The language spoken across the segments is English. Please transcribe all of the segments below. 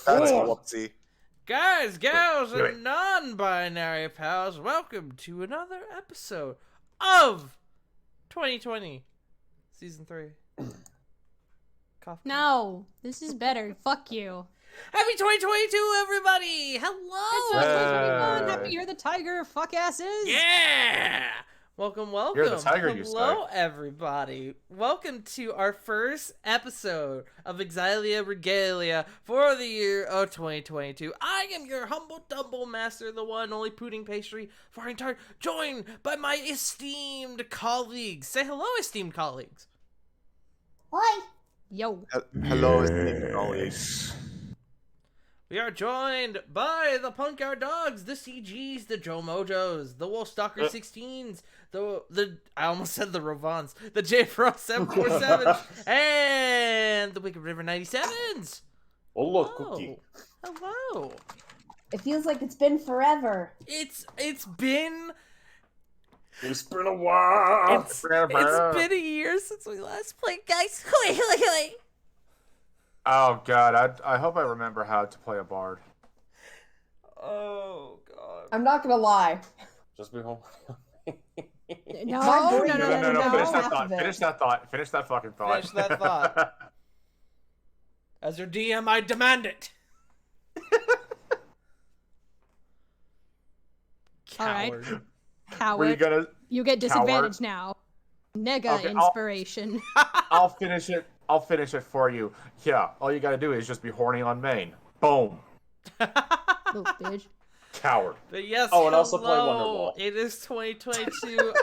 That's a whoopsie. Guys, gals, and non-binary pals, welcome to another episode of 2020 Season 3. Cough. No, this is better. Fuck you. Happy 2022, everybody! Hello! It's Happy You're the Tiger, fuck asses! Yeah! Welcome. You're the tiger, you Hello, everybody. Welcome to our first episode of Exilia Regalia for the year of 2022. I am your humble master, the one and only pudding pastry, farting tart, joined by my esteemed colleagues. Say hello, esteemed colleagues. Hi. Yo. Hello, esteemed colleagues. We are joined by the Punk Yard Dogs, the CGs, the Joe Mojos, the Wolfstalker 16s, the I almost said the Rovans, the J Frost 747s, and the Wicked River 97s. Hello, Cookie. Hello. It feels like it's been forever. It's been a while. It's been a year since we last played, guys. Hooey. Oh god, I hope I remember how to play a bard. Oh god. I'm not gonna lie. Just be home. No. Finish that thought. Finish that fucking thought. Finish that thought. As your DM, I demand it. Coward. Coward. Were you gonna? You get disadvantage now. Nega Okay, inspiration. I'll finish it. I'll finish it for you. Yeah, all you gotta do is just be horny on main. Boom. Little bitch. Coward. But yes, Oh, and hello. also play Wonderwall. It is 2022.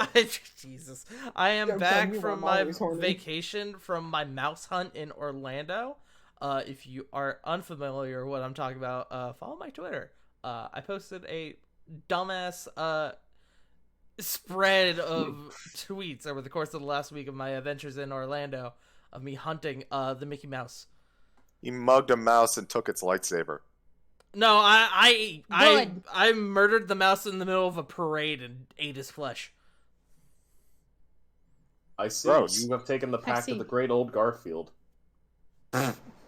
Jesus. I am back from my vacation from my mouse hunt in Orlando. If you are unfamiliar with what I'm talking about, follow my Twitter. I posted a dumbass spread of tweets over the course of the last week of my adventures in Orlando of me hunting the Mickey Mouse. He mugged a mouse and took its lightsaber. No, I murdered the mouse in the middle of a parade and ate his flesh. I see. Gross. You have taken the pact of the great old Garfield.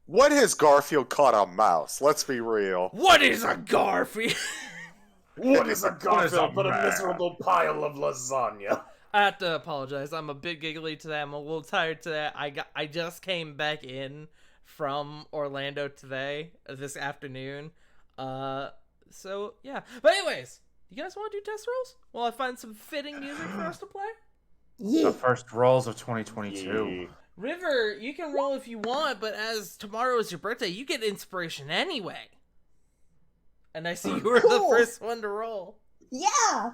What has Garfield caught a mouse? Let's be real. What is a Garfield? What is a Garfield but a man? miserable pile of lasagna? I have to apologize. I'm a bit giggly today. I'm a little tired today. I just came back in from Orlando this afternoon. So yeah. But anyways, you guys want to do test rolls? While I find some fitting music for us to play? The first rolls of 2022. Yeah. River, you can roll if you want, but as tomorrow is your birthday, you get inspiration anyway. And I see you were the Cool. first one to roll. Yeah!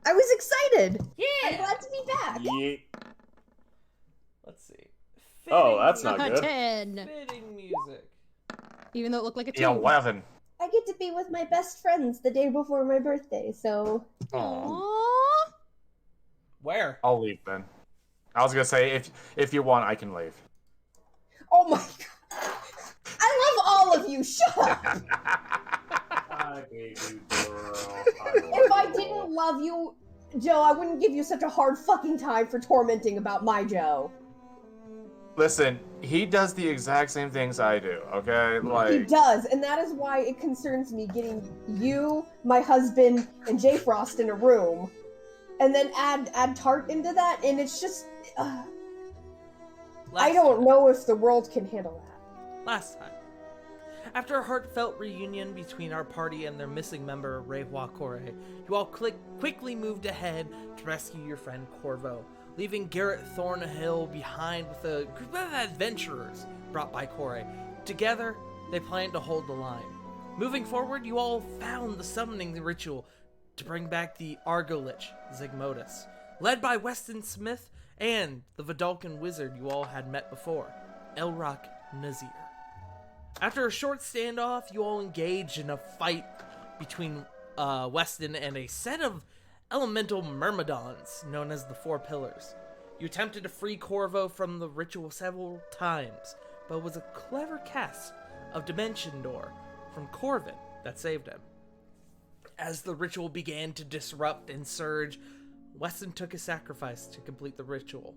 I was excited! I'm Yeah. glad to be back! Yeah. Let's see. Oh, that's not A good. 10. Fitting music. Even though it looked like a 2. 11. I get to be with my best friends the day before my birthday, so... Aww. Where? I'll leave then. I was gonna say if you want, I can leave. Oh my god! I love all of you! Shut up! I gave you girl. If I didn't love you, Joe, I wouldn't give you such a hard fucking time for tormenting about my Joe. Listen, he does the exact same things I do. Okay, He like does, and that is why it concerns me getting you, my husband, and J Frost in a room, and then add Tart into that, and it's just... I don't know if the world can handle that. Last time. After a heartfelt reunion between our party and their missing member, Reiwa Kore, you all quickly moved ahead to rescue your friend Corvo, leaving Garrett Thornhill behind with a group of adventurers brought by Kore. Together, they planned to hold the line. Moving forward, you all found the summoning ritual to bring back the Argolich, Zygmotus, led by Weston Smith and the Vidalcan wizard you all had met before, Elrock Nazir. After a short standoff, you all engaged in a fight between Weston and a set of elemental myrmidons known as the Four Pillars. You attempted to free Corvo from the ritual several times, but it was a clever cast of Dimension Door from Corvin that saved him. As the ritual began to disrupt and surge, Weston took a sacrifice to complete the ritual,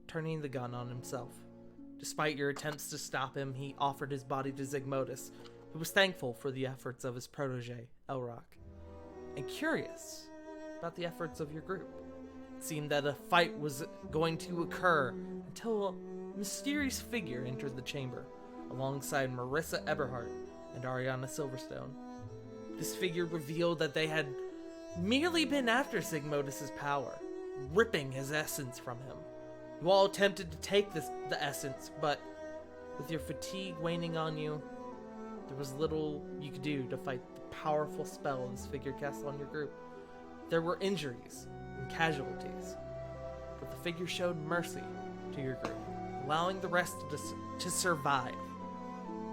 turning the gun on himself. Despite your attempts to stop him, he offered his body to Zygmotus, He was thankful for the efforts of his protege, Elrock, and curious about the efforts of your group. It seemed that a fight was going to occur until a mysterious figure entered the chamber, alongside Marissa Eberhardt and Ariana Silverstone. This figure revealed that they had merely been after Sigmodus' power, ripping his essence from him. You all attempted to take the essence, but with your fatigue waning on you, there was little you could do to fight the powerful spell this figure cast on your group. There were injuries and casualties, but the figure showed mercy to your group, allowing the rest to survive,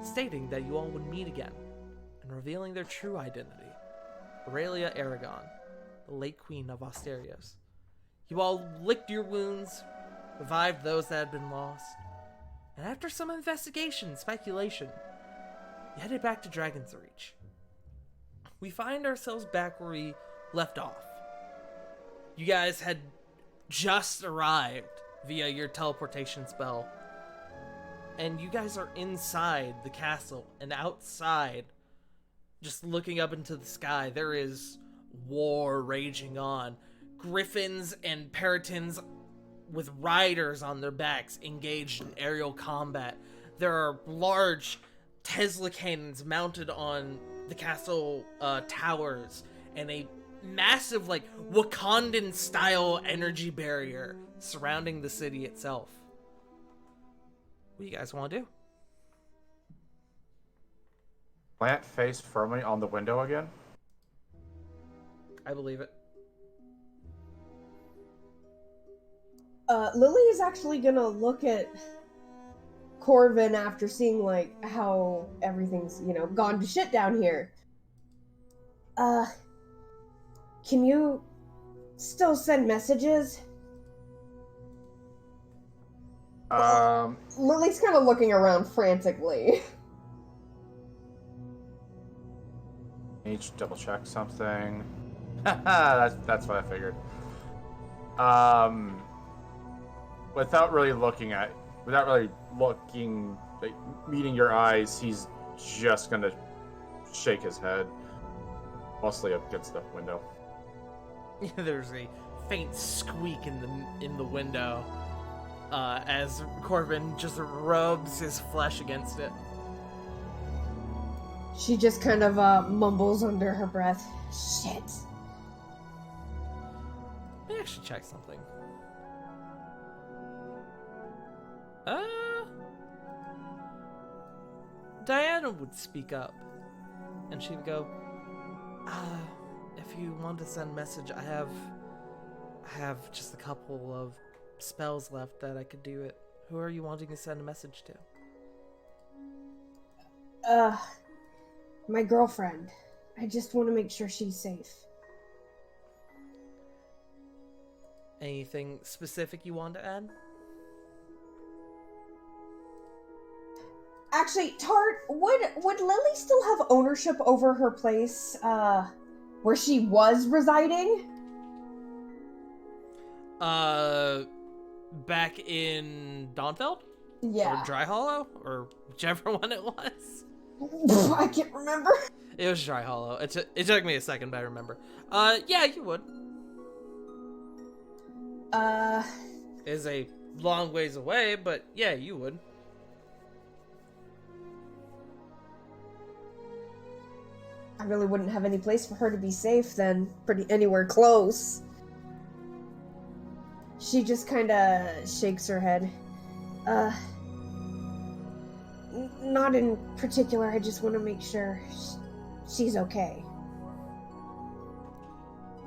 stating that you all would meet again, and revealing their true identity, Aurelia Aragon, the late queen of Asterios. You all licked your wounds, revived those that had been lost, and after some investigation and speculation, you headed back to Dragon's Reach. We find ourselves back where we left off. You guys had just arrived via your teleportation spell, and you guys are inside the castle, and outside, just looking up into the sky, there is war raging on. Griffins and Peritons with riders on their backs engaged in aerial combat. There are large Tesla cannons mounted on the castle towers, and a massive, like, Wakandan-style energy barrier surrounding the city itself. What do you guys want to do? Plant face firmly on the window again. I believe it. Lily is actually gonna look at Corvin after seeing, like, how everything's, gone to shit down here. Can you still send messages? Lily's kind of looking around frantically. Need to double check something. that's what I figured. Without really looking, like, meeting your eyes, he's just gonna shake his head, mostly up against the window. There's a faint squeak in the window as Corvin just rubs his flesh against it. She just kind of mumbles under her breath. Shit. Let me actually check something. Diana would speak up, and she would go, if you want to send a message, I have just a couple of spells left that I could do it. Who are you wanting to send a message to? My girlfriend. I just want to make sure she's safe. Anything specific you want to add? Actually, Tart, would Lily still have ownership over her place, where she was residing? Back in Dawnfeld? Yeah. Or Dry Hollow? Or whichever one it was? I can't remember. It was Dry Hollow. It took me a second, but I remember. Yeah, you would. Is a long ways away, but yeah, you would. I really wouldn't have any place for her to be safe then, anywhere close. She just kinda shakes her head. Not in particular, I just want to make sure she's okay.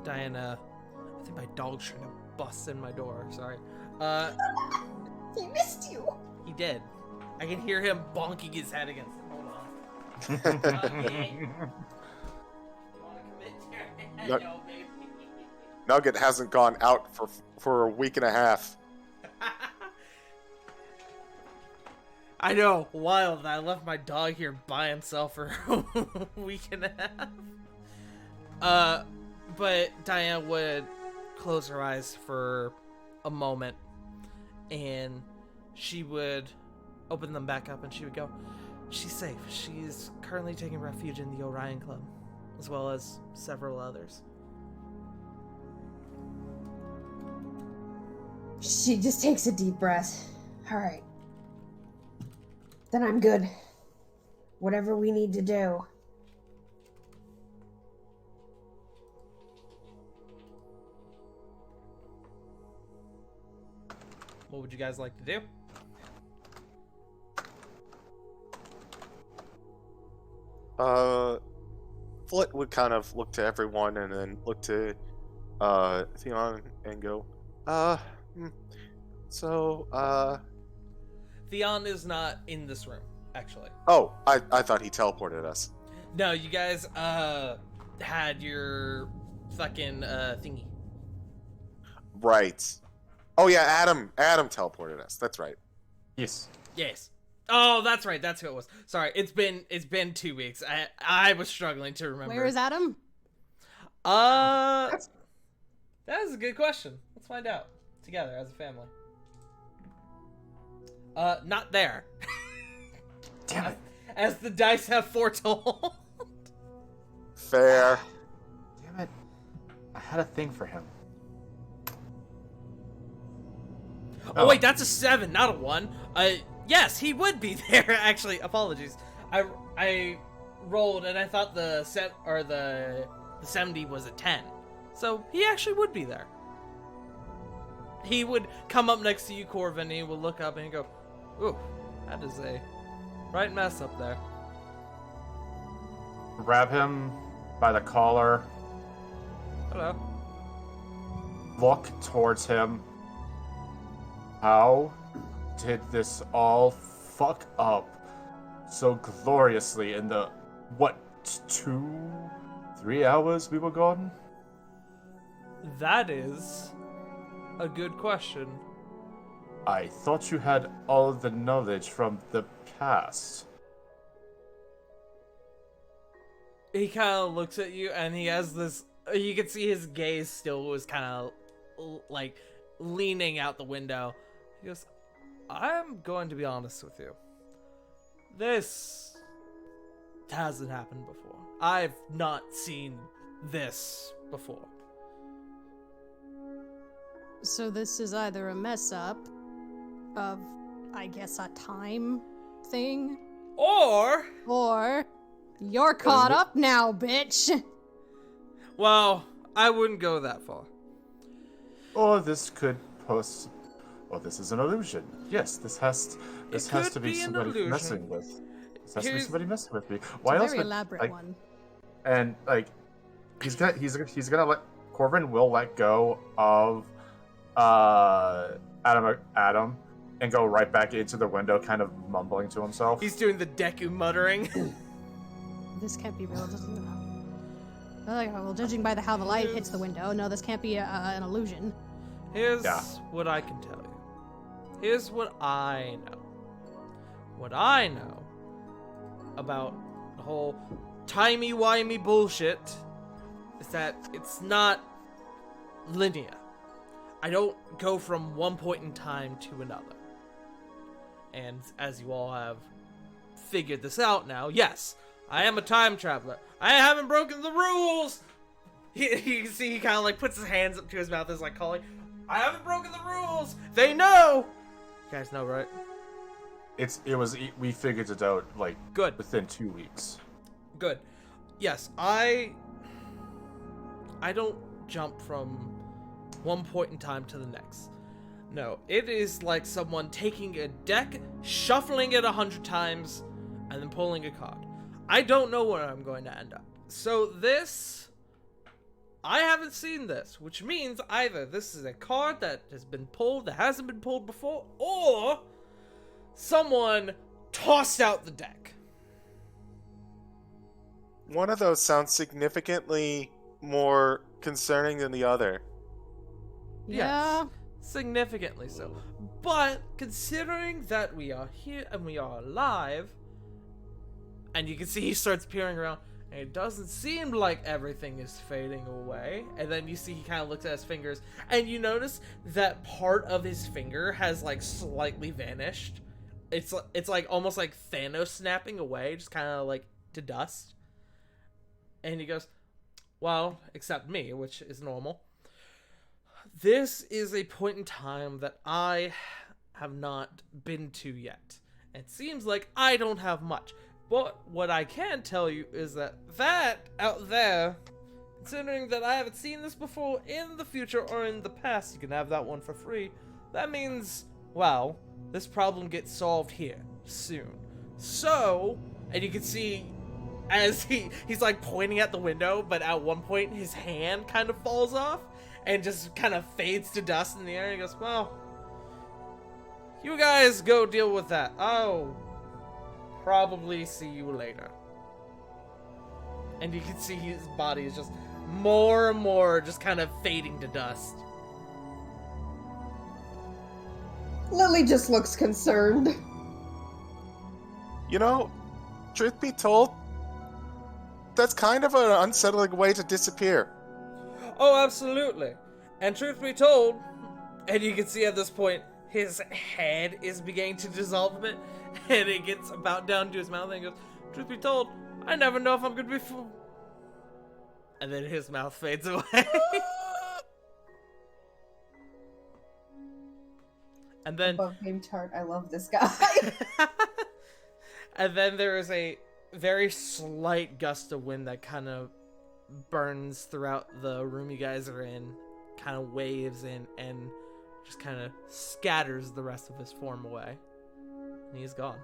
Diana, I think my dog's trying to bust in my door, sorry. He missed you! He did. I can hear him bonking his head against it. Hold on. Nugget hasn't gone out for a week and a half. I know, wild. I left my dog here by himself for a week and a half. But Diana would close her eyes for a moment, and she would open them back up, and she would go, She's safe. She's currently taking refuge in the Orion Club, as well as several others. She just takes a deep breath. Alright. Then I'm good. Whatever we need to do. What would you guys like to do? Flit would kind of look to everyone and then look to Theon and go, Theon is not in this room, actually. oh, I thought he teleported us. No, you guys had your fucking thingy. Right. Oh yeah, Adam teleported us. That's right. Yes. Yes. Oh, that's right. That's who it was. Sorry, it's been 2 weeks. I was struggling to remember. Where is Adam? That is a good question. Let's find out together as a family. Not there. Damn it. As the dice have foretold. Fair. Damn it. I had a thing for him. Oh wait, that's a 7, not a 1. Yes, he would be there. Actually, apologies. I rolled and I thought the 70 was a 10, so he actually would be there. He would come up next to you, Corvin, and he would look up and he'd go, "Ooh, that is a right mess up there." Grab him by the collar. Hello. Look towards him. How did this all fuck up so gloriously in the, 2-3 hours we were gone? That is a good question. I thought you had all the knowledge from the past. He kind of looks at you and he has this, you can see his gaze still was kind of like leaning out the window. He goes, "I'm going to be honest with you. This hasn't happened before. I've not seen this before." So this is either a mess up of, I guess, a time thing, Or, you're caught up now, bitch. well, I wouldn't go that far. Or this could or this is an illusion. Yes, this has could to be be an somebody illusion. messing with. This has to be Here's- somebody messing with me. It's Why a else very would, elaborate like, one. And like, he's gonna let Corvin will let go of Adam and go right back into the window, kind of mumbling to himself. He's doing the Deku muttering. This can't be real. Well, judging by how the light hits the window, no, this can't be an illusion. Here's Yeah. what I can tell you. Here's what I know. What I know about the whole timey-wimey bullshit is that it's not linear. I don't go from one point in time to another. And as you all have figured this out now, yes, I am a time traveler. I haven't broken the rules! You can see he kind of like puts his hands up to his mouth, is like calling, "I haven't broken the rules! They know!" You guys know, right? We figured it out like Good. within 2 weeks. Good. Yes, I don't jump from one point in time to the next. No, it is like someone taking a deck, shuffling it 100 times, and then pulling a card. I don't know where I'm going to end up. So this, I haven't seen this, which means either this is a card that has been pulled that hasn't been pulled before, or someone tossed out the deck. One of those sounds significantly more concerning than the other. Yeah. Yes, significantly so. But considering that we are here and we are alive, and you can see he starts peering around, and it doesn't seem like everything is fading away. And then you see he kind of looks at his fingers, and you notice that part of his finger has like slightly vanished, it's like almost like Thanos snapping away, just kind of like to dust. And he goes, well, except me, which is normal. This is a point in time that I have not been to yet. It seems like I don't have much. But what I can tell you is that out there, considering that I haven't seen this before in the future or in the past, you can have that one for free. That means, well, this problem gets solved here soon. So, and you can see as he's like pointing at the window, but at one point his hand kind of falls off and just kind of fades to dust in the air. And he goes, well, you guys go deal with that. I'll probably see you later. And you can see his body is just more and more just kind of fading to dust. Lily just looks concerned. You know, truth be told, that's kind of an unsettling way to disappear. Oh, absolutely. And truth be told, and you can see at this point, his head is beginning to dissolve a bit, and it gets about down to his mouth, and he goes, truth be told, I never know if I'm gonna be fool. And then his mouth fades away. And then Above game chart, I love this guy. and then there is a very slight gust of wind that kind of burns throughout the room you guys are in, kind of waves in, and just kind of scatters the rest of his form away. And he's gone.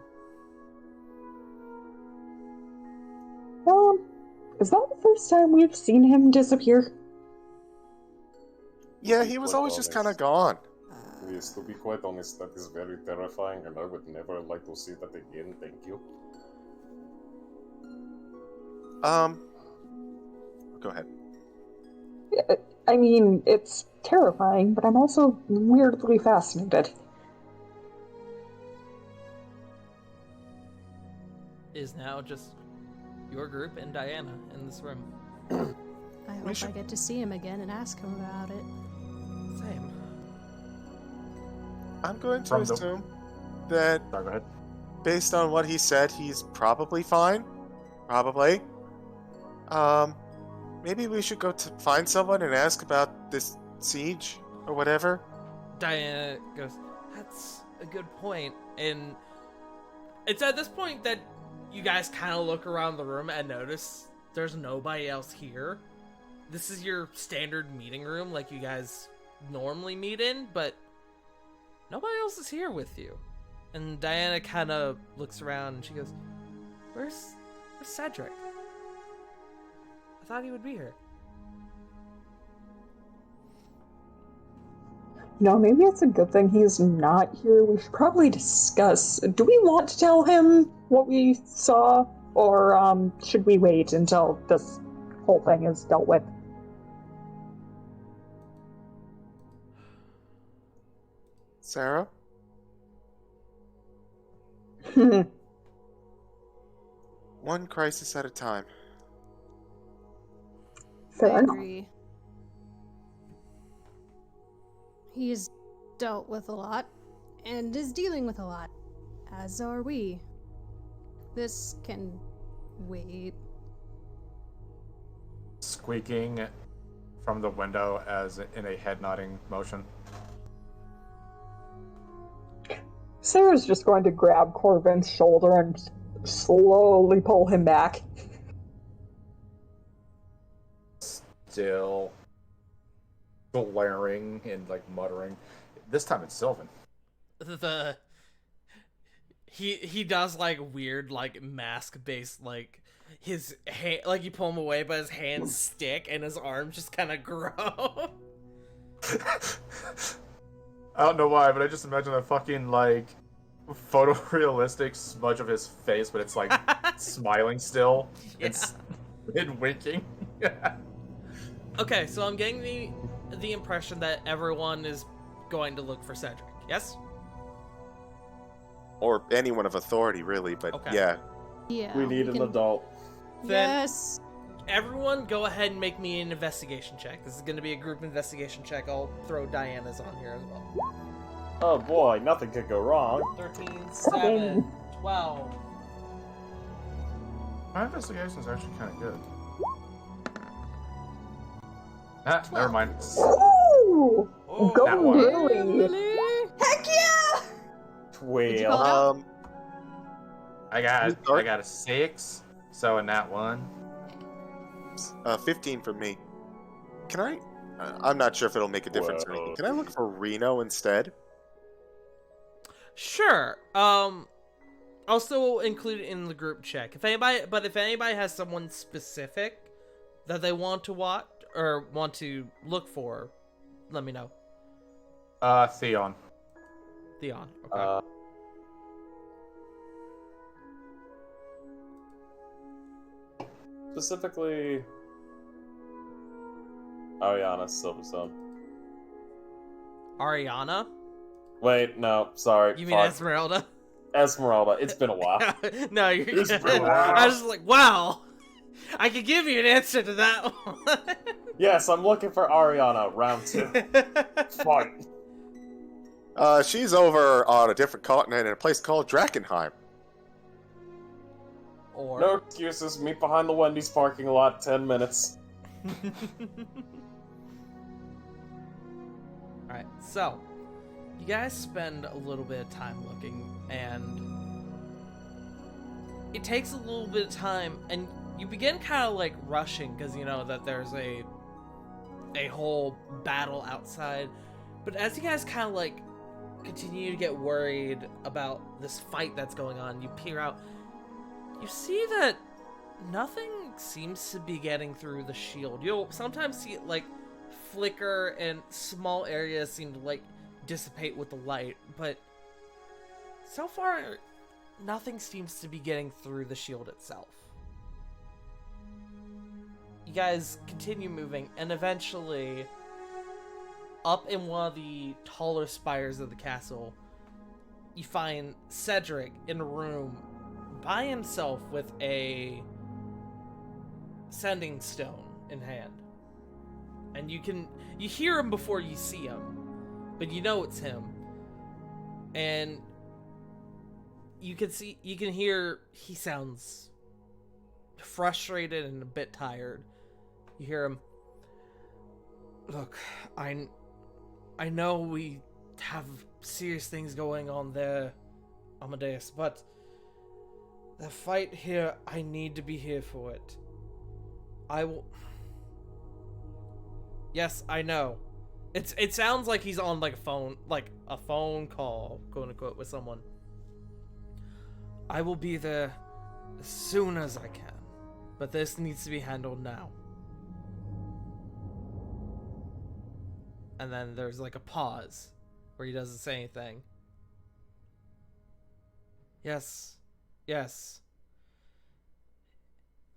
Is that the first time we've seen him disappear? Yeah, he was always just kind of gone. Yes, to be quite honest, that is very terrifying, and I would never like to see that again, thank you. Go ahead. I mean, it's terrifying, but I'm also weirdly fascinated. Is now just your group and Diana in this room. I hope I get to see him again and ask him about it. Same. I'm going to From the- assume that, Sorry, go ahead. based on what he said, he's probably fine. Probably. Maybe we should go to find someone and ask about this siege or whatever. Diana goes, that's a good point. And it's at this point that you guys kind of look around the room and notice there's nobody else here. This is your standard meeting room like you guys normally meet in, but nobody else is here with you. And Diana kind of looks around and she goes, where's Cedric? I thought he would be here. No, maybe it's a good thing he's not here. We should probably discuss. Do we want to tell him what we saw, or should we wait until this whole thing is dealt with? Sarah? One crisis at a time. Fair I enough. agree. He's dealt with a lot, and is dealing with a lot, as are we. This can wait. Squeaking from the window as in a head nodding motion. Sarah's just going to grab Corbin's shoulder and slowly pull him back. Still glaring and like muttering. This time it's Sylvan. He does like weird like mask based like his hand, like you pull him away but his hands stick and his arms just kind of grow. I don't know why, but I just imagine a fucking like photorealistic smudge of his face, but it's like smiling still and winking. Okay, so I'm getting the impression that everyone is going to look for Cedric. Yes? Or anyone of authority, really, but Okay. yeah. Yeah. We need an can- adult. Then- Yes. Everyone go ahead and make me an investigation check. This is going to be a group investigation check. I'll throw Diana's on here as well. Oh boy, nothing could go wrong. 13, 7, 12. My investigation is actually kind of good. Ah, never mind. Ooh! Oh, Go that one. Lily! Heck yeah! Did you 12. call it? I got a 6. So in that one. 15 for me. Can I? I'm not sure if it'll make a difference or anything. Can I look for Reno instead? Sure. Also include it in the group check. If anybody has someone specific that they want to watch or want to look for, let me know. Theon. Theon. Okay. Specifically, Ariana Silverstone. Ariana? Wait, no, sorry. You mean fuck. Esmeralda? Esmeralda. It's been a while. No, you're It's good. been a while. I was just like, wow. I could give you an answer to that one. Yes, I'm looking for Ariana, round 2. Fight. She's over on a different continent in a place called Drakenheim. Or No excuses, meet behind the Wendy's parking lot, 10 minutes. Alright, so you guys spend a little bit of time looking, and it takes a little bit of time, and you begin kind of like rushing because you know that there's a whole battle outside. But as you guys kind of like continue to get worried about this fight that's going on, you peer out. You see that nothing seems to be getting through the shield. You'll sometimes see it like flicker and small areas seem to like dissipate with the light, but so far nothing seems to be getting through the shield itself. You guys continue moving, and eventually up in one of the taller spires of the castle you find Cedric in a room by himself with a sending stone in hand. And you hear him before you see him, but you know it's him. And you can hear he sounds frustrated and a bit tired. You hear him, "Look, I know we have serious things going on there, Amadeus, but the fight here, I need to be here for it. I will..." Yes, I know. It sounds like he's on like a phone call, quote unquote, with someone. "I will be there as soon as I can, but this needs to be handled now." And then there's like a pause where he doesn't say anything. Yes.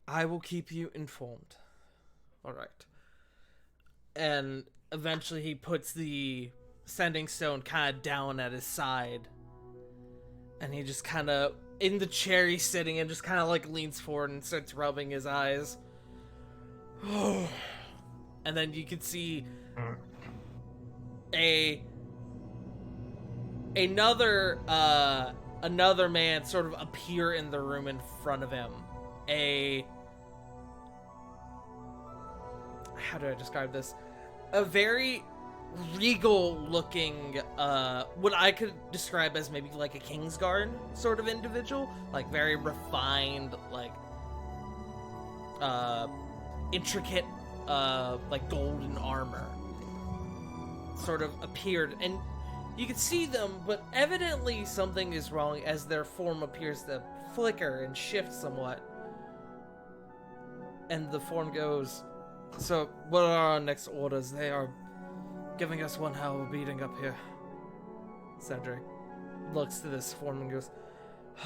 I will keep you informed. Alright. And eventually he puts the sending stone kind of down at his side. And he just kind of, in the chair he's sitting in, just kind of like leans forward and starts rubbing his eyes. And then you can see another man sort of appear in the room in front of him. How do I describe this? A very regal looking, what I could describe as maybe like a Kingsguard sort of individual. Like very refined, like, intricate, like golden armor sort of appeared, and you can see them, but evidently something is wrong as their form appears to flicker and shift somewhat. And the form goes, "So, what are our next orders? They are giving us one hell of a beating up here." Cedric looks to this form and goes,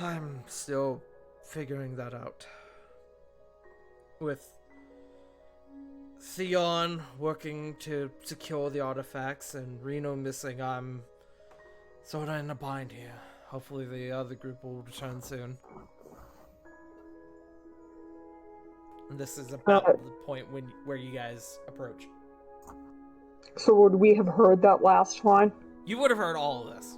"I'm still figuring that out. With Theon working to secure the artifacts and Reno missing, I'm sort of in a bind here. Hopefully the other group will return soon." And this is about the point where you guys approach. So would we have heard that last line? You would have heard all of this.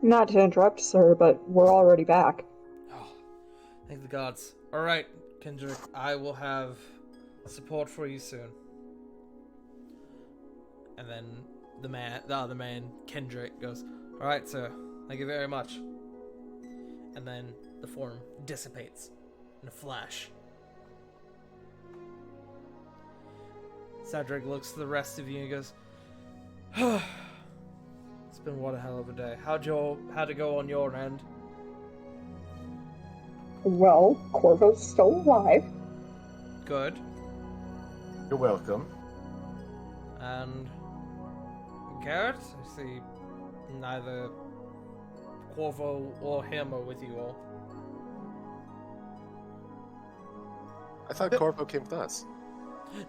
Not to interrupt, sir, but we're already back. Oh, thank the gods. All right, Kendrick, I will have support for you soon. And then the other man, Kendrick, goes, "All right, sir. Thank you very much." And then the form dissipates in a flash. Cedric looks to the rest of you and goes, "It's been one hell of a day. How'd it go on your end?" Well, Corvo's still alive. Good. You're welcome. And Garrett, I see neither Corvo or him are with you all. I thought Corvo came with us.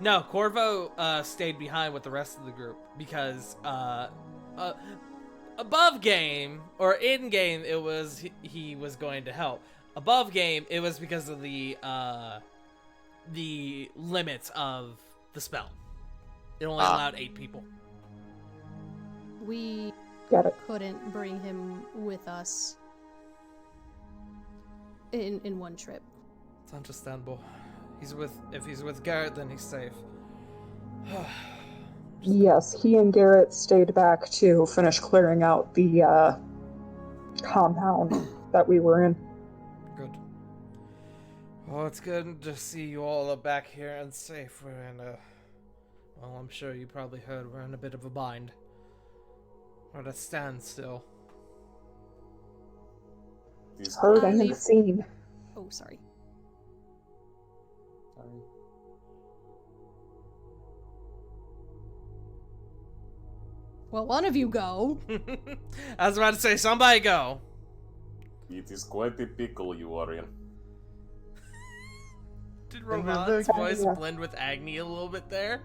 No, Corvo stayed behind with the rest of the group because above game or in game it was he was going to help. Above game it was because of the limits of the spell. It only allowed 8 people. We Got it. couldn't bring him with us in one trip. It's understandable. If he's with Garrett, then he's safe. Yes, he and Garrett stayed back to finish clearing out the compound that we were in. Good. Well, it's good to see you all are back here and safe. We're in a... Well, I'm sure you probably heard we're in a bit of a bind. We're at a standstill. This Heard I and leave- seen. Oh, sorry. Well, one of you go. I was about to say, somebody go. It is quite a pickle you are in. Did we're Roman's back. voice Yeah. blend with Agni a little bit there?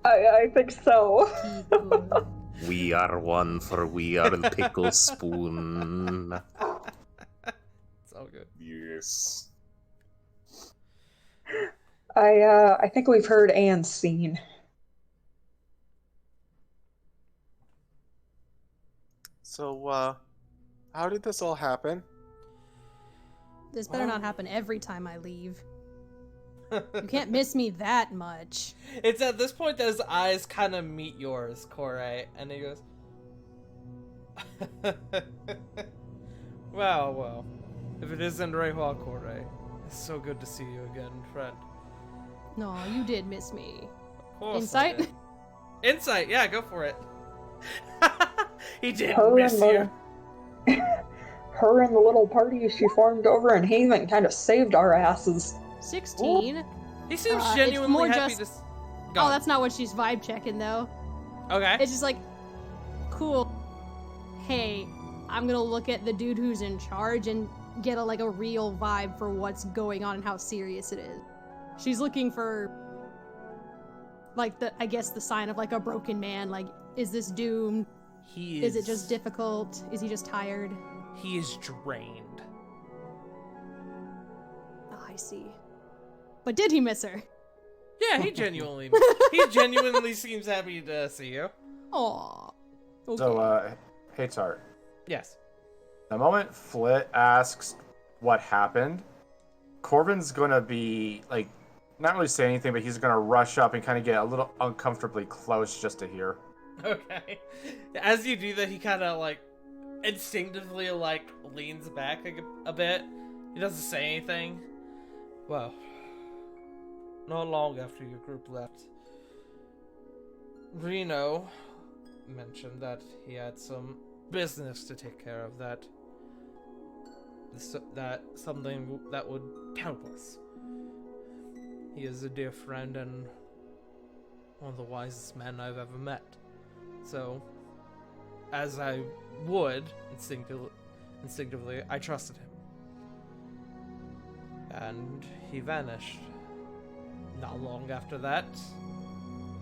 I think so. People. We are one, for we are the pickle spoon. It's all good. Yes. I think we've heard and seen. So, how did this all happen? This better not happen every time I leave. You can't miss me that much. It's at this point that his eyes kind of meet yours, Corey, and he goes, well, if it isn't Rehua Corey, it's so good to see you again, friend. No, you did miss me. Of course I Insight? did. Insight, yeah, go for it. He didn't Her miss and you. her and the little party she formed over in Haven kind of saved our asses. 16? He seems it's genuinely more happy just- to... Oh, Go on. that's not what she's vibe checking, though. Okay. It's just like, cool. Hey, I'm gonna look at the dude who's in charge and get a real vibe for what's going on and how serious it is. She's looking for, I guess the sign of a broken man. Like, is this doomed? He Is it just difficult? Is he just tired? He is drained. Oh, I see. But did he miss her? Yeah, he genuinely seems happy to see you. Aw. Okay. So, hey Tart. Yes. The moment Flit asks what happened, Corbin's gonna be, not really say anything, but he's gonna rush up and kind of get a little uncomfortably close just to hear. Okay. As you do that, he kind of instinctively leans back a bit. He doesn't say anything. Well, not long after your group left, Reno mentioned that he had some business to take care of, that something that would help us. He is a dear friend and one of the wisest men I've ever met. So, as I would instinctively, I trusted him. And he vanished. Not long after that,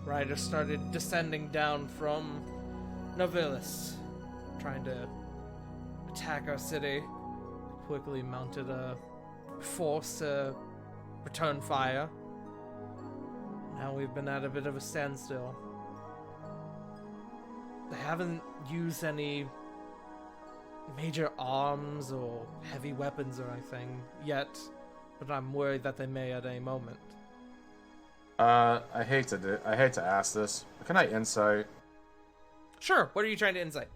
riders started descending down from Navlys, trying to attack our city. Quickly mounted a force to return fire. Now we've been at a bit of a standstill. They haven't used any major arms or heavy weapons or anything yet, but I'm worried that they may at any moment. I hate to ask this. Can I insight? Sure, what are you trying to insight?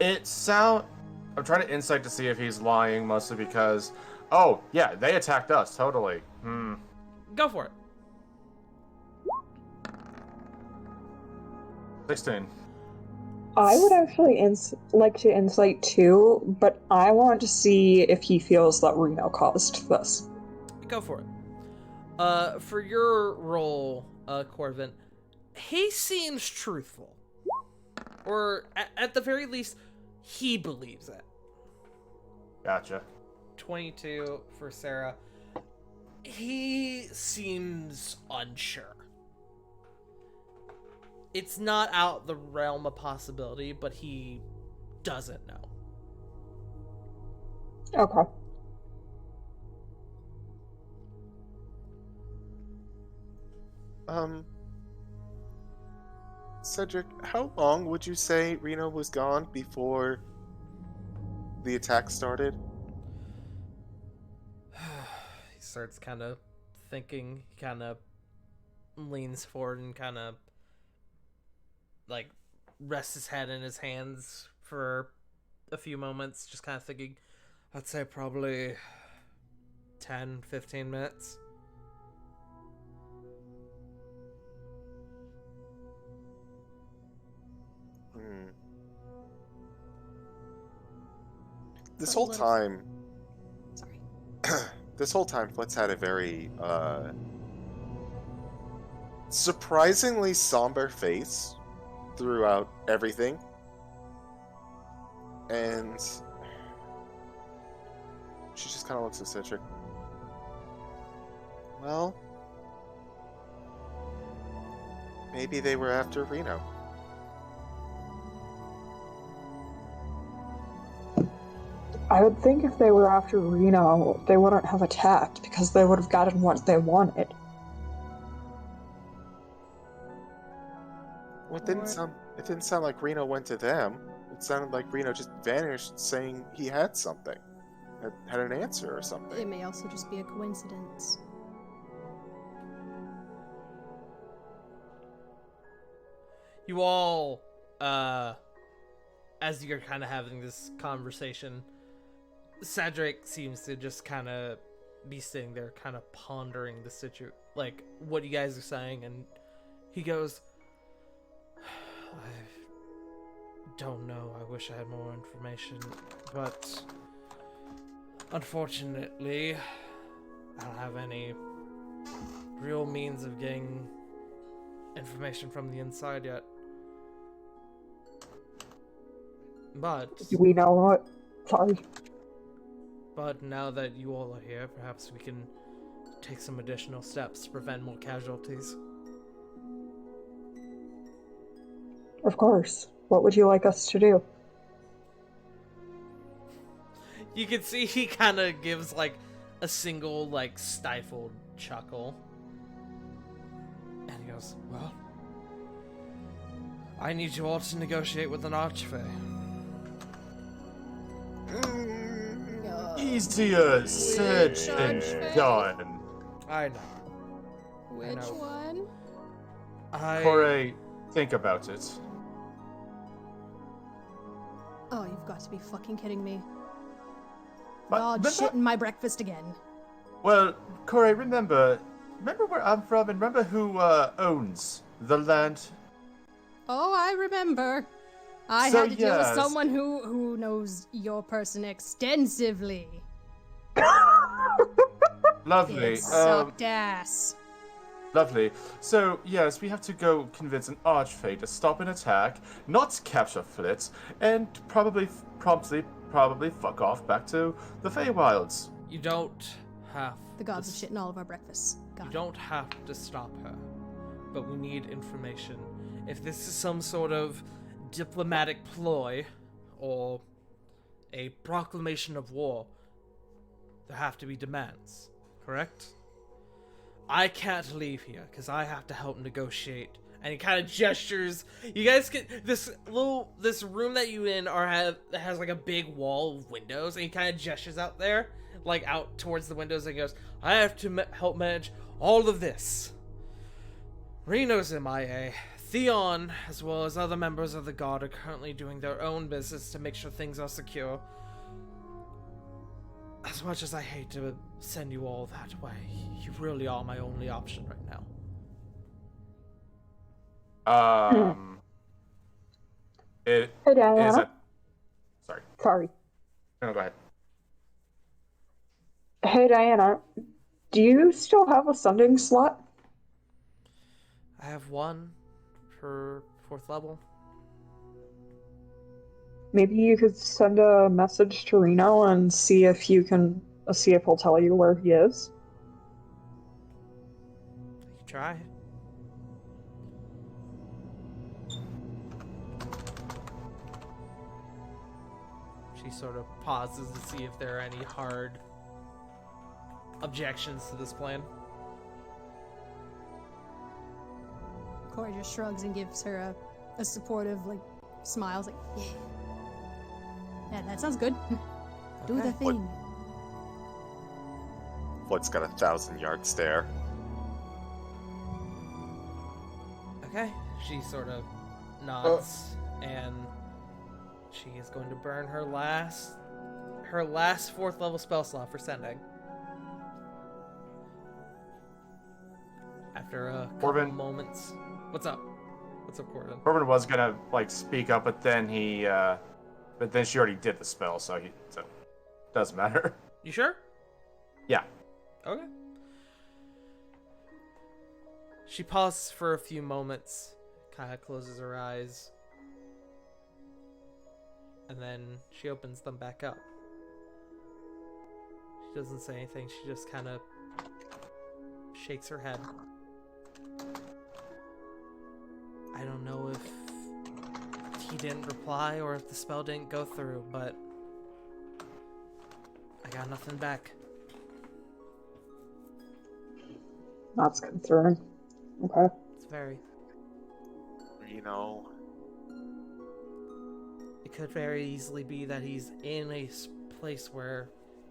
I'm trying to insight to see if he's lying, mostly because, oh yeah, they attacked us totally. Go for it. 16. I would actually like to insight too, but I want to see if he feels that Reno caused this. Go for it. For your role, Corvin, he seems truthful. Or, at the very least, he believes it. Gotcha. 22 for Sarah. He seems unsure. It's not out the realm of possibility, but he doesn't know. Okay. Cedric, how long would you say Reno was gone before the attack started? He starts kind of thinking, he kind of leans forward and kind of like rests his head in his hands for a few moments, just kind of thinking. I'd say probably 10, 15 minutes. This whole time, Sorry. this whole time, Flitz had a very surprisingly somber face throughout everything, and she just kind of looks at Cedric. Well, maybe they were after Reno. I would think if they were after Reno, they wouldn't have attacked because they would have gotten what they wanted. Well, it didn't sound like Reno went to them. It sounded like Reno just vanished, saying he had something, had an answer or It something. may also just be a coincidence. You all, as you're kind of having this conversation, Cedric seems to just kind of be sitting there, kind of pondering the like what you guys are saying, and he goes, "I don't know. I wish I had more information, but unfortunately, I don't have any real means of getting information from the inside yet." But Do we know what? Sorry. But now that you all are here, perhaps we can take some additional steps to prevent more casualties. Of course. What would you like us to do? You can see he kind of gives, like, a single, like, stifled chuckle. And he goes, well, I need you all to negotiate with an archfey. Easier said than done. I know. Which know. one? Corey, think about it. Oh, you've got to be fucking kidding me. But- God, but shit in my breakfast again. Well, Corey, remember where I'm from, and remember who owns the land? Oh, I remember. I So, had to deal with yes. someone who knows your person extensively. Lovely. It sucked ass. Lovely. So, yes, we have to go convince an archfey to stop an attack, not capture Flitz, and probably fuck off back to the Feywilds. You don't have The gods to of shit in all of our breakfasts. You Got it. don't have to stop her, but we need information. If this is some sort of diplomatic ploy or a proclamation of war, there have to be demands, correct? I can't leave here because I have to help negotiate And he kind of gestures. You guys get this room that you in has like a big wall of windows, and he kind of gestures out there, like out towards the windows, and goes, "I have to help manage all of this. Reno's MIA. Theon, as well as other members of the guard, are currently doing their own business to make sure things are secure. As much as I hate to send you all that way, you really are my only option right now." It Hey, is Diana. Sorry. Sorry. No, go ahead. Hey, Diana. Do you still have a sending slot? I have one for 4th level. Maybe you could send a message to Reno and see if he'll tell you where he is. You can try. She sort of pauses to see if there are any hard objections to this plan. Corey just shrugs and gives her a supportive, like, smiles, like, yeah, that sounds good. Do Okay. the thing. Floyd's got a 1,000-yard stare. Okay. She sort of nods, and she is going to burn her last 4th level spell slot for sending. After a couple Corbin. moments. What's up? What's up, Corbin? Corbin was gonna like speak up, but then she already did the spell, so doesn't matter. You sure? Yeah. Okay. She pauses for a few moments, kind of closes her eyes, and then she opens them back up. She doesn't say anything, she just kind of shakes her head. I don't know if he didn't reply or if the spell didn't go through, but I got nothing back. That's concerning. Okay. It's very. Reno. It could very easily be that he's in a place where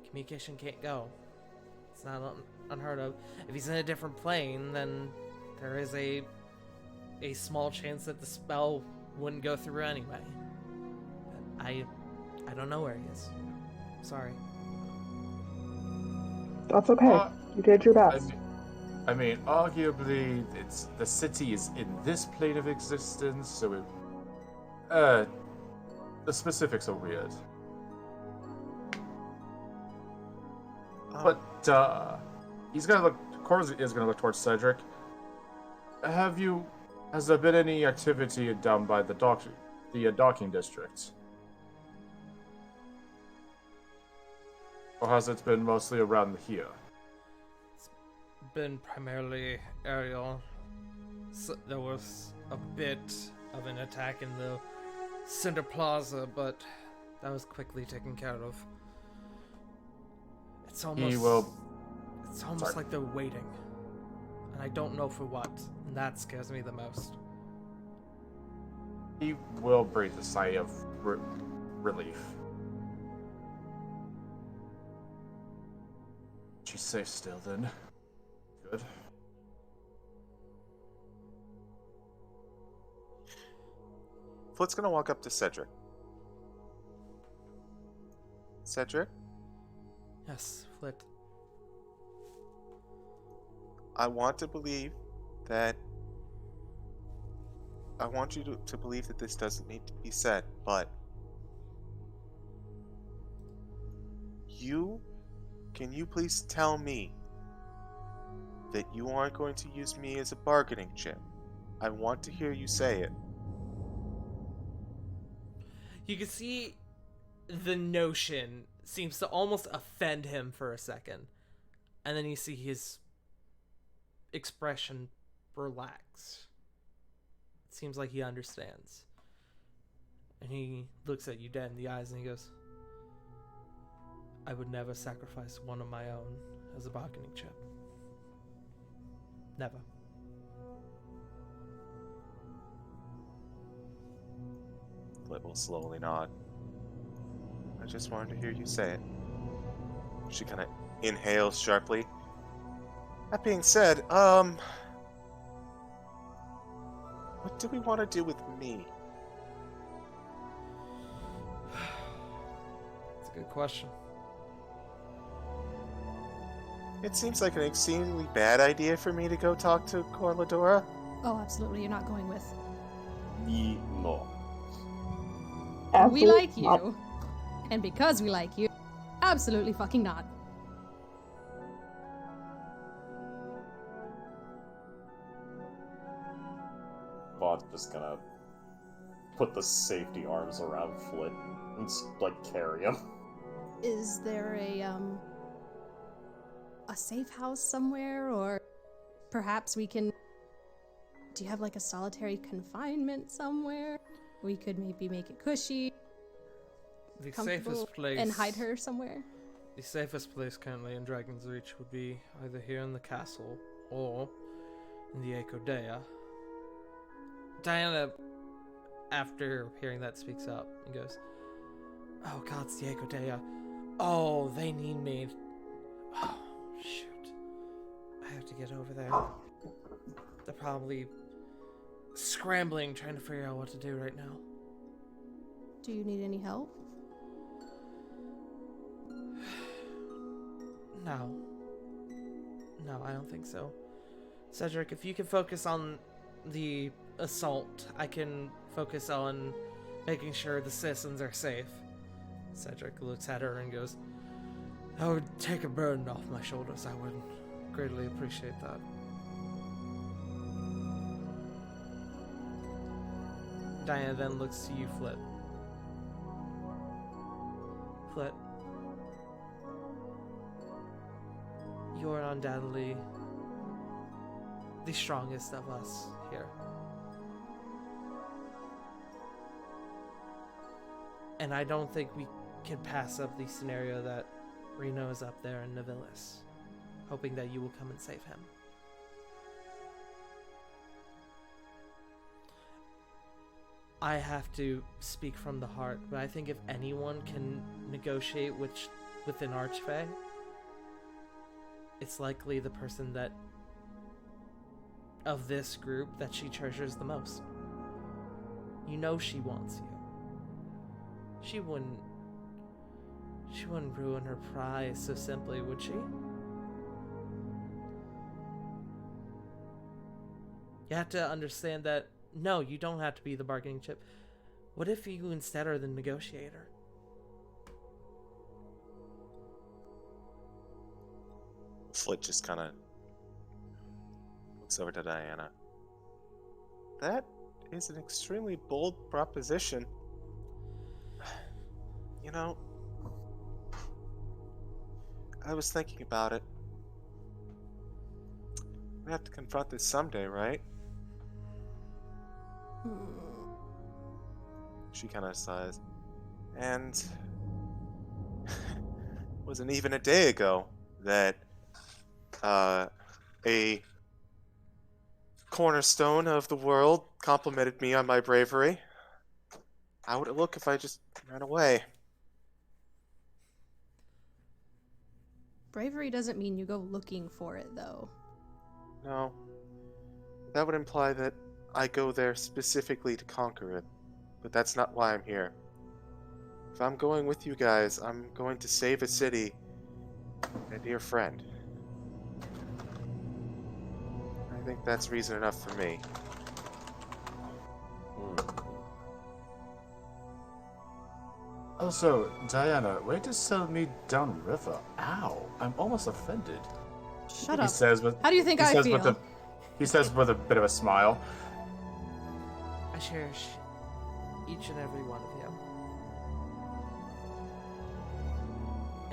communication can't go. It's not unheard of. If he's in a different plane, then there is a small chance that the spell wouldn't go through anyway. But I don't know where he is. Sorry. That's okay. You did your best. I mean, arguably, the city is in this plane of existence, so the specifics are weird. But Corbin is gonna look towards Cedric. Has there been any activity done by the docking district? Or has it been mostly around here? It's been primarily aerial. So there was a bit of an attack in the Cinder Plaza, but that was quickly taken care of. It's almost like they're waiting. And I don't know for what. And that scares me the most. He will breathe a sigh of relief. She's safe still, then. Good. Foot's gonna walk up to Cedric. Cedric, Yes, Flit. I want to believe that. I want you to believe that this doesn't need to be said, but. Can you please tell me that you aren't going to use me as a bargaining chip? I want to hear you say it. You can see the notion seems to almost offend him for a second. And then you see his expression relax. It seems like he understands. And he looks at you dead in the eyes and he goes, I would never sacrifice one of my own as a bargaining chip. Never. Flit will slowly nod. I just wanted to hear you say it. She kind of inhales sharply. That being said, what do we want to do with me? It's a good question. It seems like an exceedingly bad idea for me to go talk to Corladora. Oh, absolutely, you're not going with. No. We like Absolutely not. you. And because we like you, absolutely fucking not. Vaughn just gonna put the safety arms around Flit and like carry him. Is there a safe house somewhere, or perhaps we can. Do you have like a solitary confinement somewhere? We could maybe make it cushy, The comfortable, safest place and hide her somewhere. The safest place currently in Dragon's Reach would be either here in the castle or in the Echo Dea. Diana, after hearing that, speaks up and goes, "Oh God, it's the Echo Dea. Oh, they need me. Oh, shoot. I have to get over there. They're probably scrambling, trying to figure out what to do right now." Do you need any help? No. No, I don't think so. Cedric, if you can focus on the assault, I can focus on making sure the citizens are safe. Cedric looks at her and goes, "That would take a burden off my shoulders. I would greatly appreciate that." Diana then looks to you, Flit. Flit. You're undoubtedly the strongest of us here. And I don't think we can pass up the scenario that Reno is up there in Navlys, hoping that you will come and save him. I have to speak from the heart, but I think if anyone can negotiate with an Archfey, it's likely the person that of this group that she treasures the most. You know she wants you. She wouldn't ruin her prize so simply, would she? You have to understand that, no, you don't have to be the bargaining chip. What if you instead are the negotiator? Flit just kind of looks over to Diana. That is an extremely bold proposition. You know, I was thinking about it. We have to confront this someday, right? She kind of sighs. And wasn't even a day ago that a cornerstone of the world complimented me on my bravery. How would it look if I just ran away? Bravery doesn't mean you go looking for it, though. No. That would imply that I go there specifically to conquer it. But that's not why I'm here. If I'm going with you guys, I'm going to save a city and a dear friend. I think that's reason enough for me. Also, Diana, wait to sell me downriver. Ow, I'm almost offended. Shut He up. says with How do you think he I says feel? he says with a bit of a smile. I cherish each and every one of you.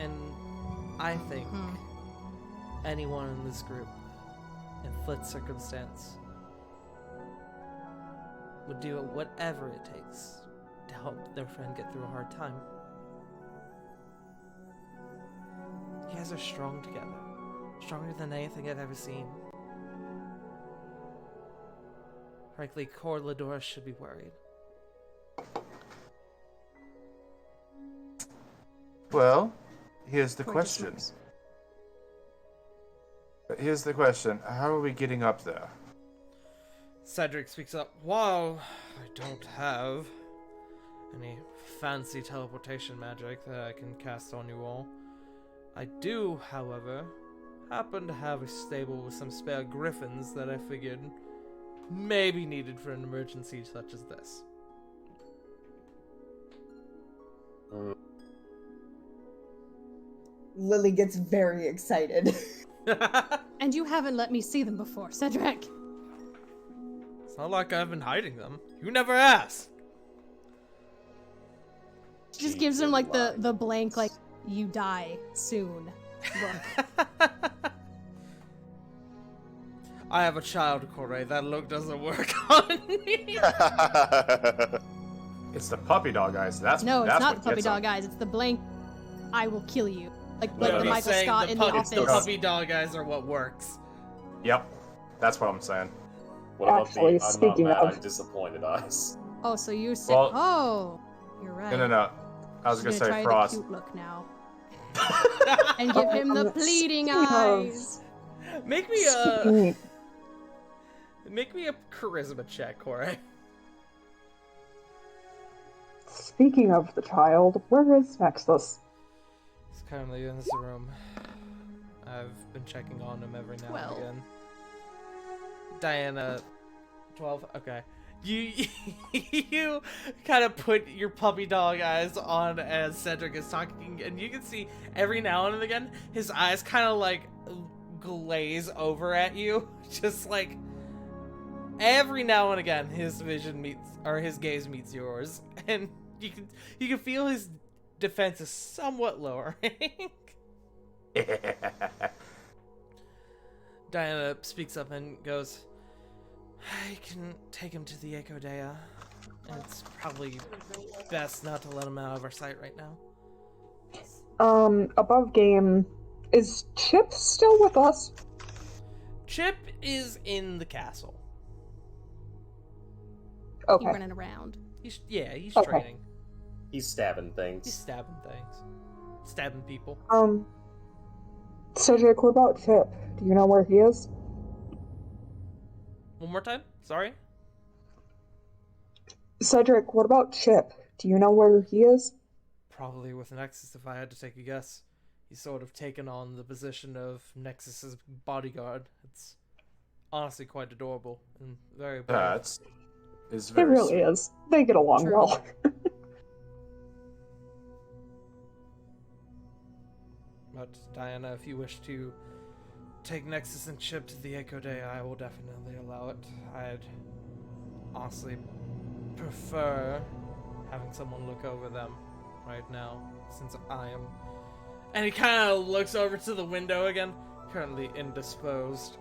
And I think anyone in this group, in Flit's circumstance, would do whatever it takes to help their friend get through a hard time. You guys are strong together. Stronger than anything I've ever seen. Frankly, Corladora should be worried. Well, here's the Corey just question. smirks. Here's the question. How are we getting up there? Cedric speaks up. While I don't have any fancy teleportation magic that I can cast on you all, I do, however, happen to have a stable with some spare griffins that I figured may be needed for an emergency such as this. Lily gets very excited. And you haven't let me see them before, Cedric. It's not like I've been hiding them. You never asked. She just gives him like the blank, like, you die soon look. I have a child, Corey. That look doesn't work on me. It's the puppy dog eyes. That's No, it's that's not what the puppy gets 'em. dog eyes. It's the blank, I will kill you. Like No, the he's Michael saying Scott the in the it's office. the puppy dog eyes are what works. Yep, that's what I'm saying. What about Actually, the I'm not speaking mad, of- I'm disappointed eyes? Oh, so you said, Well- oh, you're right. No. I was She's gonna try say Frost. the cute look now. And give him the pleading Speaking of- eyes. Make me a charisma check, Corey. Speaking of the child, where is Nexus? He's currently in this room. I've been checking on him every now 12. and again. Diana, 12. Okay. You kind of put your puppy dog eyes on as Cedric is talking, and you can see every now and again his eyes kind of like glaze over at you, just like every now and again his vision meets or his gaze meets yours, and you can feel his defense is somewhat lowering. Diana speaks up and goes, I can take him to the Echo Dea. And it's probably best not to let him out of our sight right now. Above game, is Chip still with us? Chip is in the castle. He's Okay. running around. He's Okay. training. He's stabbing things. He's stabbing things. Stabbing people. Cedric, what about Chip? Do you know where he is? One more time? Sorry? Cedric, what about Chip? Do you know where he is? Probably with Nexus if I had to take a guess. He's sort of taken on the position of Nexus's bodyguard. It's honestly quite adorable and very brave. That is It very really sweet. is. They get along True. well. But Diana, if you wish to take Nexus and Chip to the Echo Day, I will definitely allow it. I'd honestly prefer having someone look over them right now, since I am... And he kind of looks over to the window again, currently indisposed.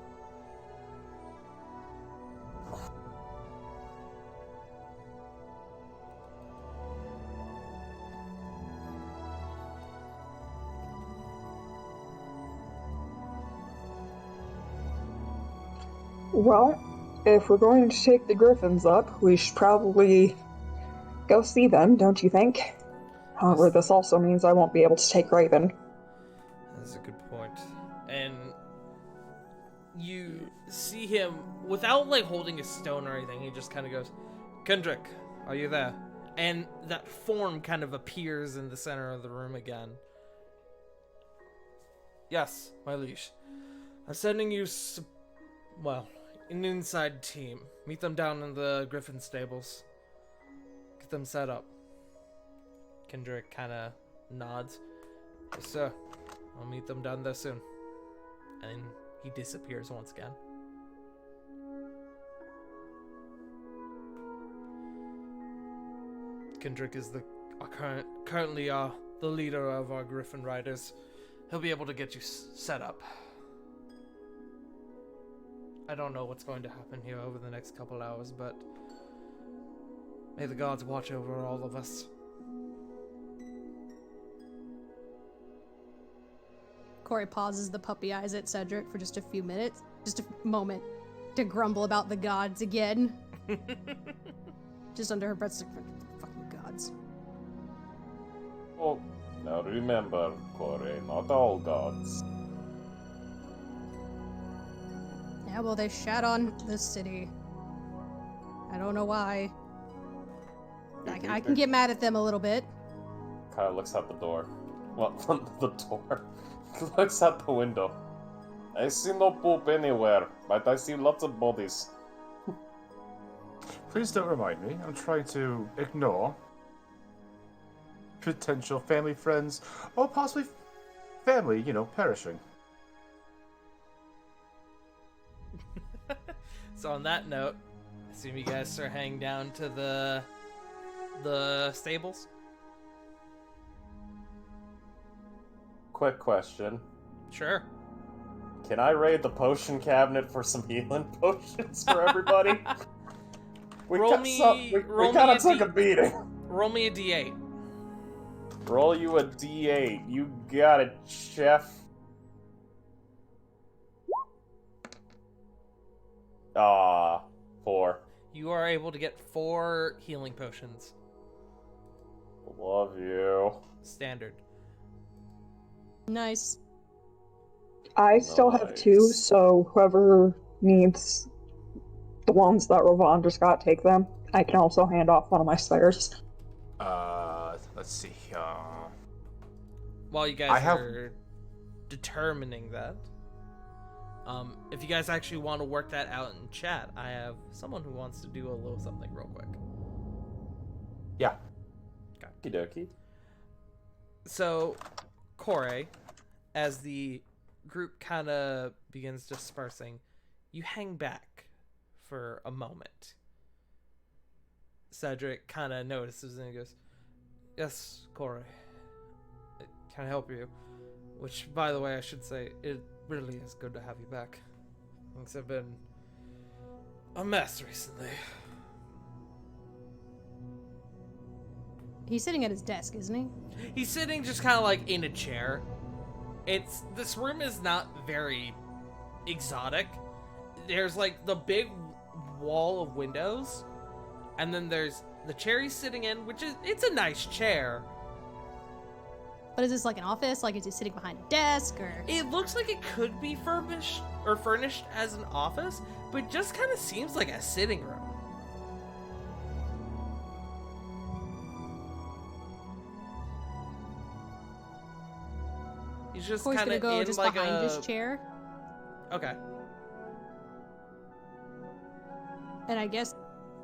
Well, if we're going to take the Griffins up, we should probably go see them, don't you think? However, this also means I won't be able to take Raven. That's a good point. And you see him, without like holding a stone or anything, he just kind of goes, Kendrick, are you there? And that form kind of appears in the center of the room again. Yes, my liege. I'm sending you, an inside team. Meet them down in the Griffin Stables. Get them set up. Kendrick kind of nods. Yes, sir. I'll meet them down there soon. And he disappears once again. Kendrick is currently the leader of our Griffin Riders. He'll be able to get you set up. I don't know what's going to happen here over the next couple hours, but may the gods watch over all of us. Corey pauses the puppy eyes at Cedric for just a few minutes, just a moment, to grumble about the gods again. Just under her breath, like, fucking gods. Well, Now remember, Corey, not all gods. Yeah, well, they shat on this city. I don't know why. I can get mad at them a little bit. Kyle looks out the door. Well, the door. Looks out the window. I see no poop anywhere, but I see lots of bodies. Please don't remind me. I'm trying to ignore potential family, friends, or possibly family, perishing. So on that note, I assume you guys start heading down to the stables. Quick question. Sure. Can I raid the potion cabinet for some healing potions for everybody? we roll kind of took a beating. Roll me a d8. Roll you a d8. You got it, chef. 4. You are able to get 4 healing potions. Love you. Standard. Nice. I still have 2, Nice. so whoever needs the ones that Ravon just got, take them. I can also hand off one of my spares. Let's see. While you guys are determining that, if you guys actually want to work that out in chat, I have someone who wants to do a little something real quick. Yeah. Okie dokie. So, Corey, as the group kind of begins dispersing, you hang back for a moment. Cedric kind of notices and he goes, "Yes, Corey, can I help you?" Which, by the way, I should say, it really is good to have you back. Things have been a mess recently. He's sitting at his desk, isn't he? He's sitting just kind of like in a chair. This room is not very exotic. There's like the big wall of windows, and then there's the chair he's sitting in, which it's a nice chair. But is this like an office? Like, is he sitting behind a desk, or? It looks like it could be furnished as an office, but it just kind of seems like a sitting room. He's just Corey's kind gonna of go in just like behind his chair. Okay. And I guess,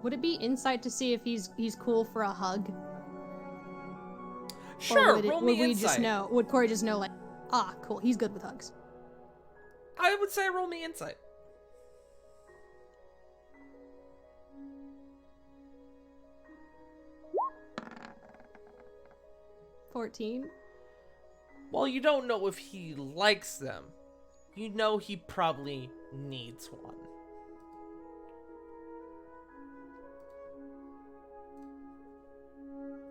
would it be insight to see if he's cool for a hug? Sure, Or roll would me we insight. just know? Would Corey just know, like, cool, he's good with hugs? I would say roll me insight. $14. Well, you don't know if he likes them. You know he probably needs one.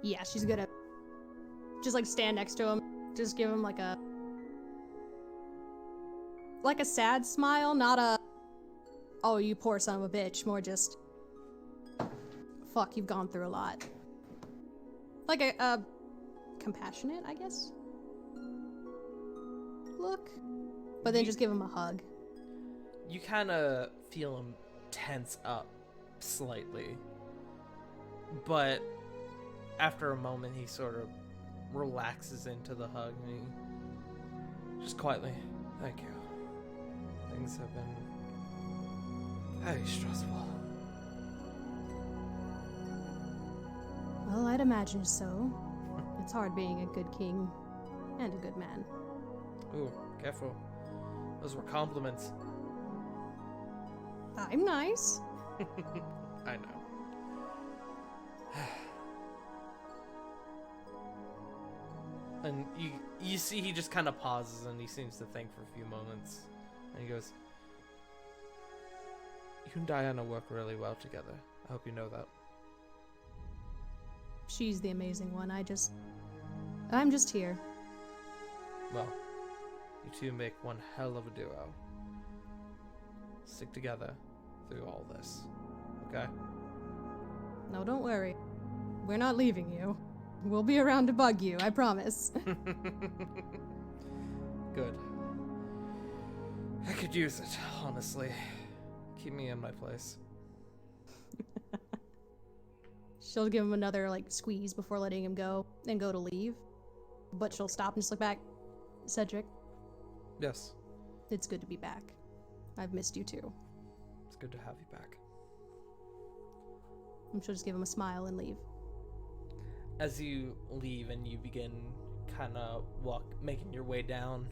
Yeah, she's gonna just like stand next to him, just give him like a sad smile, not a "oh, you poor son of a bitch," more just "fuck, you've gone through a lot." Like a compassionate, I guess, look. But then just give him a hug. You kind of feel him tense up slightly. But after a moment, he sort of relaxes into the hug and he just quietly, "Thank you. Things have been very stressful." Well, I'd imagine so. It's hard being a good king and a good man. Ooh, careful. Those were compliments. I'm nice. I know. And you see he just kind of pauses and he seems to think for a few moments. And he goes, "You and Diana work really well together. I hope you know that." She's the amazing one. I'm just here. Well, you two make one hell of a duo. Stick together through all this, okay? No, don't worry. We're not leaving you. We'll be around to bug you, I promise. Good. I could use it, honestly. Keep me in my place. She'll give him another, like, squeeze before letting him go and go to leave. But she'll stop and just look back. Cedric, Yes. it's good to be back. I've missed you too. It's good to have you back. And she'll just give him a smile and leave. As you leave and you begin kind of making your way down,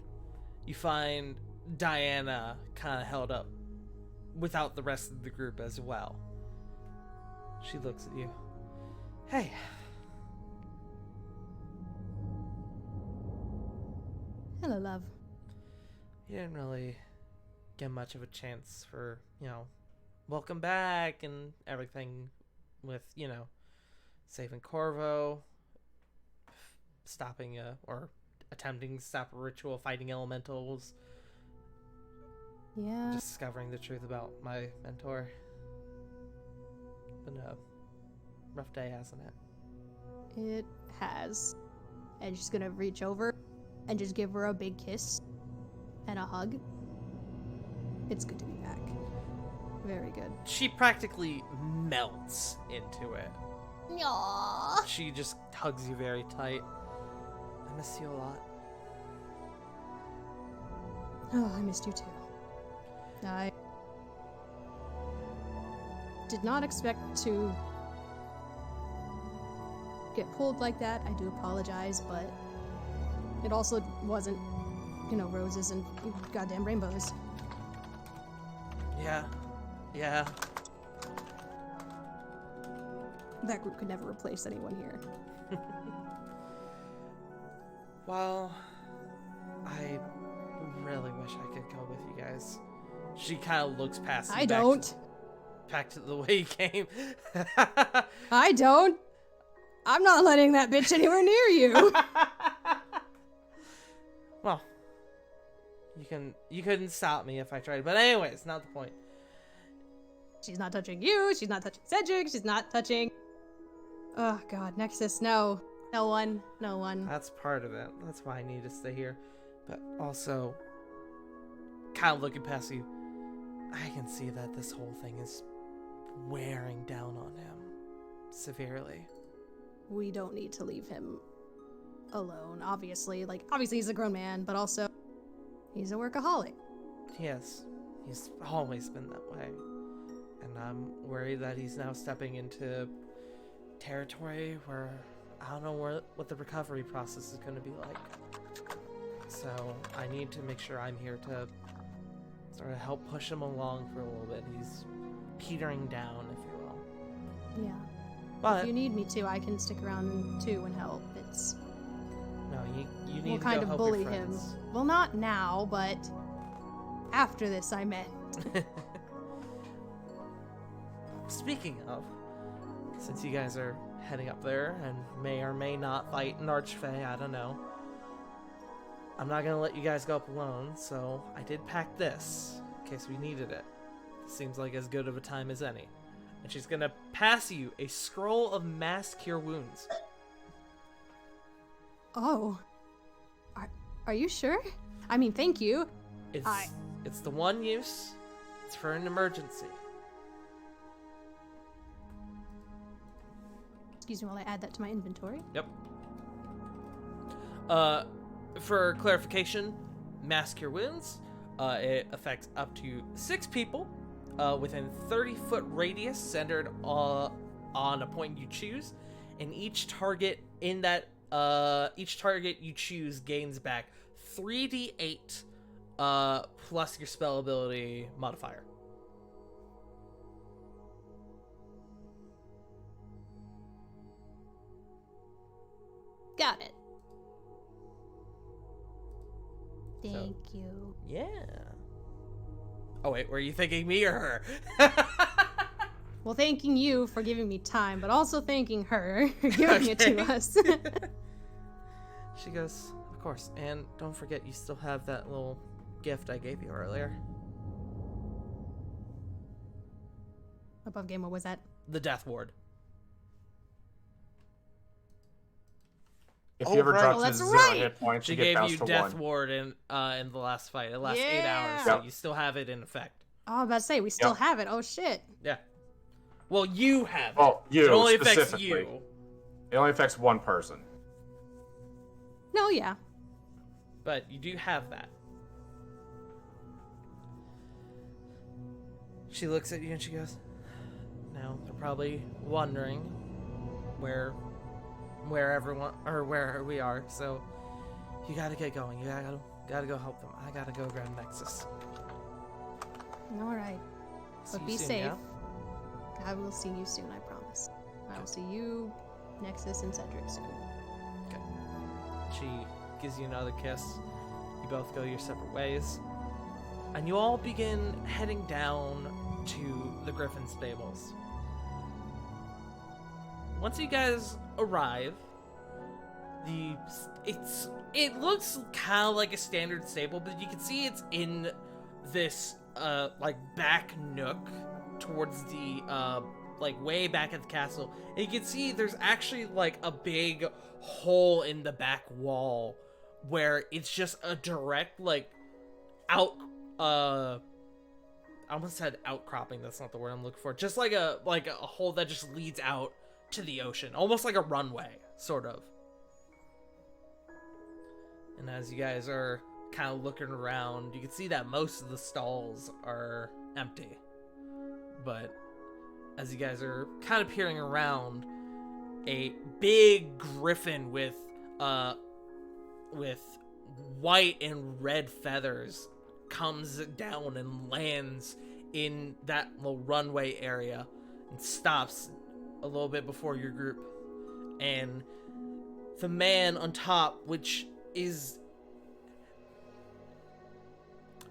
you find Diana kind of held up without the rest of the group as well. She looks at you. Hey. Hello, love. You didn't really get much of a chance for, welcome back and everything with, saving Corvo, stopping or attempting to stop a ritual, fighting elementals, Yeah. discovering the truth about my mentor. Been a rough day, hasn't it? It has. And she's gonna reach over and just give her a big kiss and a hug. It's good to be back. Very good. She practically melts into it. Aww. She just hugs you very tight. I miss you a lot. Oh, I missed you too. I did not expect to get pulled like that. I do apologize, but it also wasn't, roses and goddamn rainbows. Yeah. Yeah. That group could never replace anyone here. Well, I really wish I could go with you guys. She kind of looks past you. I don't. Back to the way you came. I don't. I'm not letting that bitch anywhere near you. Well, you couldn't stop me if I tried. But anyways, not the point. She's not touching you. She's not touching Cedric. She's not touching... Oh, God. Nexus, no. No one. No one. That's part of it. That's why I need to stay here. But also, kind of looking past you, I can see that this whole thing is wearing down on him severely. We don't need to leave him alone, obviously. Obviously he's a grown man, but also he's a workaholic. Yes, he's always been that way. And I'm worried that he's now stepping into territory where I don't know what the recovery process is going to be like. So I need to make sure I'm here to sort of help push him along for a little bit. He's petering down, if you will. Yeah. But If you need me to, I can stick around too and help. It's... no, you need We'll to kind go of help bully your him. friends. Well, not now, but after this, I meant. Speaking of, since you guys are heading up there and may or may not fight an Archfey, I don't know. I'm not gonna let you guys go up alone, so I did pack this in case we needed it. Seems like as good of a time as any. And she's gonna pass you a scroll of mass cure wounds. Oh. Are you sure? I mean, thank you. It's the one use. It's for an emergency. Excuse me while I add that to my inventory. Yep. For clarification, mass cure wounds, it affects up to 6 people within 30-foot radius centered on a point you choose, and each target you choose gains back 3d8 plus your spell ability modifier. Got it. Thank you. Yeah. Oh wait, were you thinking me or her? Well, thanking you for giving me time, but also thanking her for giving it to us. She goes, of course, and don't forget you still have that little gift I gave you earlier. Above game, what was that? The Death Ward. If Oh, he ever right. drops Oh, his that's 0 right. hit points, She you get gave bounced you to Death 1. Ward in the last fight. It lasts 8 hours, Yeah. so Yep. you still have it in effect. Oh, I was about to say, we still Yep. have it. Oh, shit. Yeah. Well, you have it. Well, you It only affects specifically. you. It only affects one person. No, yeah. But you do have that. She looks at you and she goes, now they're probably wondering where everyone, or where we are, so you gotta get going. You gotta go help them. I gotta go grab Nexus. All right. See But you be soon, safe. yeah? I will see you soon, I promise. I will see you, Nexus, and Cedric soon. She gives you another kiss. You both go your separate ways. And you all begin heading down to the Griffin Stables. Once you guys arrive, it looks kind of like a standard stable, but you can see it's in this like back nook towards the like way back at the castle. And you can see there's actually like a big hole in the back wall where it's just a direct like I almost said outcropping, that's not the word I'm looking for. Just like a hole that just leads out to the ocean, almost like a runway, sort of. And as you guys are kind of looking around, you can see that most of the stalls are empty. But as you guys are kind of peering around, a big griffin with white and red feathers comes down and lands in that little runway area and stops a little bit before your group. And the man on top, which is...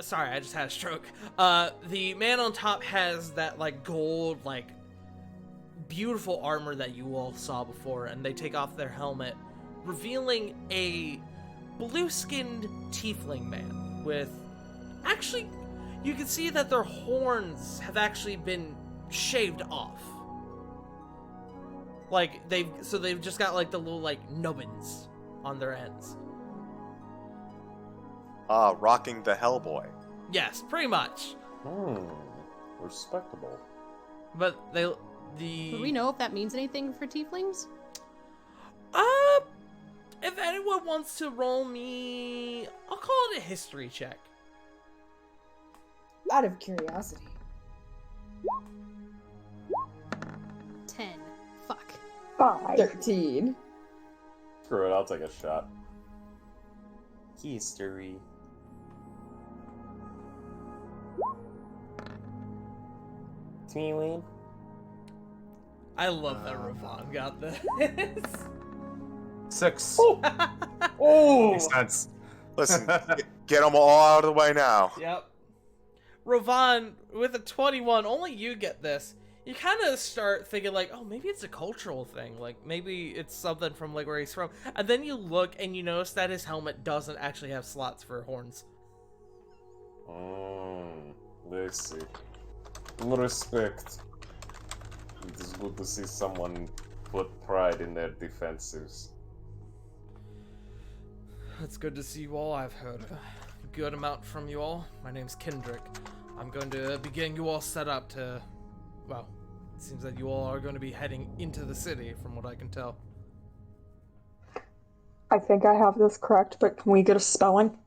Sorry, I just had a stroke. The man on top has that, like, gold, like, beautiful armor that you all saw before, and they take off their helmet, revealing a blue-skinned tiefling man with... Actually, you can see that their horns have actually been shaved off. Like, they've just got, like, the little, like, nubbins on their ends. Rocking the Hellboy. Yes, pretty much. Respectable. But Do we know if that means anything for tieflings? If anyone wants to roll me, I'll call it a history check. Out of curiosity. 10. Fuck. 5. 13. Screw it, I'll take a shot. History. Team. I love that Ravon got this. 6. Oh! Makes sense. Listen, get them all out of the way now. Yep. Ravon, with a 21, only you get this. You kind of start thinking like, oh, maybe it's a cultural thing. Like, maybe it's something from like where he's from. And then you look and you notice that his helmet doesn't actually have slots for horns. Let's see. Respect. It is good to see someone put pride in their defenses. It's good to see you all. I've heard a good amount from you all. My name's Kendrick. I'm going to be getting you all set up to... Well, it seems that you all are going to be heading into the city, from what I can tell. I think I have this correct, but can we get a spelling?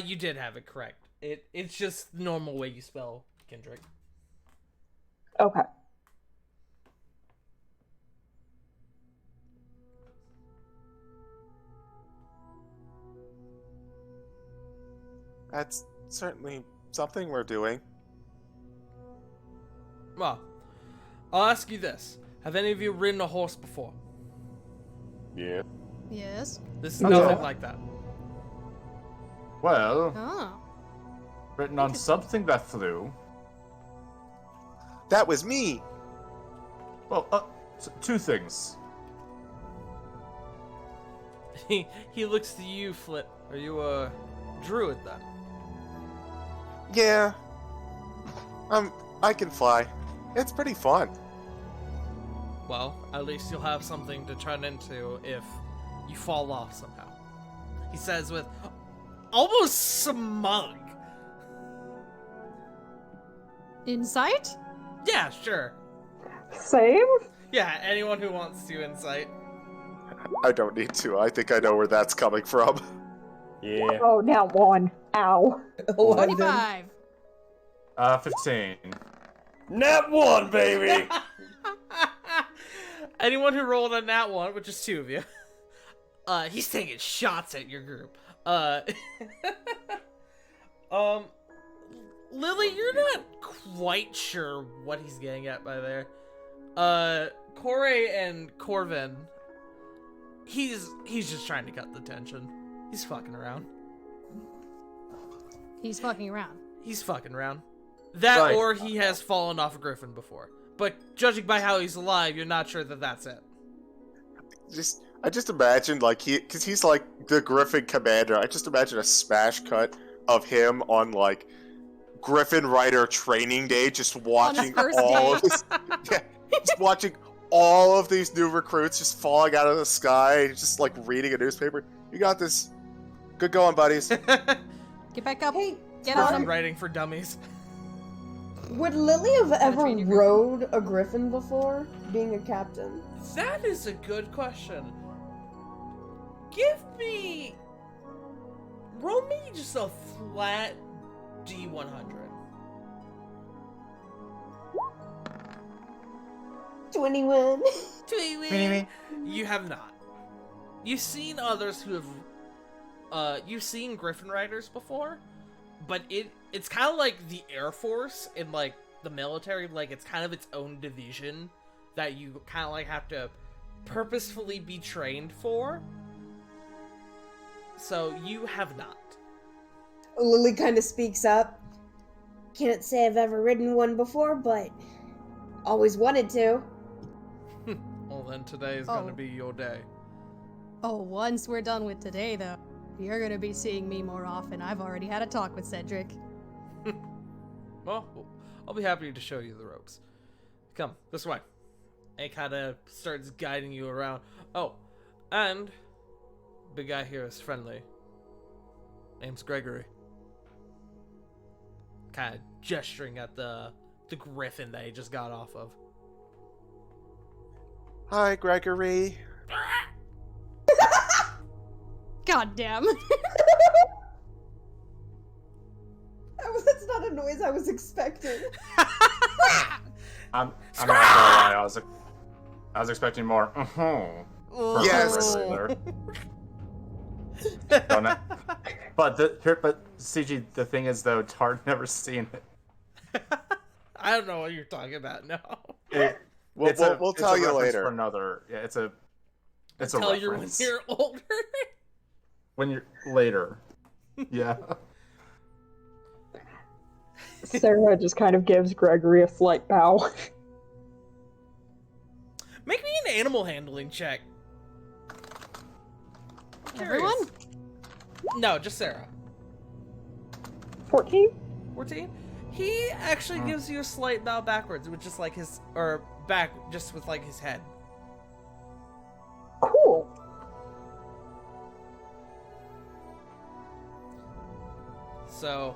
You did have it correct. It's just the normal way you spell Kendrick. Okay. That's certainly something we're doing. Well, I'll ask you this. Have any of you ridden a horse before? Yeah. Yes. This is Yeah. nothing like that. Well, Oh. written on something that flew. That was me! Well, two things. He looks to you, Flip. Are you a druid then? Yeah. I can fly. It's pretty fun. Well, at least you'll have something to turn into if You fall off somehow. He says with almost smug. Insight? Yeah, sure. Same? Yeah, anyone who wants to insight. I don't need to. I think I know where that's coming from. Yeah. Oh, now one. Ow. 11. 25. 15. Nat 1, baby! Anyone who rolled a nat 1, which is 2 of you, he's taking shots at your group. Lily, you're not quite sure what he's getting at by there. Corey and Corvin, he's just trying to cut the tension. He's fucking around. He's fucking around. He's fucking around. That Right. or he has fallen off a griffin before. But judging by how he's alive, you're not sure that that's it. I just imagine like because he's like the Griffin commander. I just imagine a smash cut of him on like Griffin Rider training day, just watching first all day. of this, yeah, just watching all of these new recruits just falling out of the sky, just like reading a newspaper. You got this. Good going, buddies. Get back up. Hey, Get on him. Writing for dummies. would Lily have ever train your griffin. rode a griffin before, being a captain? That is a good question. Give me... Roll me just a flat D100. 21. You have not. You've seen others who have... you've seen Griffin Riders before, but it's kind of like the Air Force in, like, the military. Like, it's kind of its own division that you kind of, like, have to purposefully be trained for. So, you have not. Lily kind of speaks up. Can't say I've ever ridden one before, but always wanted to. Well, then today is Oh. going to be your day. Oh, once we're done with today, though, you're gonna be seeing me more often. I've already had a talk with Cedric. Well, I'll be happy to show you the ropes. Come, this way. And he kind of starts guiding you around. Oh, and big guy here is friendly. Name's Gregory. Kind of gesturing at the griffin that he just got off of. Hi, Gregory. God damn. That's not a noise I was expecting. I'm not gonna lie. I was expecting more. Yes. But CG, the thing is though, Tard never seen it. I don't know what you're talking about. No. We'll It's a tell you reference later. For another, yeah, it's a Tell you when reference. you're older. When you're later. Yeah. Sarah just kind of gives Gregory a slight bow. Make me an animal handling check. Everyone? No, just Sarah. 14? 14? He actually gives you a slight bow backwards with just like his, or back, just with like his head. Cool. So,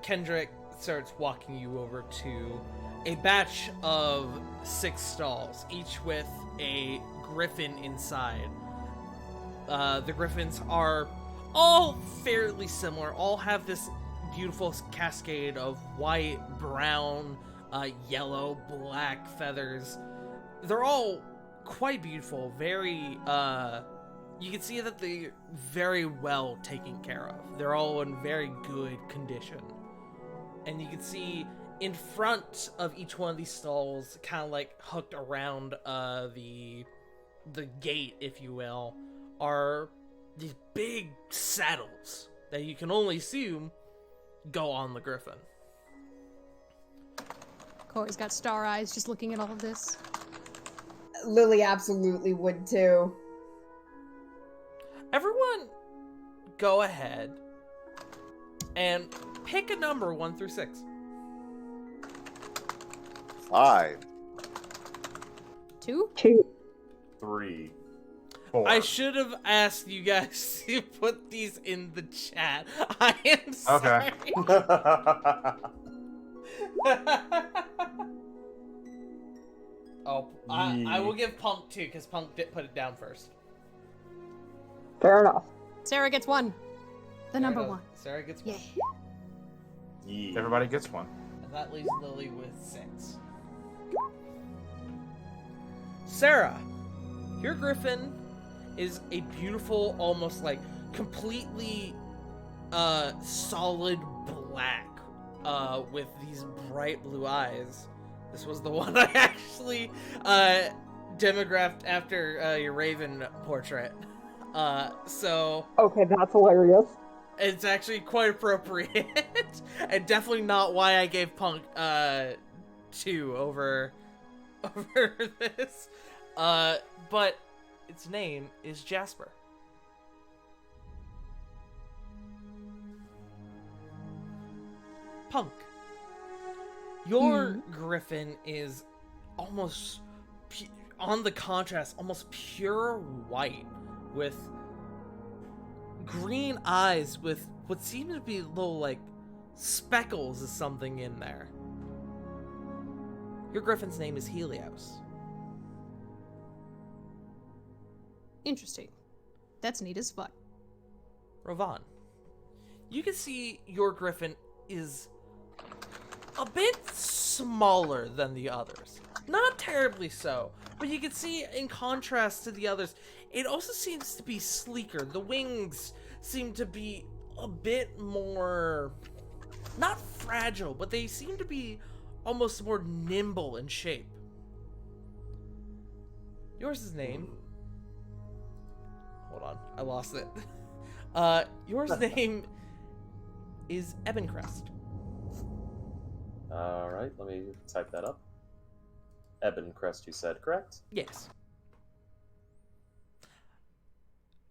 Kendrick starts walking you over to a batch of 6 stalls, each with a griffin inside. The griffins are all fairly similar, all have this beautiful cascade of white, brown, yellow, black feathers. They're all quite beautiful, very, you can see that they're very well taken care of. They're all in very good condition. And you can see in front of each one of these stalls, kind of like hooked around the gate, if you will, are these big saddles that you can only assume go on the griffin. Corey's got star eyes just looking at all of this. Lily absolutely would too. Everyone, go ahead and pick a number 1 through 6. 5. 2? 2. 3. 4. I should have asked you guys to put these in the chat. I am sorry. Oh, I will give Punk 2 because Punk did put it down first. Fair enough. Sarah gets 1. The number 1. Sarah gets 1. Yeah. Everybody gets one. And that leaves Lily with 6. Sarah, your griffin is a beautiful, almost like completely solid black with these bright blue eyes. This was the one I actually demographed after your raven portrait. So Okay, that's hilarious. it's actually quite appropriate. And definitely not why I gave Punk 2 over this. But its name is Jasper. Punk. Your griffin is almost, on the contrast, almost pure white with green eyes with what seems to be little, like, speckles of something in there. Your griffin's name is Helios. Interesting. That's neat as fuck. Rovan, you can see your griffin is a bit smaller than the others. Not terribly so, but you can see in contrast to the others, it also seems to be sleeker. The wings seem to be a bit more, not fragile, but they seem to be almost more nimble in shape. Yours name, hold on, I lost it. Yours name is Ebencrest. Alright, let me type that up. Ebencrest, you said, correct? Yes.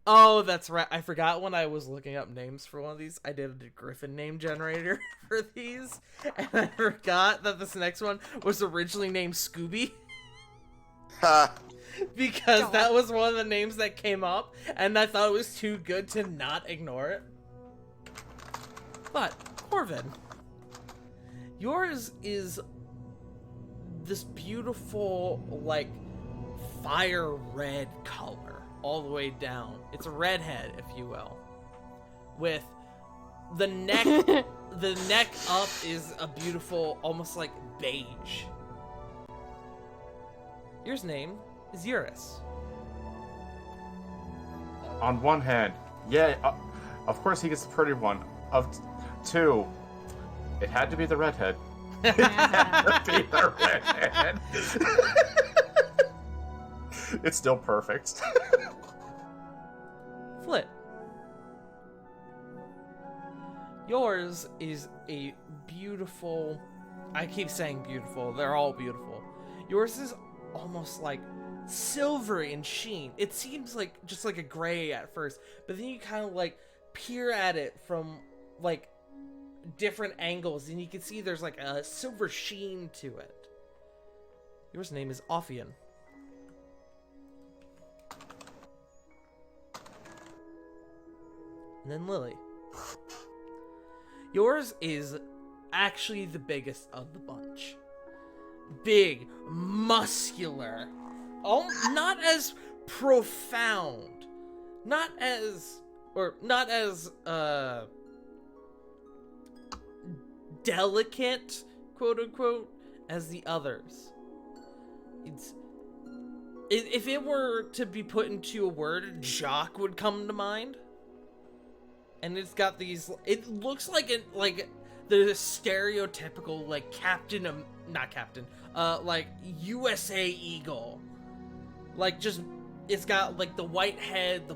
Oh, that's right. I forgot when I was looking up names for one of these. I did a Griffin name generator for these. And I forgot that this next one was originally named Scooby. Ha! Because that was one of the names that came up. And I thought it was too good to not ignore it. But, Corvin, yours is this beautiful, like, fire red color all the way down. It's a redhead, if you will. With the neck, the neck up is a beautiful, almost like beige. Yours name is Eurus. On one hand, yeah, of course he gets the pretty one. Of 2, it had to be the redhead. It had to be the redhead. It's still perfect. Flit. Yours is a beautiful, I keep saying beautiful, they're all beautiful. Yours is almost like silvery in sheen. It seems like just like a gray at first, but then you kind of like peer at it from like different angles and you can see there's like a silver sheen to it. Yours name is Ophion. And then Lily. Yours is actually the biggest of the bunch. Big, muscular. Oh, not as profound. Not as delicate, quote unquote, as the others. If it were to be put into a word, jock would come to mind. And it's got these, it looks like the stereotypical, like, like, USA Eagle. Like, just, it's got, like, the white head, the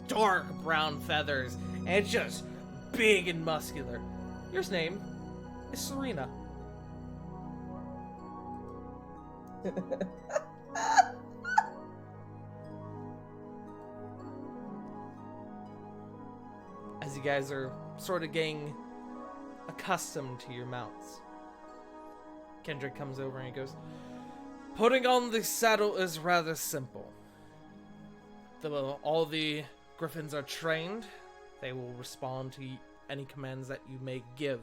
dark brown feathers, and it's just big and muscular. Yours name is Serena. As you guys are sort of getting accustomed to your mounts, Kendrick comes over and he goes, "Putting on the saddle is rather simple. All the griffins are trained. They will respond to any commands that you may give.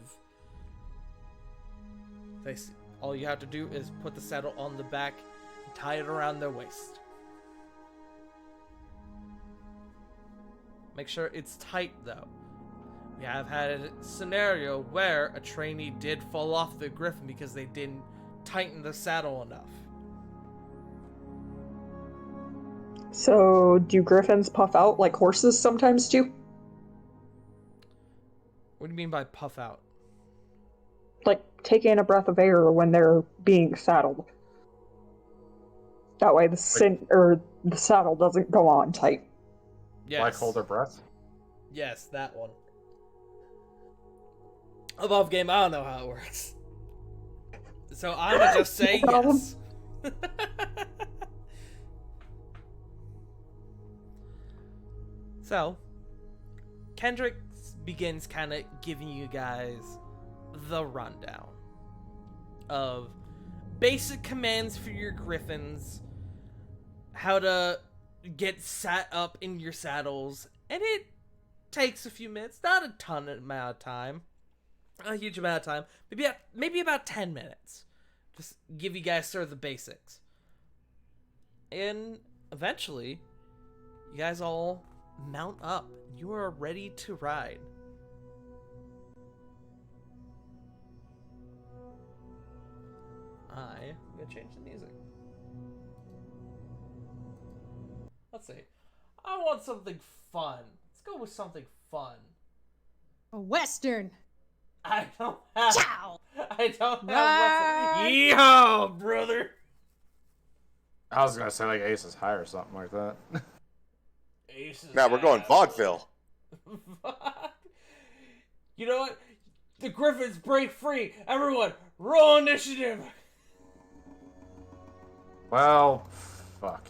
All you have to do is put the saddle on the back and tie it around their waist. Make sure it's tight, though. We have had a scenario where a trainee did fall off the griffin because they didn't tighten the saddle enough. So, do griffins puff out like horses sometimes do? What do you mean by puff out? Like, take in a breath of air when they're being saddled. That way the saddle doesn't go on tight. Yes. Like hold their breath? Yes, that one. Above game, I don't know how it works. So I'm gonna just say No problem. yes. So, Kendrick begins kind of giving you guys the rundown of basic commands for your griffins, how to get sat up in your saddles, and it takes a few minutes, not a ton amount of time, a huge amount of time, maybe about 10 minutes. Just give you guys sort of the basics. And eventually, you guys all mount up. You are ready to ride. I'm gonna change the music. Let's see. I want something fun. Let's go with something fun. A Western. I don't have. Ciao. I don't have. Ride. Yeehaw, brother. I was gonna say like Aces High or something like that. Aces. Now we're going vaudeville. You know what? The Griffins break free. Everyone, roll initiative. Well, fuck.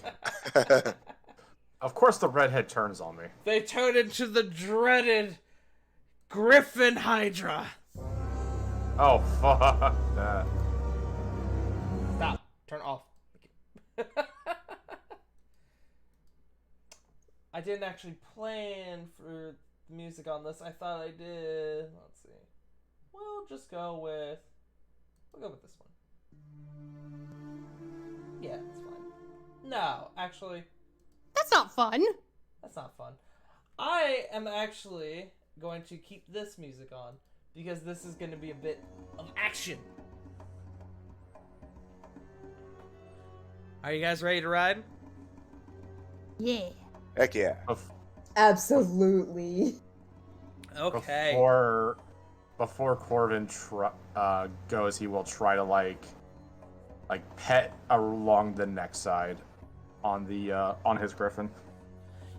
Of course the redhead turns on me. They turn into the dreaded Griffin Hydra. Oh, fuck that. Stop. Turn off. I didn't actually plan for the music on this. I thought I did. Let's see. We'll just go with... We'll go with this one. Yeah, it's fine. No, actually, That's not fun. that's not fun. I am actually going to keep this music on because this is going to be a bit of action. Are you guys ready to ride? Yeah. Heck yeah. Absolutely. Okay. Before Corvin goes, he will try to like pet along the neck side on his griffin.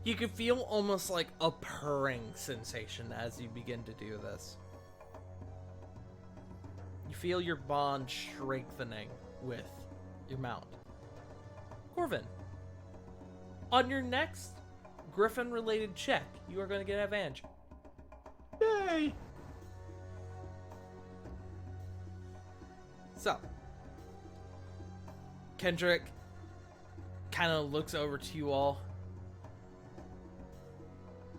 You can feel almost like a purring sensation as you begin to do this. You feel your bond strengthening with your mount. Corvin, on your next griffin-related check, you are going to get advantage. Yay! So, Kendrick kind of looks over to you all.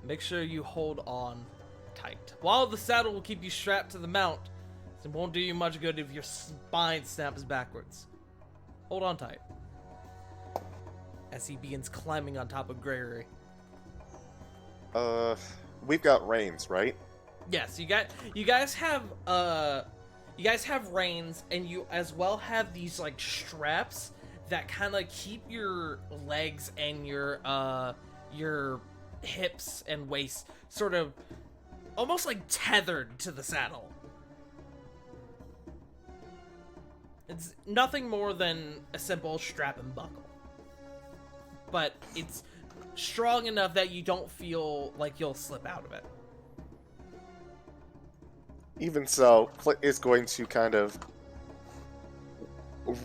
Make sure you hold on tight. While the saddle will keep you strapped to the mount, it won't do you much good if your spine snaps backwards. Hold on tight. As he begins climbing on top of Gregory. We've got reins, right? Yes, you guys have reins, and you as well have these like straps that kind of keep your legs and your hips and waist sort of almost like tethered to the saddle. It's nothing more than a simple strap and buckle. But it's strong enough that you don't feel like you'll slip out of it. Even so, Clint is going to kind of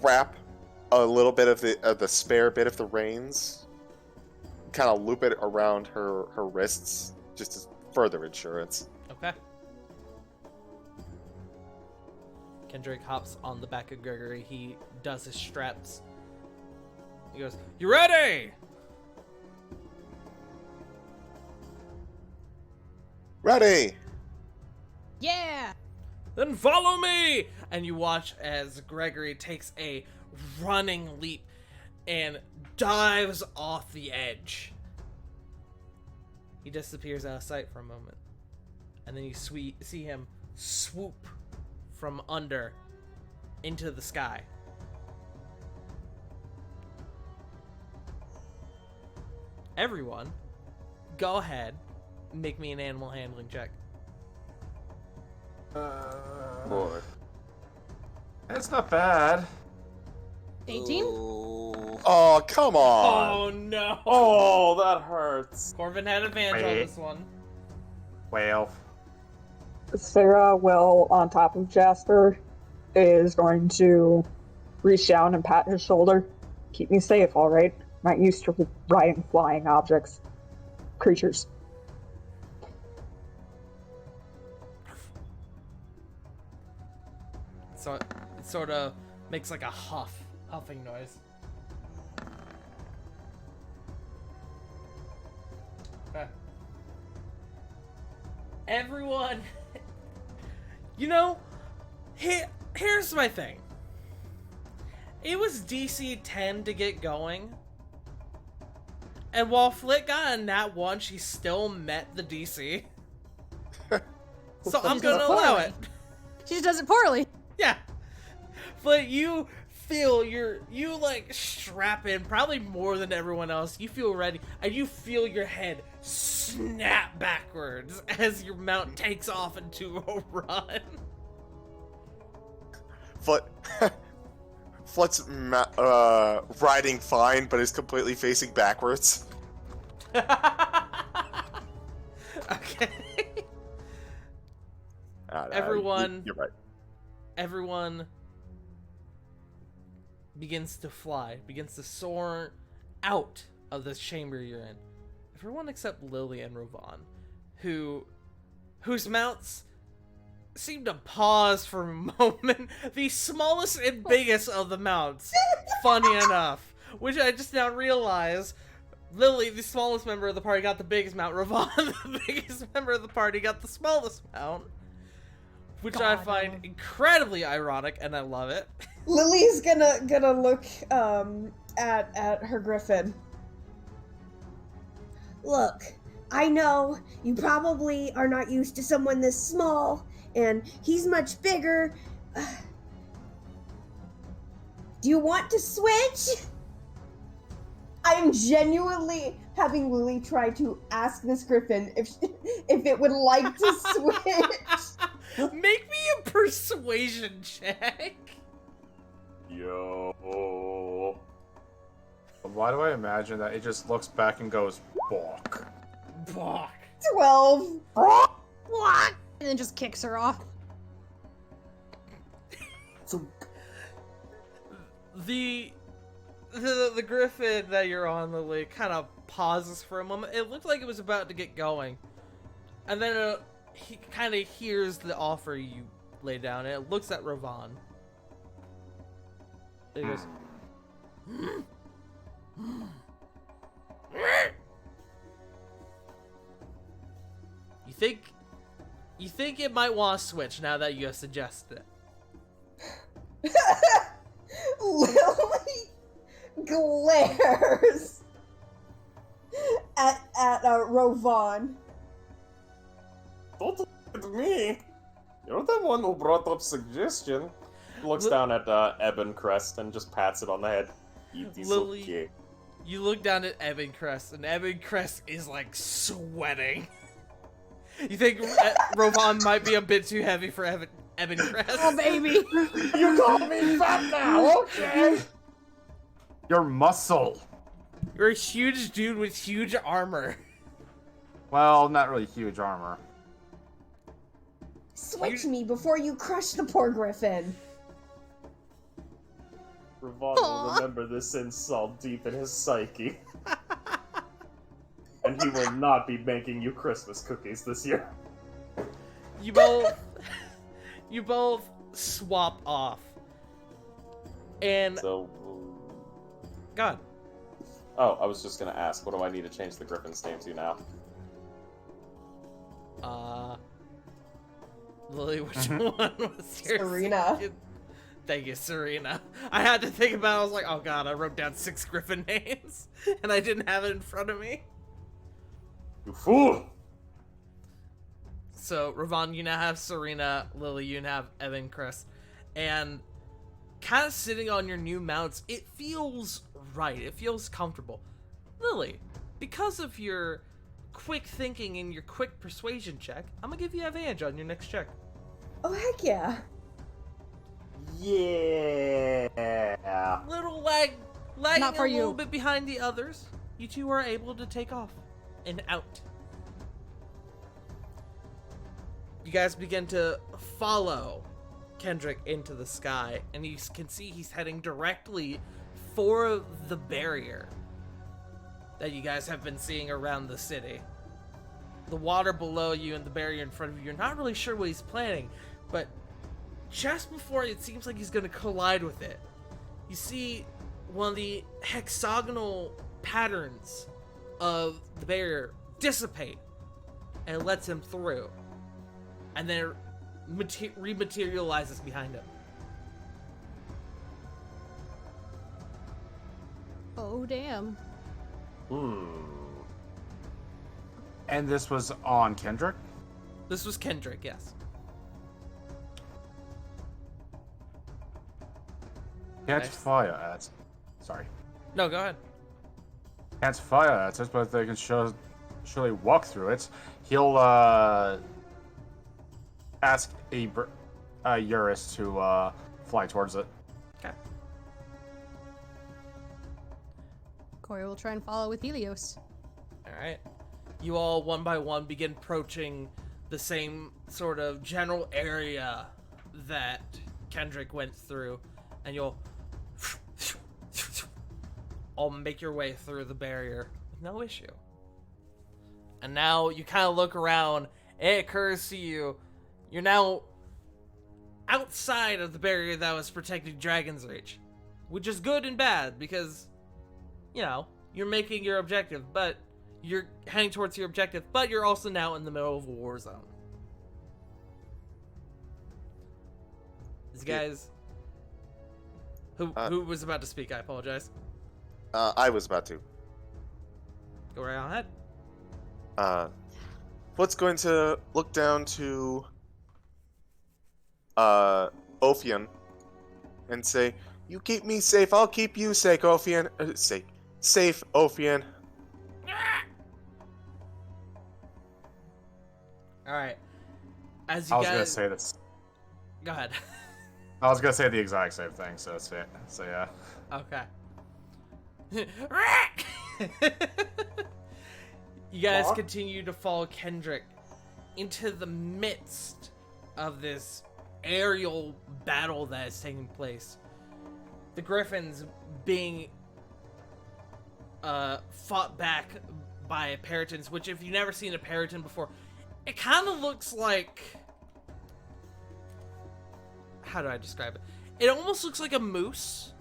wrap a little bit of the spare bit of the reins, kind of loop it around her wrists, just as further insurance. Okay. Kendrick hops on the back of Gregory. He does his straps. He goes, "You ready?" Ready! Yeah! Then follow me! And you watch as Gregory takes a running leap and dives off the edge. He disappears out of sight for a moment. And then you see him swoop from under into the sky. Everyone, go ahead, make me an animal handling check. Boy. It's not bad. 18? Oh, come on! Oh no! Oh, that hurts. Corvin had advantage on this one. 12. Sarah, well, on top of Jasper, is going to reach down and pat his shoulder. Keep me safe, all right? Not used to riding flying objects. Creatures. So it sort of makes like a huffing noise. Okay. Everyone, you know, here's my thing. It was DC 10 to get going. And while Flit got a nat 1, she still met the DC. So I'm gonna allow it. She just does it poorly. Yeah. But you feel you like strap in probably more than everyone else. You feel ready and you feel your head snap backwards as your mount takes off into a run. Flut's riding fine, but is completely facing backwards. Okay. Everyone, you're right. Everyone begins to fly, begins to soar out of this chamber you're in. Everyone except Lily and Rovan, whose mounts seem to pause for a moment. The smallest and biggest of the mounts, funny enough, which I just now realize. Lily, the smallest member of the party, got the biggest mount. Rovan, the biggest member of the party, got the smallest mount. Which I find incredibly ironic, and I love it. Lily's gonna look at her Griffin. Look, I know you probably are not used to someone this small, and he's much bigger. Do you want to switch? I am genuinely having Lily try to ask this Griffin if it would like to switch. Make me a persuasion check. Yo. Why do I imagine that it just looks back and goes, balk? Balk. 12. What? And then just kicks her off. The Griffin that you're on, Lily, kind of pauses for a moment. It looked like it was about to get going. And then he kind of hears the offer you lay down, and it looks at Rovan. It goes, You think it might want to switch now that you have suggested it. Lily glares at Rovan. Don't look at me. You're the one who brought up suggestion. Looks down at Eben Crest and just pats it on the head. Lily, okay. you look down at Eben Crest, and Eben Crest is like sweating. You think Rovan might be a bit too heavy for Eben Crest? Oh, baby. You call me fat now, okay? Your muscle. You're a huge dude with huge armor. Well, not really huge armor. Switch me before you crush the poor Griffin. Ravon will remember this insult deep in his psyche. And he will not be making you Christmas cookies this year. You both swap off. And So, God. oh, I was just gonna ask, what do I need to change the Griffin's name to now? Lily, which one was yours? Serena. Thank you, Serena. I had to think about it. I was like, oh god, I wrote down 6 Griffin names, and I didn't have it in front of me. You fool! So, Ravon, you now have Serena. Lily, you now have Evan, Chris. And kind of sitting on your new mounts, it feels right. It feels comfortable. Lily, because of your quick thinking and your quick persuasion check, I'm going to give you advantage on your next check. Oh, heck yeah. Yeah. Little lagging Not for a you. little bit behind the others. You two are able to take off and out. You guys begin to follow Kendrick into the sky, and you can see he's heading directly for the barrier that you guys have been seeing around the city. The water below you and the barrier in front of you, you're not really sure what he's planning, but just before it seems like he's going to collide with it, you see one of the hexagonal patterns of the barrier dissipate, and it lets him through. And then it rematerializes behind him. Oh, damn. And this was on Kendrick? This was Kendrick, yes. Can't Nice. fire at. Sorry. No, go ahead. Can't fire at it, but they can surely walk through it. He'll ask Eurus to fly towards it. Okay. Corey will try and follow with Helios. Alright. You all, one by one, begin approaching the same sort of general area that Kendrick went through, and you'll all make your way through the barrier with no issue. And now you kind of look around, and it occurs to you, you're now outside of the barrier that was protecting Dragon's Reach, which is good and bad because, you know, you're making your objective, but you're heading towards your objective, but you're also now in the middle of a war zone. These guys... Who was about to speak? I apologize. I was about to. Go right on ahead. What's going to look down to Ophion and say, "You keep me safe, I'll keep you safe, Ophion." Safe, Ophion. All right. As you I was guys, gonna say this. go ahead. I was gonna say the exact same thing, so it's fair. So yeah. Okay. You guys What? continue to follow Kendrick into the midst of this aerial battle that is taking place. The Griffins being fought back by Peritons, which if you've never seen a Periton before, it kind of looks like... How do I describe it? It almost looks like a moose.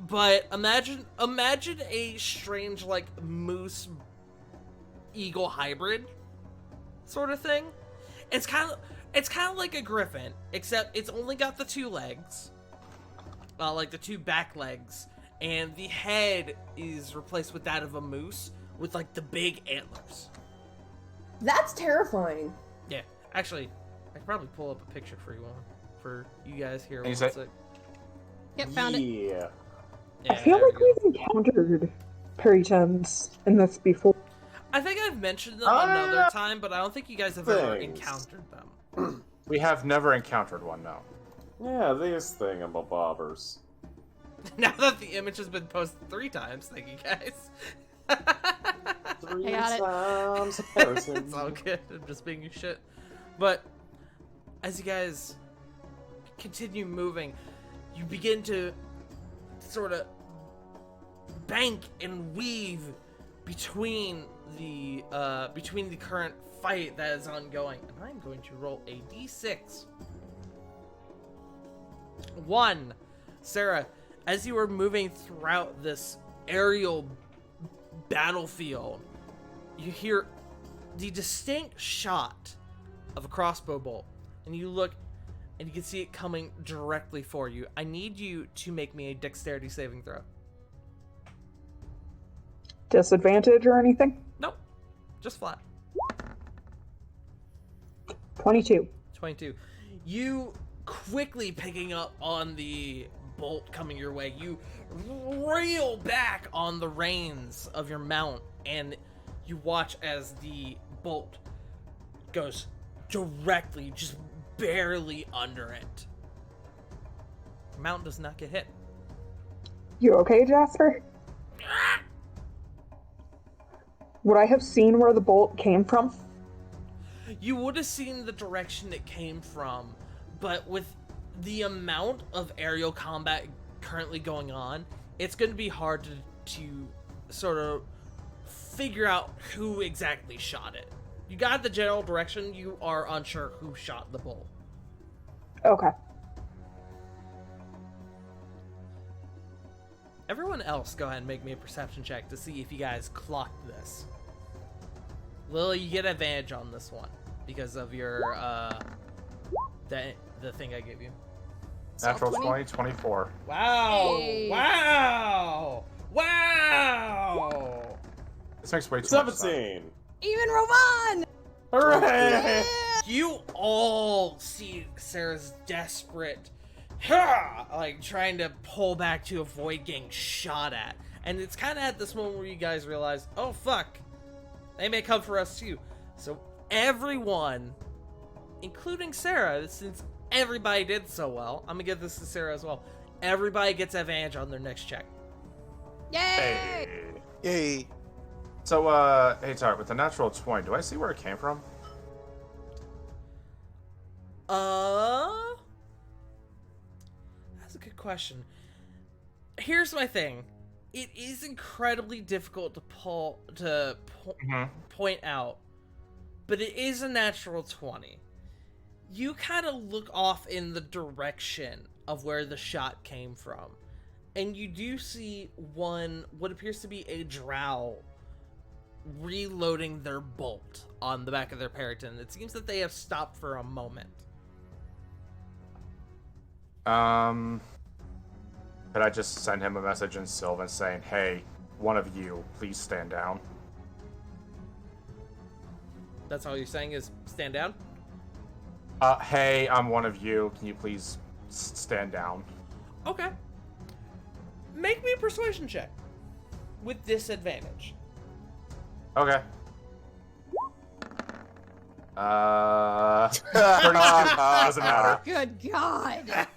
But imagine a strange, like, moose eagle hybrid sort of thing. It's kind of like a griffin, except it's only got the 2 legs, like the 2 back legs, and the head is replaced with that of a moose with like the big antlers. That's terrifying. Yeah, actually, I could probably pull up a picture for you guys here. And you One say- sec. Yep, found it. Yeah. Yeah, I feel there like we go. we've encountered Peritons in this before. I think I've mentioned them another time, but I don't think you guys have ever Thanks. encountered them. We have never encountered one, no. Yeah, these thingamabobbers. Now that the image has been posted 3 times, thank you guys. 3 I got it. times a person. It's all good. I'm just being you shit. But as you guys continue moving, you begin to sort of bank and weave between the current fight that is ongoing. And I'm going to roll a d6. 1. Sarah, as you are moving throughout this aerial battlefield, you hear the distinct shot of a crossbow bolt, and you look and you can see it coming directly for you. I need you to make me a dexterity saving throw. Disadvantage or anything? Nope, just flat. 22. 22. You quickly picking up on the bolt coming your way. You reel back on the reins of your mount, and you watch as the bolt goes directly, just barely under it. Mount does not get hit. You okay, Jasper? Would I have seen where the bolt came from? You would have seen the direction it came from, but with the amount of aerial combat currently going on, it's going to be hard to sort of figure out who exactly shot it. You got the general direction, you are unsure who shot the bolt. Okay. Everyone else, go ahead and make me a perception check to see if you guys clocked this. Lily, you get advantage on this one because of your the thing I gave you. Natural 20, 24. Wow! Hey. Wow! Wow! This makes way too much sense. 17! Even Rovan! Hooray! You all see Sarah's desperate, like trying to pull back to avoid getting shot at. And it's kind of at this moment where you guys realize, oh fuck, they may come for us too. So everyone, including Sarah, since everybody did so well, I'm gonna give this to Sarah as well. Everybody gets advantage on their next check. Yay! Hey. Yay! So, hey, sorry, with the natural 20, do I see where it came from? That's a good question. Here's my thing. It is incredibly difficult to point out, but it is a natural 20. You kind of look off in the direction of where the shot came from, and you do see what appears to be a drow reloading their bolt on the back of their Peryton. It seems that they have stopped for a moment. Could I just send him a message in Sylvan saying, hey, one of you, please stand down? That's all you're saying is stand down? Hey, I'm one of you. Can you please stand down? Okay. Make me a persuasion check with disadvantage. Okay. 32 doesn't matter. Good God!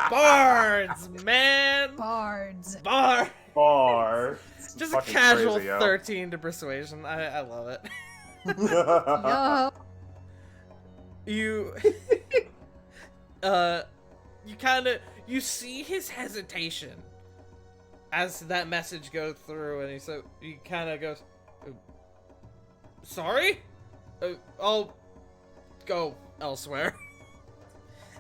Bards, man! Bards. Bar. Just Fucking a casual crazy, yo. 13 to persuasion. I love it. Yo. You you see his hesitation as that message goes through, and he kind of goes, sorry? I'll go elsewhere.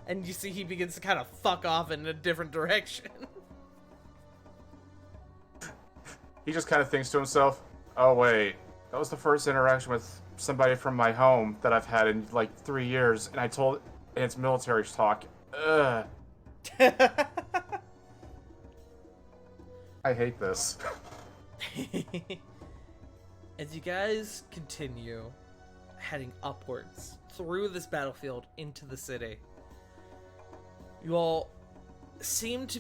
And you see he begins to kind of fuck off in a different direction. He just kind of thinks to himself, oh wait, that was the first interaction with somebody from my home that I've had in like 3 years, and it's military talk. Ugh. I hate this. As you guys continue heading upwards through this battlefield into the city, you all seem to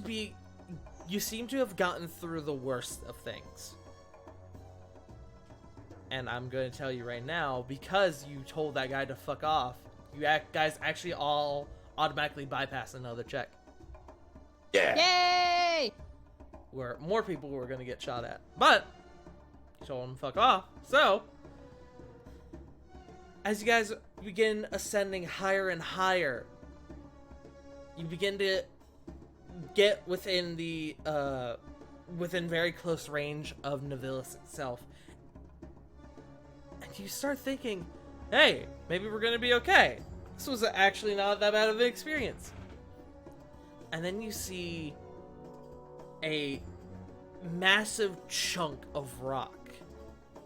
have gotten through the worst of things. And I'm going to tell you right now, because you told that guy to fuck off, you guys actually all automatically bypass another check. Yeah. Yay! Where more people were going to get shot at. But you told him to fuck off. So as you guys begin ascending higher and higher, you begin to get within very close range of Navlys itself. And you start thinking, hey, maybe we're gonna be okay. This was actually not that bad of an experience. And then you see a massive chunk of rock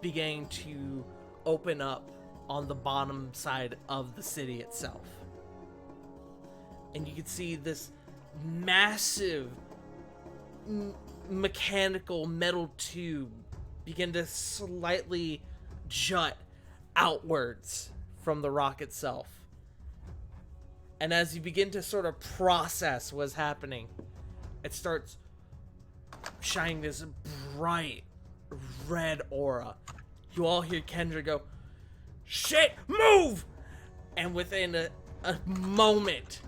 beginning to open up on the bottom side of the city itself. And you can see this massive mechanical metal tube begin to slightly jut outwards from the rock itself. And as you begin to sort of process what's happening, it starts shining this bright red aura. You all hear Kendra go, "Shit, move!" And within a moment,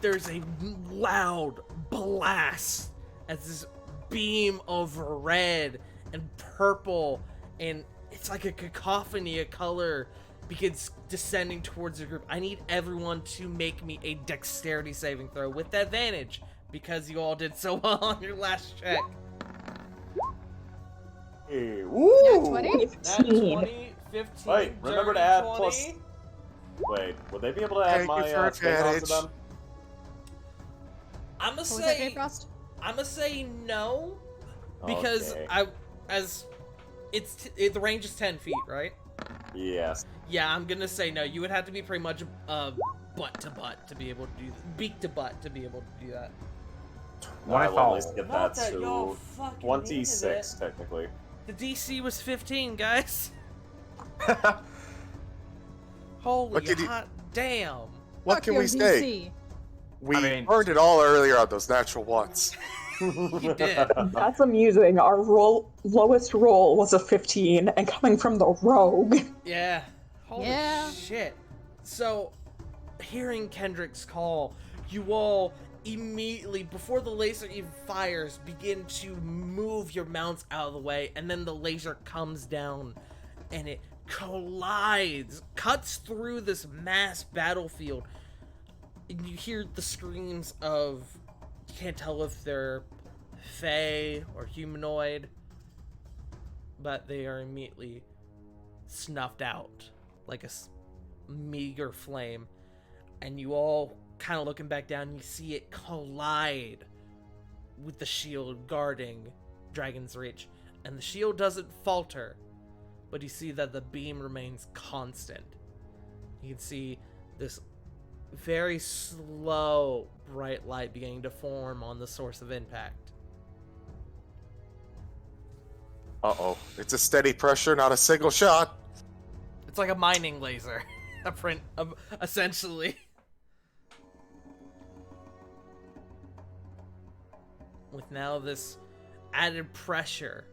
there's a loud blast as this beam of red and purple, and it's like a cacophony of color, begins descending towards the group. I need everyone to make me a dexterity saving throw with advantage, because you all did so well on your last check. Hey, Nat woo! 20? Nat 15. 20, 15, Wait, remember to dirty add 20. plus. Wait, would they be able to add Thank my you for spin onto advantage. them? I'm gonna What was that, say, J-Frost? no, because Okay. the range is 10 feet, right? Yes. Yeah, I'm gonna say no. You would have to be pretty much butt to butt to be able to do beak to butt to be able to do that. When I will fall. at least get Not that that y'all to fucking 26, needed technically. The DC was 15, guys. Holy What did you- hot damn! What Fuck can your we say? DC. We I mean- earned it all earlier on those natural ones. You did. That's amusing. Our lowest roll was a 15, and coming from the rogue. Yeah. Holy Yeah. shit. So, hearing Kendrick's call, you all immediately, before the laser even fires, begin to move your mounts out of the way, and then the laser comes down, and it collides, cuts through this mass battlefield, and you hear the screams of, you can't tell if they're fae or humanoid, but they are immediately snuffed out like a meager flame, and you all kind of looking back down, and you see it collide with the shield guarding Dragon's Reach, and the shield doesn't falter, but you see that the beam remains constant. You can see this very slow bright light beginning to form on the source of impact. Uh-oh. It's a steady pressure, not a single shot. It's like a mining laser, a print of, essentially. With now this added pressure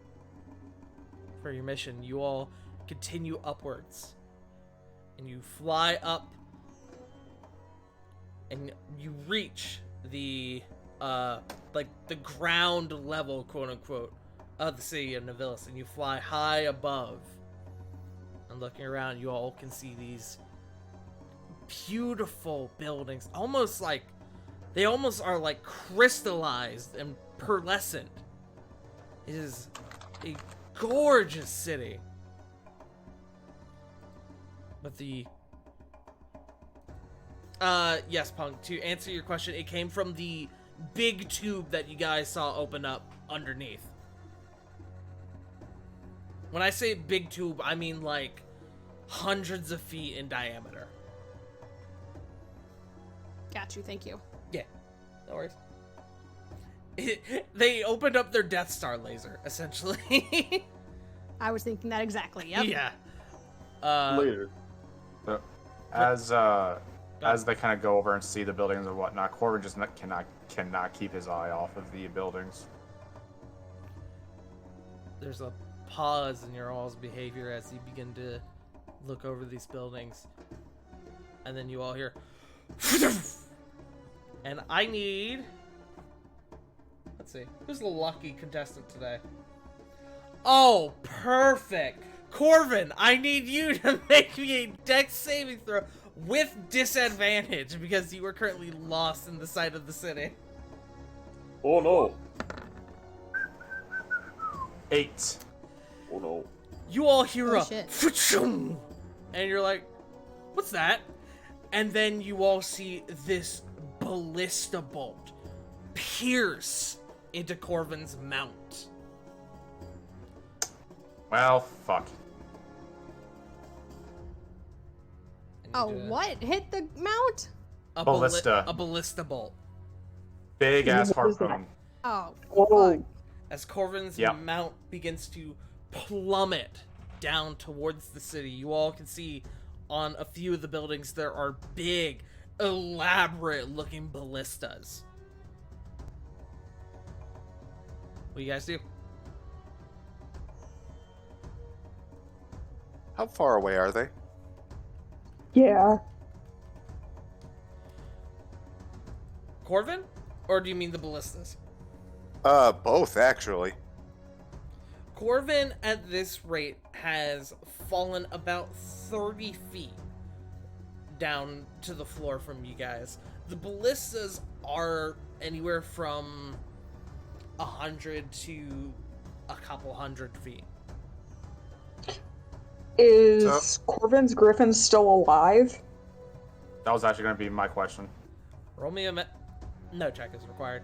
for your mission, you all continue upwards, and you fly up, and you reach the like the ground level, quote unquote, of the city of Navlys, and you fly high above. And looking around, you all can see these beautiful buildings, almost like they almost are like crystallized and pearlescent. It is a gorgeous city. But the yes, Punk, to answer your question, it came from the big tube that you guys saw open up underneath. When I say big tube, I mean like hundreds of feet in diameter. Got you, thank you. Yeah, no worries. They opened up their Death Star laser, essentially. I was thinking that exactly, yep. Yeah. Later. So, as they kind of go over and see the buildings and whatnot, Corbin just cannot keep his eye off of the buildings. There's a pause in your all's behavior as you begin to look over these buildings. And then you all hear... And I need... Let's see. Who's the lucky contestant today? Oh, perfect! Corvin, I need you to make me a dex saving throw with disadvantage because you are currently lost in the sight of the city. Oh no. 8. Oh no. You all hear Oh, a shit. "Phoom," and you're like, what's that? And then you all see this ballista bolt pierce into Corvin's mount. Well, fuck. Oh, what? Hit the mount? Ballista. A ballista bolt. Big ass What is that? harpoon. Oh, Oh, fuck. As Corvin's Yep. mount begins to plummet down towards the city, you all can see on a few of the buildings there are big, elaborate-looking ballistas. What do you guys do? How far away are they? yeah. Corvin? Or do you mean the ballistas? Both, actually. Corvin, at this rate, has fallen about 30 feet down to the floor from you guys. The ballistas are anywhere from 100 to a couple hundred feet. Is Corvin's Griffin still alive? That was actually going to be my question. Roll me a no check is required.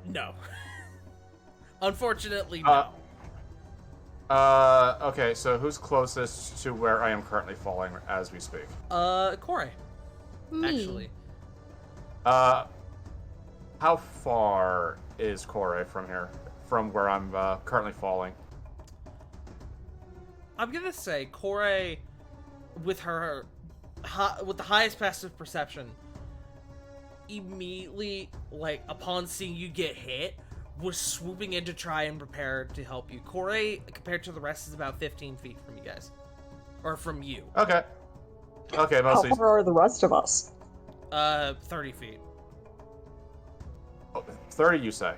No. Unfortunately, no. Okay, so who's closest to where I am currently falling as we speak? Corey, Me. actually. How far is Kore from here? From where I'm currently falling? I'm gonna say Corey, with her, with the highest passive perception, immediately, like, upon seeing you get hit, was swooping in to try and prepare to help you. Corey, compared to the rest, is about 15 feet from you guys. Or from you. Okay. Okay, How mostly far are the rest of us? 30 feet. 30, you say?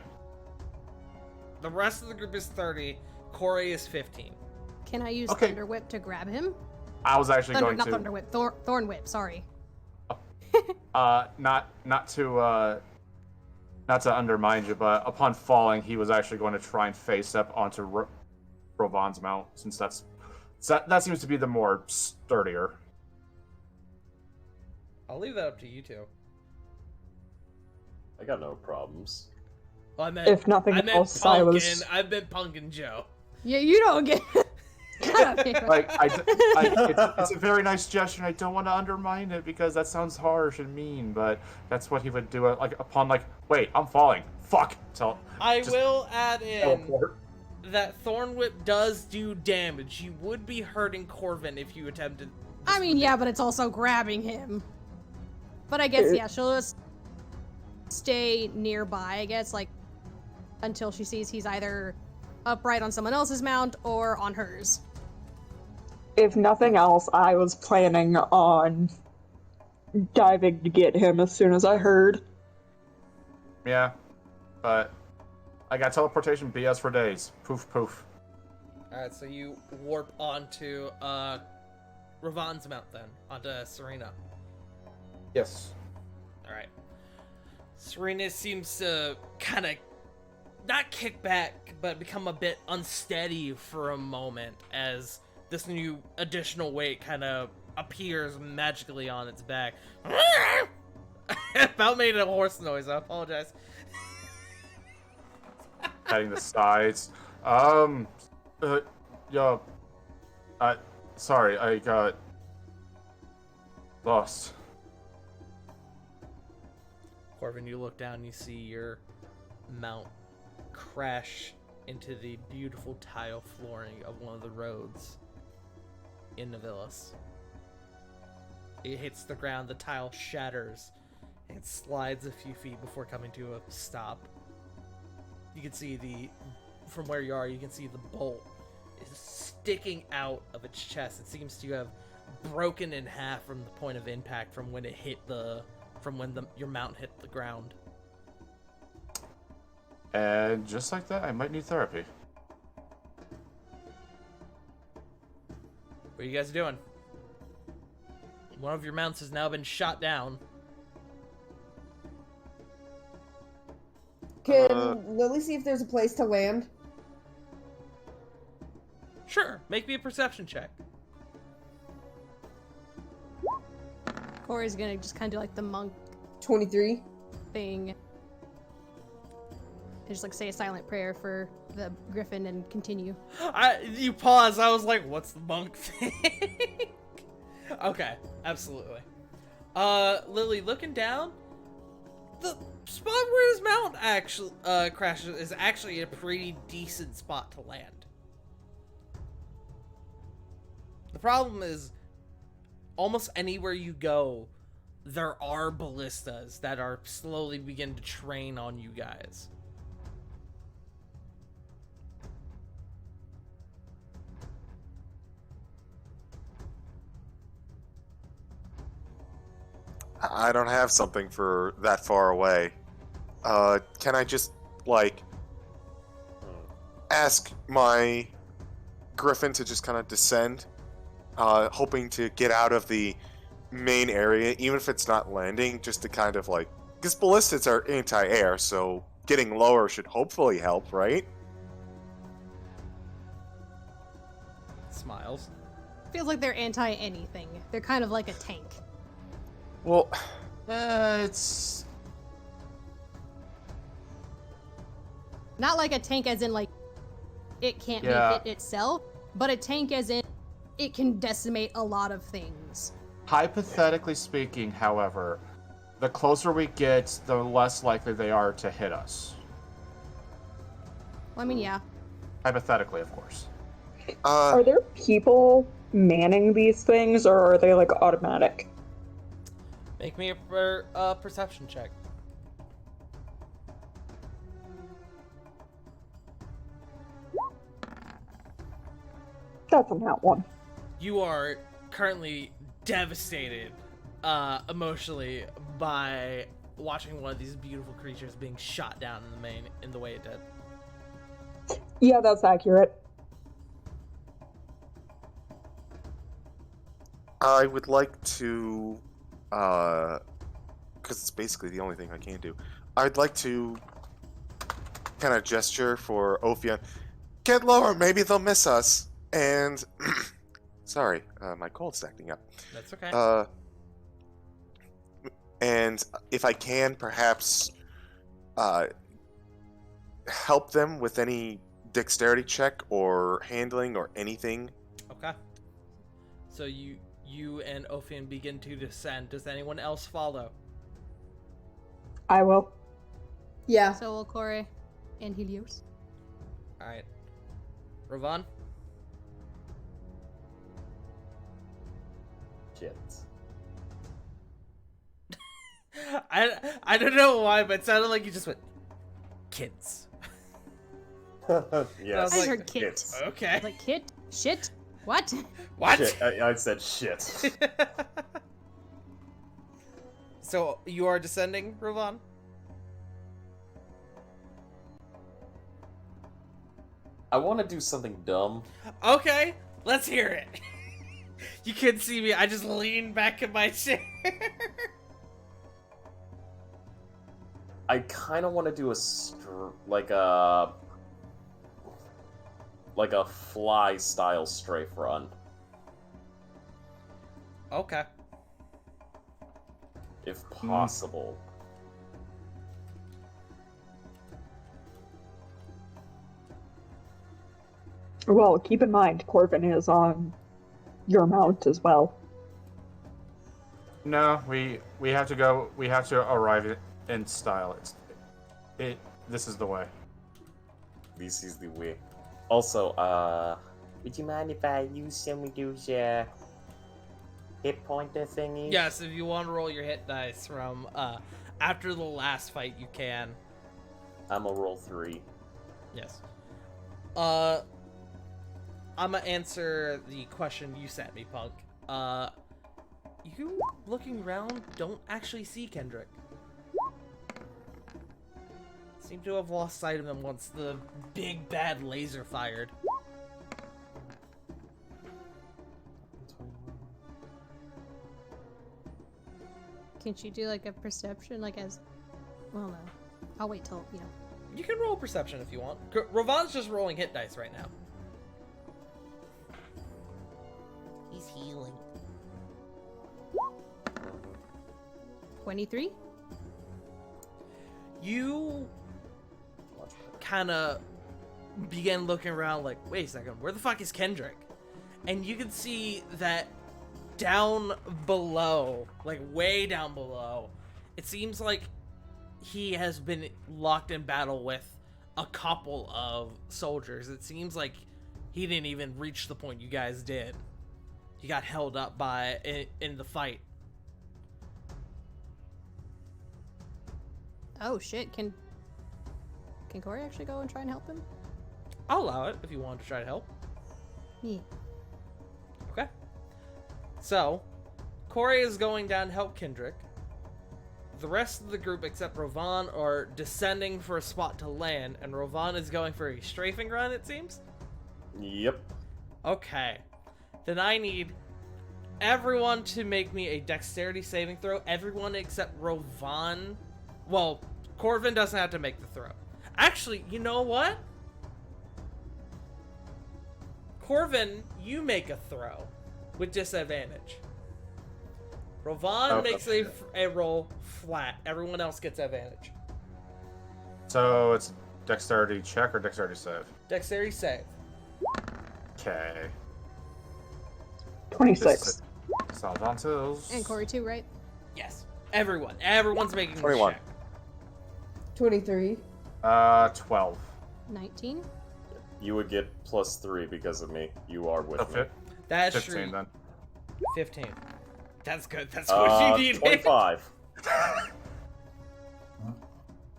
The rest of the group is 30. Corey is 15. Can I use Okay. Thunder Whip to grab him? I was actually Thunder, going not to... Thunder Whip, Thorn Whip, sorry. Not to undermine you, but upon falling, he was actually going to try and face up onto Rovan's mount, since that seems to be the more sturdier. I'll leave that up to you two. I got no problems. Well, I meant, If nothing I meant else, Silas. I meant Pumpkin Joe. Yeah, you don't get. Like, it's a very nice gesture, and I don't want to undermine it because that sounds harsh and mean, but that's what he would do. Like upon, like, wait, I'm falling. Fuck. I will add in teleport. that Thorn Whip does do damage. You would be hurting Corvin if you attempted. I mean, yeah, but it's also grabbing him. But I guess, yeah, she'll just stay nearby, I guess, like, until she sees he's either upright on someone else's mount or on hers. If nothing else, I was planning on diving to get him as soon as I heard. Yeah, but I got teleportation BS for days. Poof, poof. Alright, so you warp onto Ravan's mount then, onto Serena. Yes. Alright. Serena seems to kind of not kick back, but become a bit unsteady for a moment as this new additional weight kind of appears magically on its back. About made a horse noise, I apologize. Patting the sides. Sorry, I got lost. Corvin, you look down, you see your mount crash into the beautiful tile flooring of one of the roads in Navlys. It hits the ground, the tile shatters, and slides a few feet before coming to a stop. You can see from where you are, you can see the bolt is sticking out of its chest. It seems to have broken in half from the point of impact from when it hit your mount hit the ground. And just like that, I might need therapy. What are you guys doing? One of your mounts has now been shot down. Can Lily see if there's a place to land? Sure, make me a perception check. Corey's gonna just kind of do like the monk 23. thing. And just like say a silent prayer for the griffin and continue. You pause. I was like, "What's the monk thing?" Okay, absolutely. Lily, looking down, the spot where his mount actually crashes is actually a pretty decent spot to land. The problem is, almost anywhere you go, there are ballistas that are slowly begin to train on you guys. I don't have something for that far away. Can I just, like, ask my Griffin to just kind of descend, hoping to get out of the main area, even if it's not landing, just to kind of, like, because ballistics are anti-air, so getting lower should hopefully help, right? Smiles. Feels like they're anti-anything. They're kind of like a tank. Well, It's Not like a tank as in, like, it can't Yeah. be hit itself, but a tank as in it can decimate a lot of things. hypothetically speaking, however, the closer we get, the less likely they are to hit us. Well, I mean, yeah. Hypothetically, of course. Are there people manning these things, or are they like automatic? Make me a perception check. That's a nat one. You are currently devastated emotionally by watching one of these beautiful creatures being shot down in the way it did. Yeah, that's accurate. I would like to, because it's basically the only thing I can do. I'd like to kind of gesture for Ophion. Get lower, maybe they'll miss us. And, sorry, my cold's acting up. That's okay. And if I can, perhaps help them with any dexterity check or handling or anything. Okay. So you and Ophion begin to descend. Does anyone else follow? I will. Yeah. So will Corey and Helios. All right. Ravon? Shit. I don't know why, but it sounded like you just went, kids. Yes. I like, heard kid. Okay. Like, kid? Shit? What? What? Shit. I said shit. So you are descending, Ravon? I want to do something dumb. Okay, let's hear it. You can't see me. I just lean back in my chair. I kind of want to do like a fly style strafe run. Okay. If possible. Well, keep in mind, Corvin is on your mount as well. No, we have to go. We have to arrive in style. This is the way. This is the way. Also, would you mind if I use some of those hit pointer thingies? Yes, if you want to roll your hit dice from after the last fight, you can. I'm gonna roll 3. Yes. I'm gonna answer the question you sent me, Punk. You looking around don't actually see Kendrick. Seem to have lost sight of him once the big bad laser fired. Can't you do like a perception, like as? Well, no. I'll wait till You can roll perception if you want. Ravon's just rolling hit dice right now. He's healing. 23. You kind of begin looking around like, wait a second, where the fuck is Kendrick? And you can see that down below, like way down below, it seems like he has been locked in battle with a couple of soldiers. It seems like he didn't even reach the point you guys did. He got held up in the fight. Oh shit, can Corey actually go and try and help him? I'll allow it if you want to try to help. Yeah. Okay. So, Corey is going down to help Kendrick. The rest of the group except Rovan are descending for a spot to land, and Rovan is going for a strafing run, it seems? Yep. Okay. Then I need everyone to make me a dexterity saving throw. Everyone except Rovan. Well, Corvin doesn't have to make the throw. Actually, you know what? Corvin, you make a throw with disadvantage. Rovan makes a roll flat. Everyone else gets advantage. So it's dexterity check or dexterity save? Dexterity save. Okay. 26. Salvantos. And Corey too, right? Yes. Everyone's making 21. this check. 23. 12. 19. You would get +3 because of me. You are with So me. That's 15 true. then. 15. That's good. That's what you need. 25.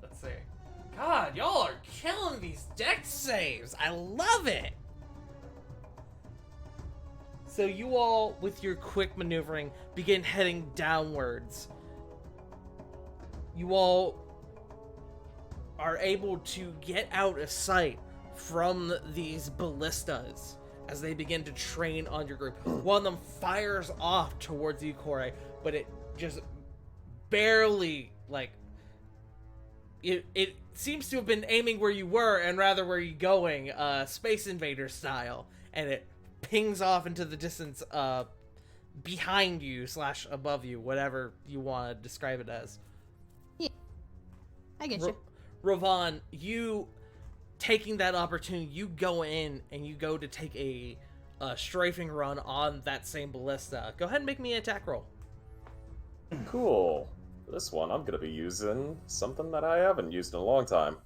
Let's see. God, y'all are killing these dex saves. I love it. So you all, with your quick maneuvering, begin heading downwards. You all are able to get out of sight from these ballistas as they begin to train on your group. One of them fires off towards you, Corey, but it just barely, like, it seems to have been aiming where you were and rather where you're going, Space Invader style, and it pings off into the distance behind you / above you, whatever you want to describe it as. Yeah. I get you. Rovan, you taking that opportunity, you go in and you go to take a strafing run on that same ballista. Go ahead and make me an attack roll. Cool. For this one, I'm gonna be using something that I haven't used in a long time.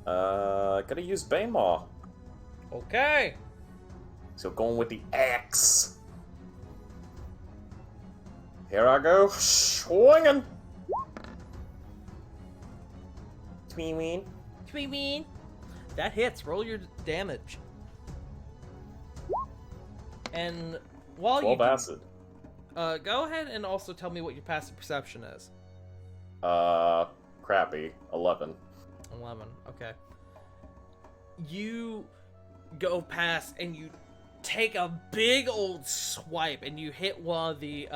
Gonna use Banemaw. Okay. So going with the axe. Here I go, swinging. Tween. That hits. Roll your damage. And while 12 you do, acid. go ahead and also tell me what your passive perception is. Crappy. 11. 11. Okay. You go past and you take a big old swipe and you hit one of the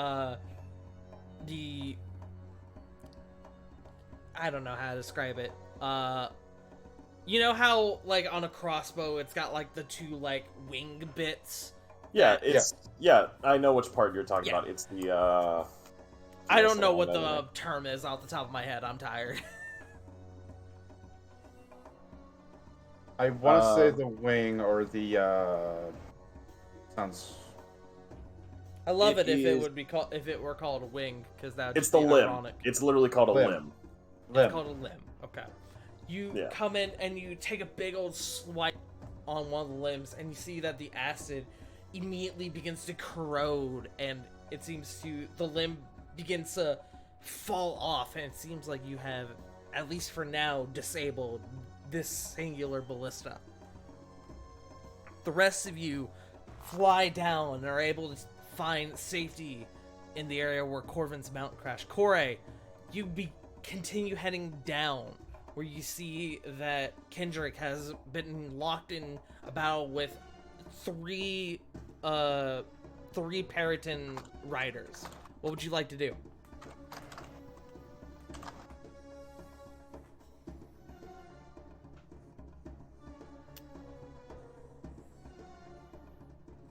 I don't know how to describe it. You know how, like, on a crossbow, it's got, like, the two, like, wing bits? Yeah, yeah, I know which part you're talking Yeah. about. It's the, I don't know what the term is off the top of my head. I'm tired. I want to say the wing or the sounds. I love it, It if it is- would be called, if it were called a wing, because that would It's just the be limb. ironic. It's literally called a limb. It's called a limb. Okay. You Yeah. come in and you take a big old swipe on one of the limbs, and you see that the acid immediately begins to corrode, and it seems to, the limb begins to fall off, and it seems like you have, at least for now, disabled this singular ballista. The rest of you fly down and are able to find safety in the area where Corvin's mount crashed. Corey, you continue heading down, where you see that Kendrick has been locked in a battle with three Periton riders. What would you like to do?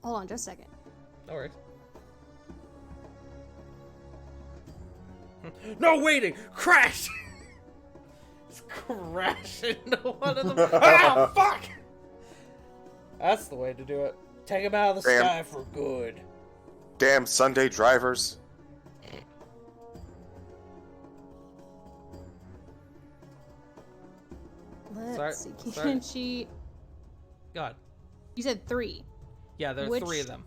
Hold on just a second. No worries. No waiting! Crash! Just crash into one of them. Ah, fuck! That's the way to do it. Take him out of the Ram. sky for good. damn Sunday drivers. Let's see. Sorry. Can she? God. You said 3. Yeah, there are Which- 3 of them.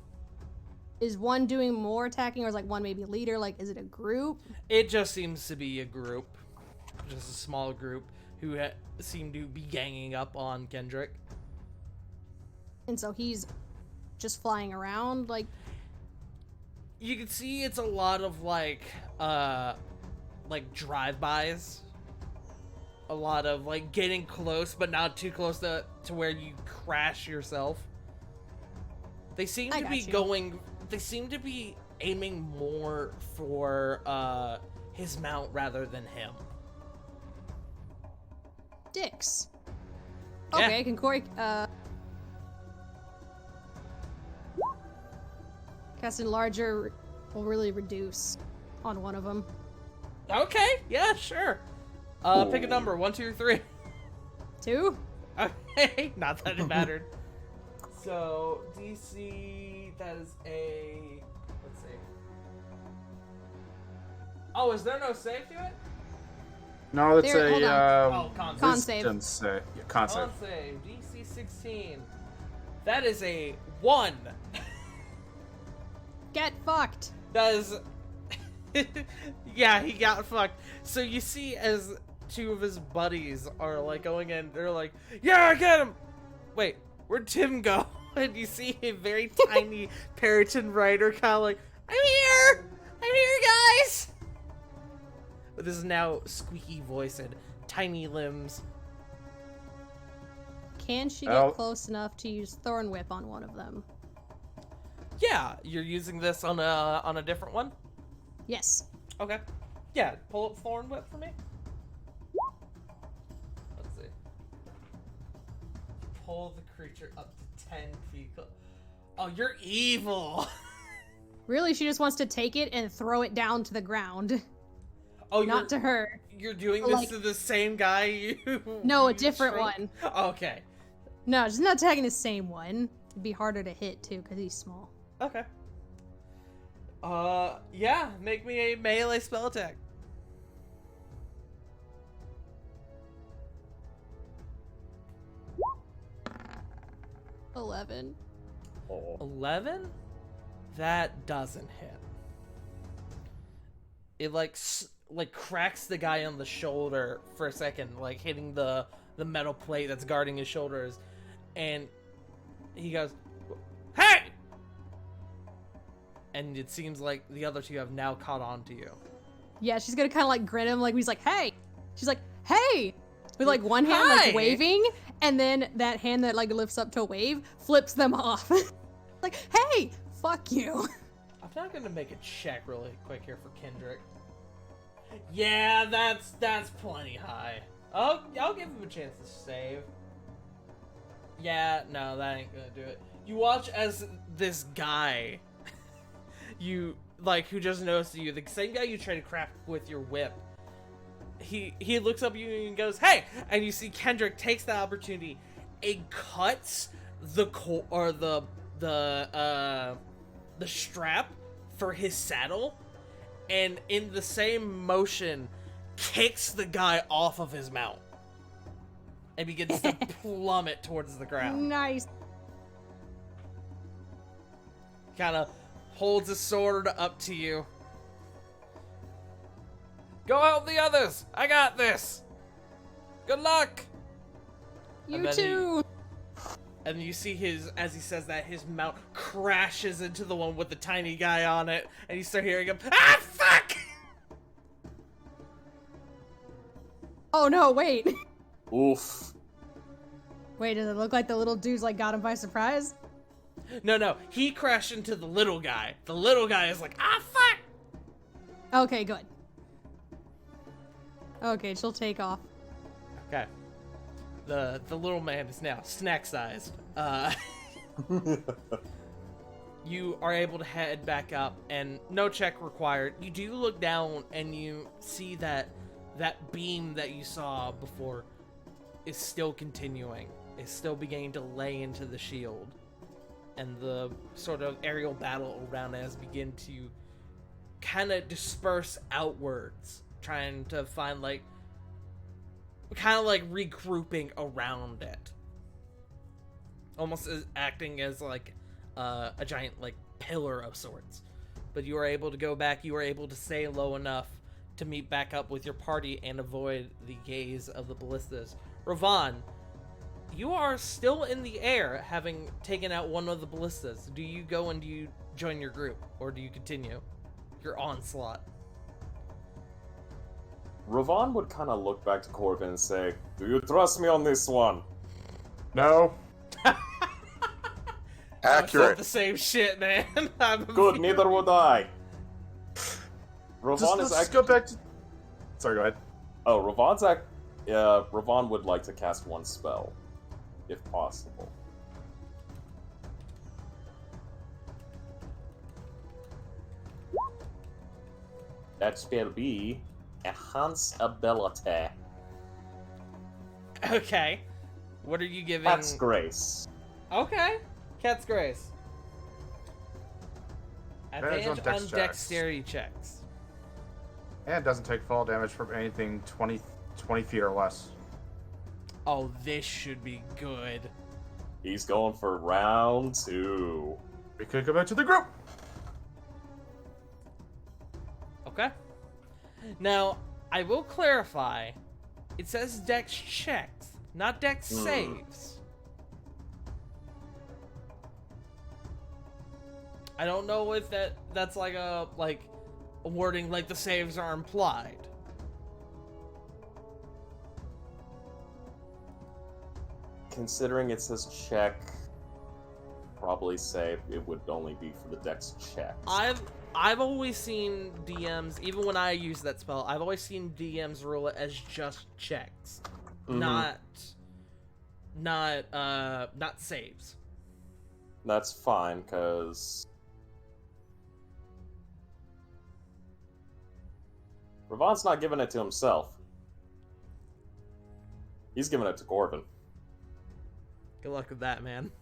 Is one doing more attacking, or is like one maybe leader? Like, is it a group? It just seems to be a group, just a small group who seem to be ganging up on Kendrick. And so he's just flying around, like. You can see it's a lot of like drive-bys. A lot of like getting close, but not too close to where you crash yourself. They seem I to got be you. going. They seem to be aiming more for his mount rather than him. Dicks. Yeah. Okay, can Corey casting larger will really reduce on one of them. Okay, yeah, sure. Pick a number, 1, 2, 3. 2? Okay, not that it mattered. So DC, that is a. Let's see. Oh, is there no save to it? No, it's There- hold Oh, con Con save. save. wisdom save. Yeah, con save. Con save. DC 16. That is a 1. Get fucked. That is. Yeah, he got fucked. So you see, as 2 of his buddies are like going in, they're like, "Yeah, I get him." Wait, where'd Tim go? And you see a very tiny Periton rider, kind of like, "I'm here, guys." But this is now squeaky voice and tiny limbs. Can she Oh. get close enough to use Thorn Whip on one of them? Yeah, you're using this on a different one. Yes. Okay. Yeah, pull up Thorn Whip for me. Let's see. Pull the creature up to 10 feet. Oh, you're evil. Really, she just wants to take it and throw it down to the ground. Oh, Not to her. You're doing But, this like- to the same guy you. No, a you different shrunk? one. Okay. No, she's not attacking the same one. It'd be harder to hit too, because he's small. Okay. Yeah, make me a melee spell attack. 11. 11? That doesn't hit. It like cracks the guy on the shoulder for a second, like hitting the metal plate that's guarding his shoulders, and he goes, "Hey!" And it seems like the other 2 have now caught on to you. Yeah, she's gonna kind of like grin him, like he's like, "Hey!" She's like, "Hey!" With like one hand Hi! like waving, and then that hand that like lifts up to wave flips them off. Like, "Hey, fuck you." I'm not gonna make a check really quick here for Kendrick. Yeah, that's plenty high. I'll give him a chance to save. Yeah, no, that ain't gonna do it. You watch as this guy, who just noticed you, the same guy you tried to craft with your whip. He looks up at you and goes, "Hey!" And you see Kendrick takes that opportunity and cuts the strap for his saddle, and in the same motion kicks the guy off of his mount and begins to plummet towards the ground. Nice. Kind of holds his sword up to you. "Go help the others! I got this! Good luck!" You And then too. And you see as he says that, his mount crashes into the one with the tiny guy on it, and you start hearing him, "Ah, fuck!" Oh no, wait. Oof. Wait, does it look like the little dude's like got him by surprise? No, he crashed into the little guy. The little guy is like, "Ah, fuck!" Okay, good. Okay, she'll take off. Okay. The little man is now snack-sized. You are able to head back up, and no check required. You do look down, and you see that beam that you saw before is still continuing. It's still beginning to lay into the shield. and the sort of aerial battle around it has begin to kind of disperse outwards, trying to find kind of regrouping around it, almost as acting as a giant pillar of sorts. But you are able to go back. You are able to stay low enough to meet back up with your party and avoid the gaze of the ballistas. Ravon, you are still in the air, having taken out one of the ballistas. Do you go and do you join your group, or do you continue your onslaught? Ravon would kind of look back to Corvin and say, "Do you trust me on this one?" No. Accurate. The same shit, man. Good, neither would I. Ravon is Let's go back to... Sorry, go ahead. Oh, Ravon would like to cast one spell, if possible. That spell be Enhance Ability. Okay. What are you giving? Cat's Grace. Okay. Cat's Grace. Advantage Advantage on on dex dexterity checks. And doesn't take fall damage from anything 20 feet or less. Oh, this should be good. He's going for round 2. We could go back to the group. Okay. Now, I will clarify. It says dex checks, not dex saves. I don't know if that's a wording the saves are implied. Considering it says check, probably say it would only be for the dex checks. I've always seen DMs, even when I use that spell, I've always seen DMs rule it as just checks, not saves. That's fine, because Ravon's not giving it to himself. He's giving it to Corvin. Good luck with that, man.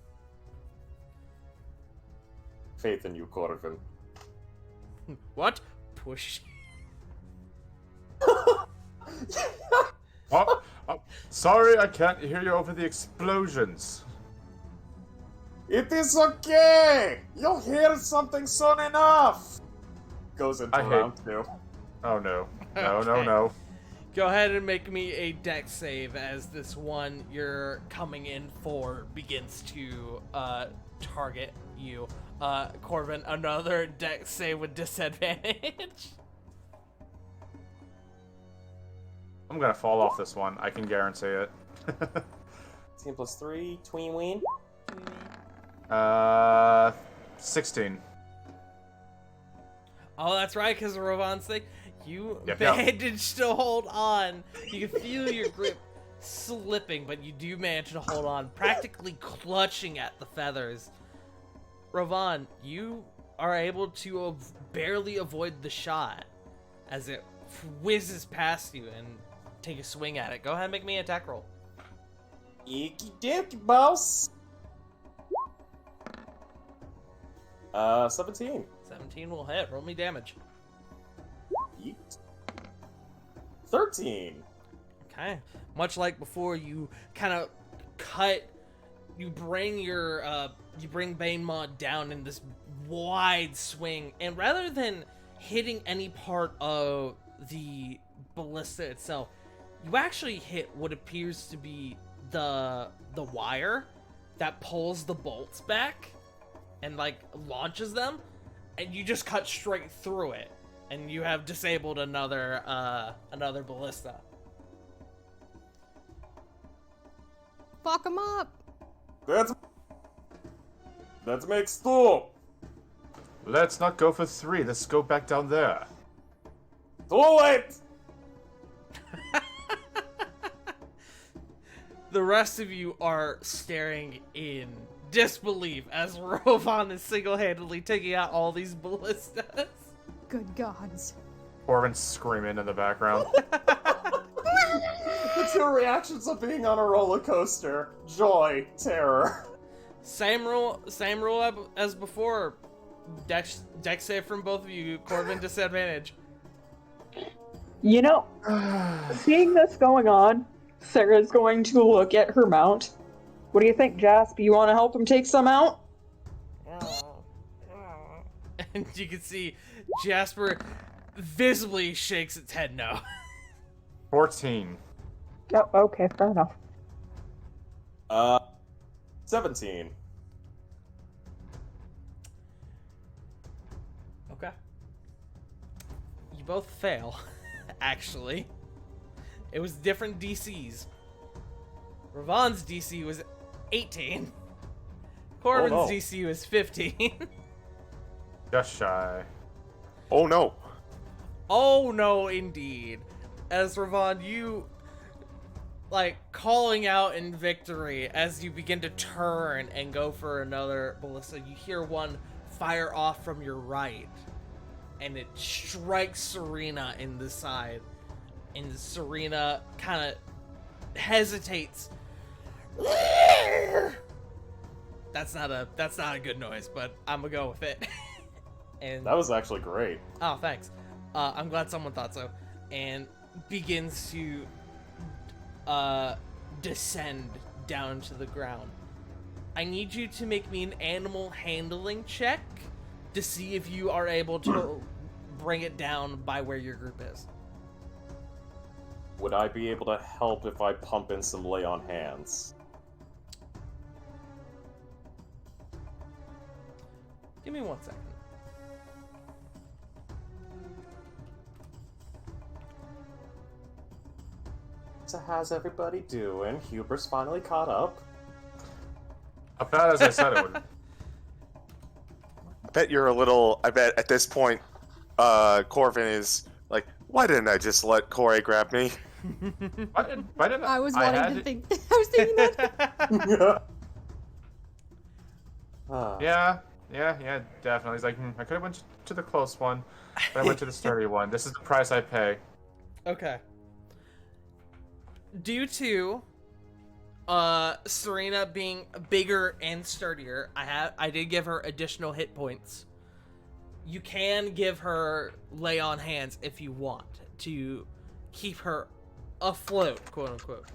Faith in you, Corvin. What? Push. Oh, sorry, I can't hear you over the explosions. It is okay! You'll hear something soon enough! Goes into round 2. Oh no. No, Okay. no. Go ahead and make me a dex save as this one you're coming in for begins to target you. Corvin, another dex save with disadvantage. I'm gonna fall off this one. I can guarantee it. 10 plus 3, tween ween. 16. Oh, that's right, because of Ravon's thing. You Yep. managed to hold on. You can feel your grip slipping, but you do manage to hold on, practically clutching at the feathers. Ravon, you are able to barely avoid the shot as it whizzes past you and take a swing at it. Go ahead and make me an attack roll. Eeky dokie, boss! 17. 17 will hit. Roll me damage. Yeet. 13. Okay. Much like before, you kind of cut. You bring Bane Maw down in this wide swing, and rather than hitting any part of the ballista itself, you actually hit what appears to be the wire that pulls the bolts back and launches them, and you just cut straight through it, and you have disabled another ballista. Fuck him up. That makes 2. Let's not go for 3. Let's go back down there. Do it! The rest of you are staring in disbelief as Ravon is single-handedly taking out all these ballistas. Good gods. Corvin's screaming in the background. The two reactions of being on a roller coaster. Joy, terror. Same rule as before. Dex save from both of you. Corbin disadvantage. You know, seeing this going on, Sarah's going to look at her mount. What do you think, Jasp? You want to help him take some out? And you can see Jasper visibly shakes its head no. 14. Oh, okay, fair enough. 17. Okay. You both fail, actually. It was different DCs. Ravon's DC was 18. Corbin's DC was 15. Just shy. Oh no. Oh no, indeed. As Ravon, you calling out in victory as you begin to turn and go for another ballista. You hear one fire off from your right, and it strikes Serena in the side. And Serena kind of hesitates. That's not a good noise, but I'm gonna go with it. And That was actually great. oh, thanks. I'm glad someone thought so. And begins to descend down to the ground. I need you to make me an animal handling check to see if you are able to bring it down by where your group is. Would I be able to help if I pump in some lay on hands? Give me 1 second. So how's everybody doing? Huber's finally caught up. About as I said it would. I bet you're a little. I bet at this point, Corvin is like, why didn't I just let Corey grab me? Why didn't I was had wanting to think. I was thinking that. Yeah, definitely. He's like, I could have went to the close one, but I went to the sturdy one. This is the price I pay. Okay. Due to Serena being bigger and sturdier, I did give her additional hit points. You can give her lay on hands if you want to keep her afloat, quote unquote.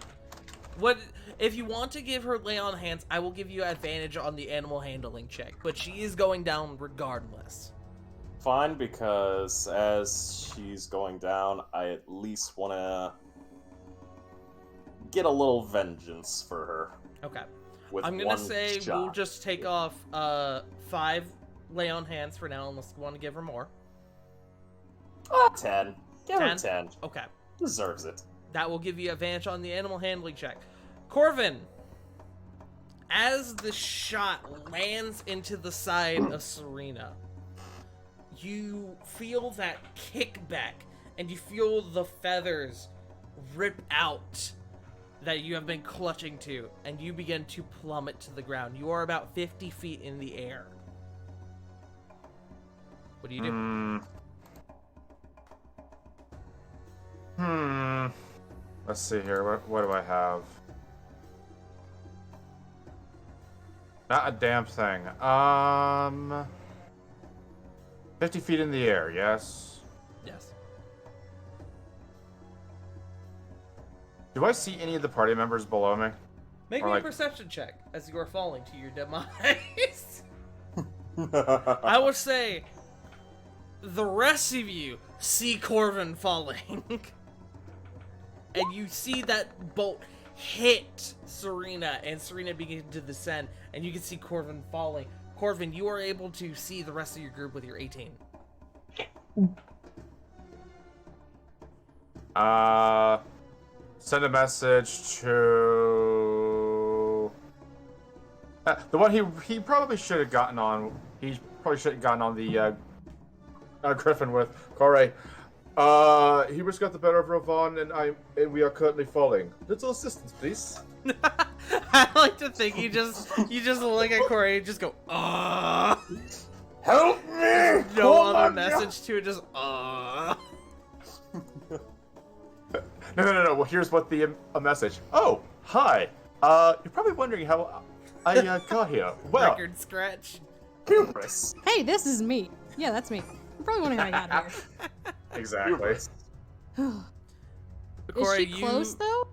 What if you want to give her lay on hands? I will give you advantage on the animal handling check, but she is going down regardless. Fine, because as she's going down, I at least want to get a little vengeance for her. Okay. With I'm gonna one say shot. we'll just take off 5 lay on hands for now, unless you want to give her more. 10. Give her 10? 10. Okay. Deserves it. That will give you advantage on the animal handling check. Corvin, as the shot lands into the side of Serena, you feel that kickback, and you feel the feathers rip out that you have been clutching to, and you begin to plummet to the ground. You are about 50 feet in the air. What do you do? Let's see here. What do I have? Not a damn thing. 50 feet in the air, yes? Yes. Do I see any of the party members below me? Make Or me like- a perception check as you are falling to your demise. I would say the rest of you see Corvin falling. And you see that bolt hit Serena, and Serena begins to descend, and you can see Corvin falling. Corvin, you are able to see the rest of your group with your 18. Send a message to the one he probably should have gotten on. He probably should have gotten on the Griffin with Corey. Heber's got the better of Ravon, and we are currently falling. Little assistance, please. I like to think you just look at Corey and just go, Help me! no other message to it, just No. Well, here's what a message. Oh, hi. You're probably wondering how I got here. Well, Record scratch. hubris. Hey, this is me. Yeah, that's me. I'm probably wondering how I got Exactly. Hubris. here. Corey, Is she close though?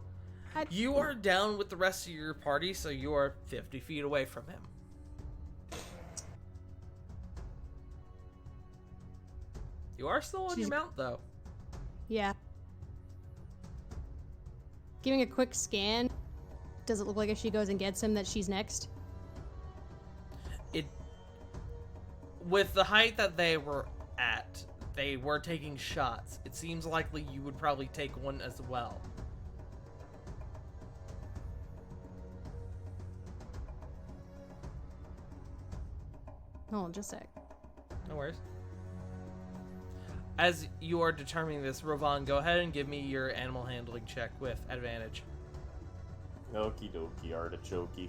You are down with the rest of your party, so you are 50 feet away from him. You are still on your mount, though. Yeah. Giving a quick scan. Does it look like if she goes and gets him that she's next? With the height that they were at, they were taking shots. It seems likely you would probably take one as well. Hold on, just a sec. No worries. As you are determining this, Rovan, go ahead and give me your animal handling check with advantage. Okie dokie, artichokey.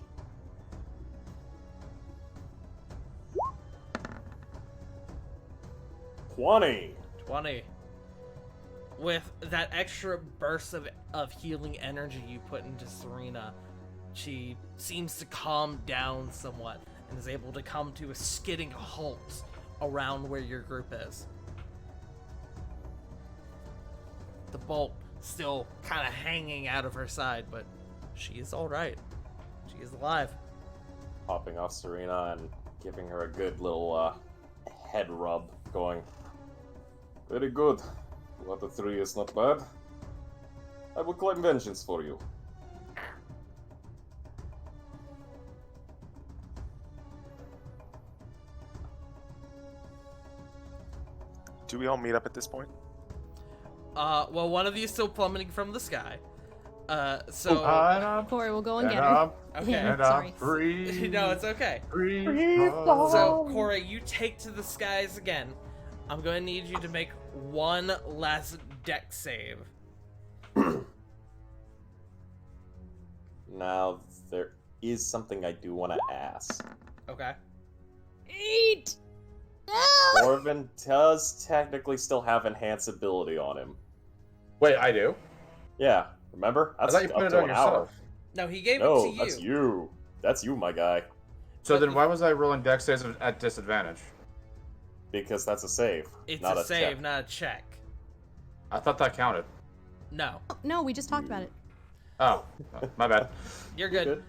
$20. 20. With that extra burst of healing energy you put into Serena, she seems to calm down somewhat and is able to come to a skidding halt around where your group is. The bolt still kind of hanging out of her side, but she is alright. She is alive. Popping off Serena and giving her a good little head rub, going, very good. 2 out of 3 is not bad. I will claim vengeance for you. Do we all meet up at this point? Well, one of you is still plummeting from the sky. So... Corey, we'll go and get And her. up, okay. and Sorry. up, breathe. No, it's okay. Breathe. So, Corey, you take to the skies again. I'm going to need you to make one last deck save. Now, there is something I do want to ask. Okay. 8! No! Orvin does technically still have enhance ability on him. Wait, I do? Yeah, remember? I That's thought you up put it to on an hour. yourself. No, he gave it No, to you. that's you. That's you, my guy. So But then the- why was I rolling dex saves at disadvantage? Because that's a save. It's not a save, check. not a check. I thought that counted. No, No, we just talked about it. Oh, my bad. you're good.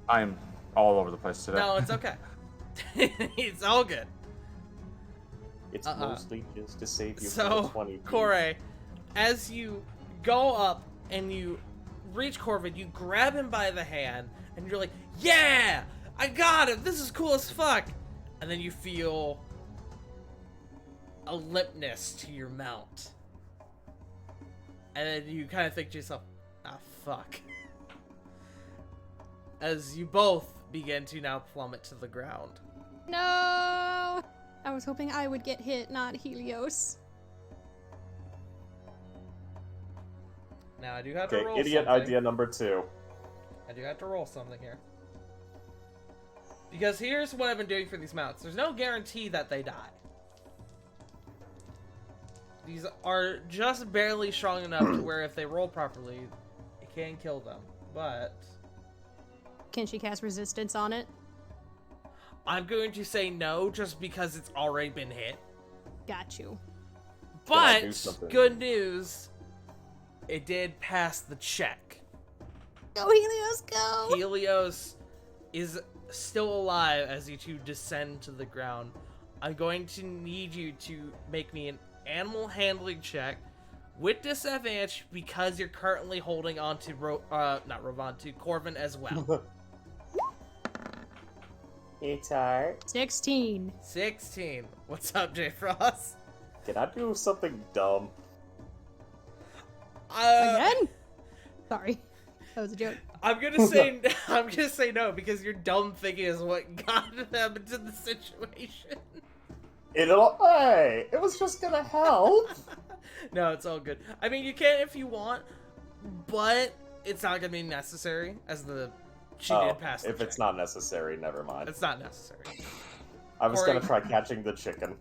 I'm all over the place today. No, it's okay. It's all good. It's mostly just to save you So, from the 20. Corey, as you go up and you reach Corvid, you grab him by the hand, and you're like, yeah! I got him! This is cool as fuck! And then you feel a limpness to your mount. And then you kind of think to yourself, ah, fuck. As you both begin to now plummet to the ground. No! I was hoping I would get hit, not Helios. Now I do have to Okay, roll idiot something. idea number 2. I do have to roll something here. Because here's what I've been doing for these mounts. There's no guarantee that they die. These are just barely strong enough to where if they roll properly, it can kill them. But Can she cast resistance on it? I'm going to say no just because it's already been hit. Got you. I do But, something? good news, it did pass the check. Go, Helios, go! Helios is still alive as you two descend to the ground. I'm going to need you to make me an animal handling check with disadvantage because you're currently holding on to not Rovan, to Corvin as well. It's alright. 16. 16. What's up, J Frost? Can I do something dumb? Again? Sorry. That was a joke. I'm gonna say no because your dumb thinking is what got them into the situation. Hey, it was just gonna help. No, it's all good. I mean, you can if you want, but it's not gonna be necessary as she did pass the if check. it's not necessary, never mind. It's not necessary. I was Corey- gonna try catching the chicken.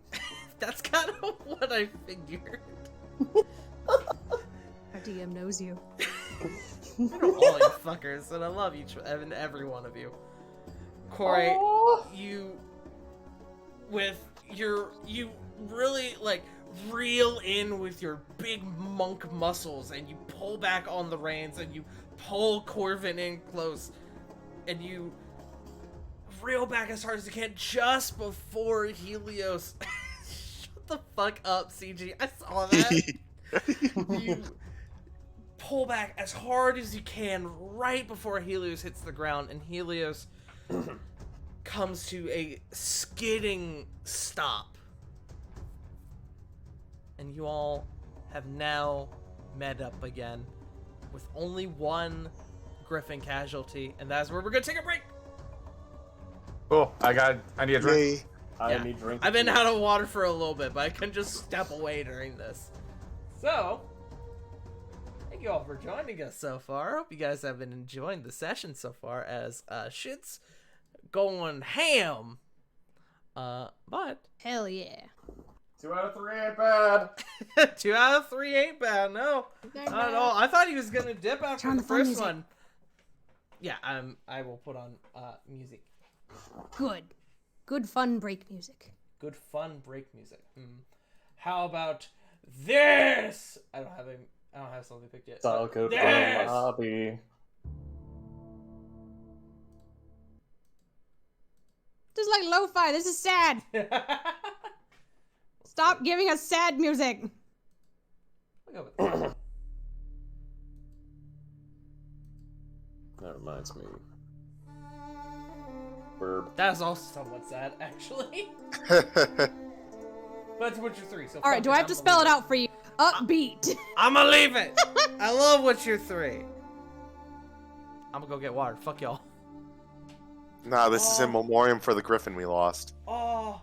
That's kind of what I figured. Our DM knows you. I know all you fuckers, and I love each and every one of you. Corey, Oh. you really like reel in with your big monk muscles, and you pull back on the reins, and you pull Corvin in close, and you reel back as hard as you can just before Helios. Shut the fuck up, CG. I saw that. You pull back as hard as you can right before Helios hits the ground, and Helios comes to a skidding stop. And you all have now met up again with only one Griffin casualty, and that's where we're gonna take a break. Cool. I need a drink. Yay. I Yeah. need drink. I've been out of water for a little bit, but I couldn't just step away during this. So, thank you all for joining us so far. Hope you guys have been enjoying the session so far as shit's going ham. But Hell yeah. 2 out of 3 ain't bad. 2 out of 3 ain't bad. No, not at all. I thought he was gonna dip after Turn the the fun first music. one. Yeah, I will put on music. Good. Good fun break music. Good fun break music. How about this? I don't have something picked yet. Style code from Yes! lobby. This is like lo-fi. This is sad. Stop giving us sad music. We'll go with this. That reminds me. Burb. That's also somewhat sad, actually. But it's Witcher 3, so All right, do I have to spell it out for you? Upbeat. I'm gonna leave it. I love Witcher 3. I'm gonna go get water. Fuck y'all. Nah, this is in memoriam for the griffin we lost. Oh,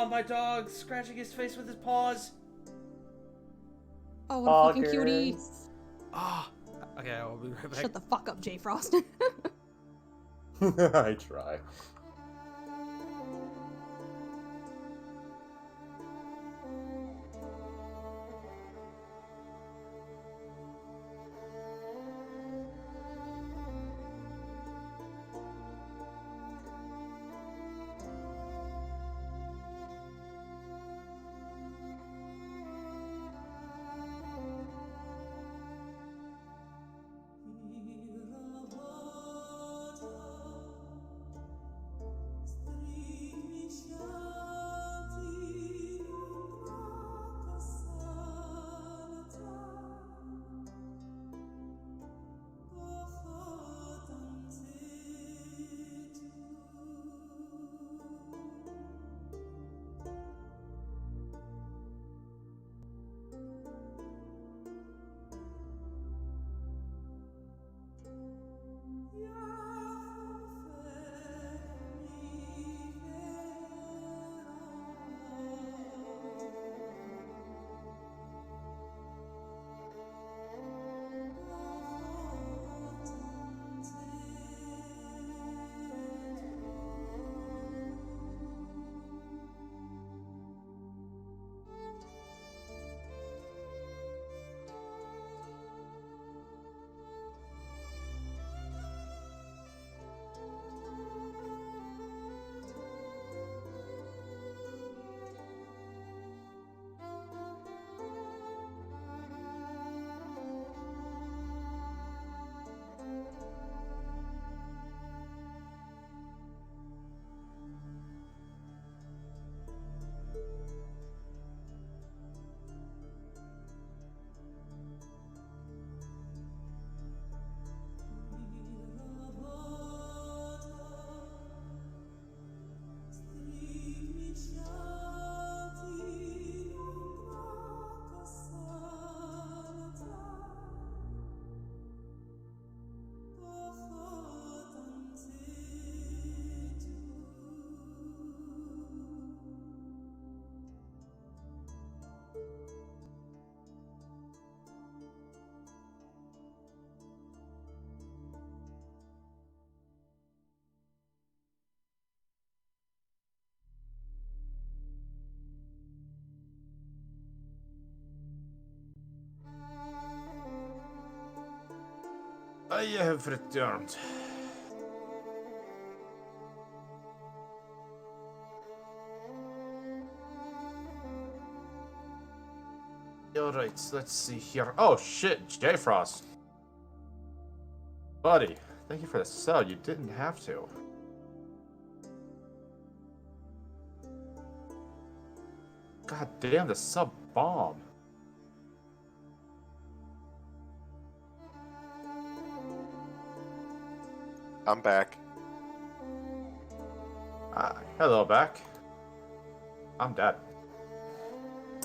my dog scratching his face with his paws. Oh, what a fucking cutie. Ah, okay, I'll be right back. Shut the fuck up, J Frost. I try. I have returned. Alright, let's see here. Oh shit, J Frost. Buddy, thank you for the sub. You didn't have to. God damn, the sub bomb. I'm back. Hello, back. I'm dead.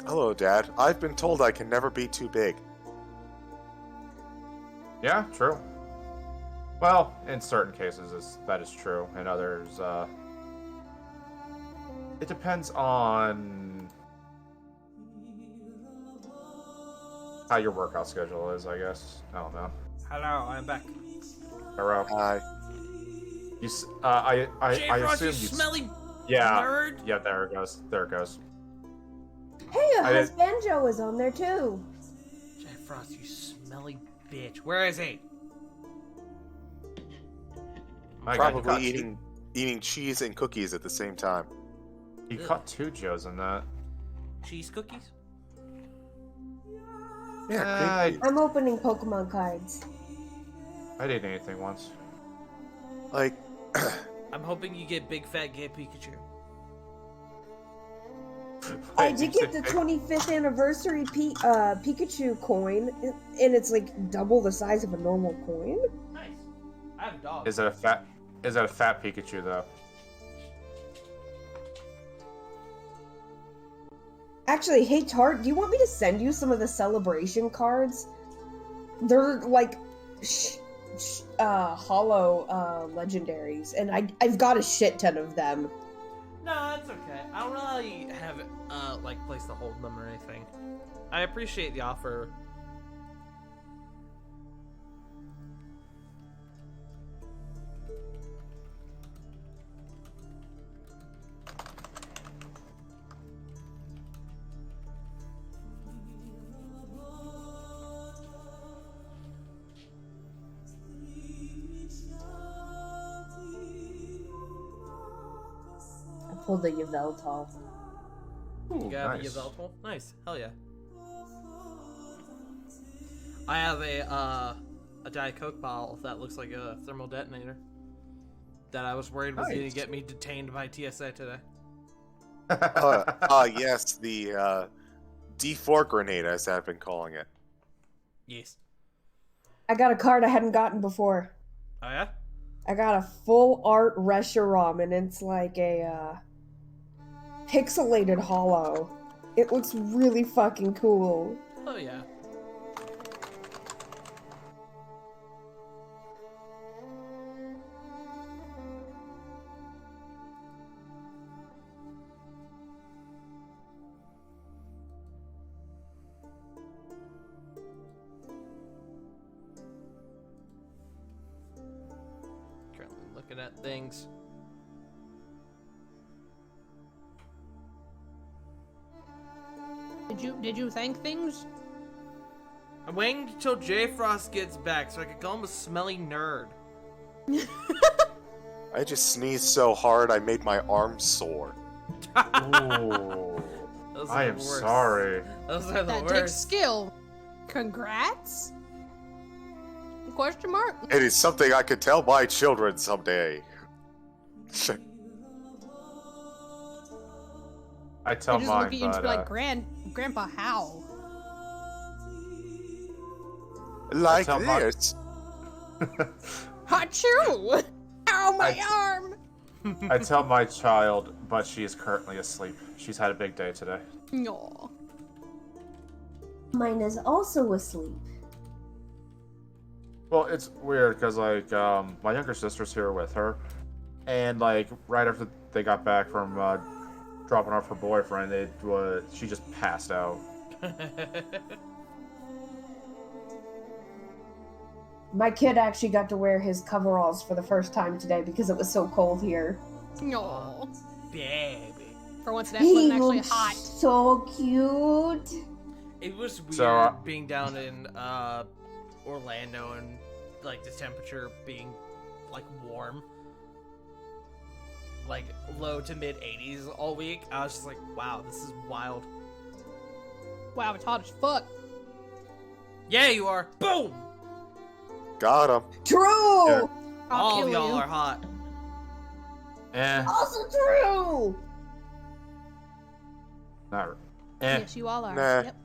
Hello, Dad. I've been told I can never be too big. Yeah, true. Well, in certain cases, that is true. In others, it depends on how your workout schedule is, I guess. I don't know. Hello, I'm back. Hello. Hi. You, I J-Frost, assume you smelly yeah, nerd. yeah. There it goes. There it goes. Hey, I did- Husbanjo is on there too. J-Frost, you smelly bitch. Where is he? My God, Probably eating cheese and cookies at the same time. He caught 2 Joes in that. Cheese cookies? Yeah, cream cheese. I'm opening Pokemon cards. I didn't eat anything once. Like, I'm hoping you get big fat gay Pikachu. I did get the 25th anniversary Pikachu coin, and it's like double the size of a normal coin. Nice. I have a dog. Is that a fat Pikachu though? Actually, hey Tart, do you want me to send you some of the celebration cards? They're like hollow legendaries, and I've got a shit ton of them. No, that's okay. I don't really have like place to hold them or anything. I appreciate the offer. I pulled the Yveltal. You got nice. a Yveltal? Nice. Hell yeah. I have a Diet Coke bottle that looks like a thermal detonator that I was worried was going Nice. to get me detained by TSA today. yes, the D4 grenade, as I've been calling it. Yes. I got a card I hadn't gotten before. Oh yeah? I got a full art Reshiram, and it's like a pixelated hollow. It looks really fucking cool. Oh yeah. Currently looking at things. Did you thank things? I'm waiting until J Frost gets back so I can call him a smelly nerd. I just sneezed so hard I made my arm sore. Ooh. Those are I the am worst. sorry. Those are the That takes worst. skill. Congrats? Question mark? It is something I could tell my children someday. I tell They just mine, look at you and but be like, Grandpa, how? Like tell my- this. Achoo! Ow, my I- arm! I tell my child, but she is currently asleep. She's had a big day today. Aw. Mine is also asleep. Well, it's weird because like my younger sister's here with her, and like right after they got back from dropping off her boyfriend, she just passed out. My kid actually got to wear his coveralls for the first time today because it was so cold here. Aw. Baby. For once, it He wasn't actually looks hot. so cute. It was weird So, being down in Orlando and like the temperature being like warm, like low to mid 80s all week. I was just like, wow, this is wild. Wow, it's hot as fuck. Yeah, you are. Boom! Got him. True! Yeah. I'll All of kill y'all you. are hot. Also true! Not. Yes, you all are. Nah. Yep.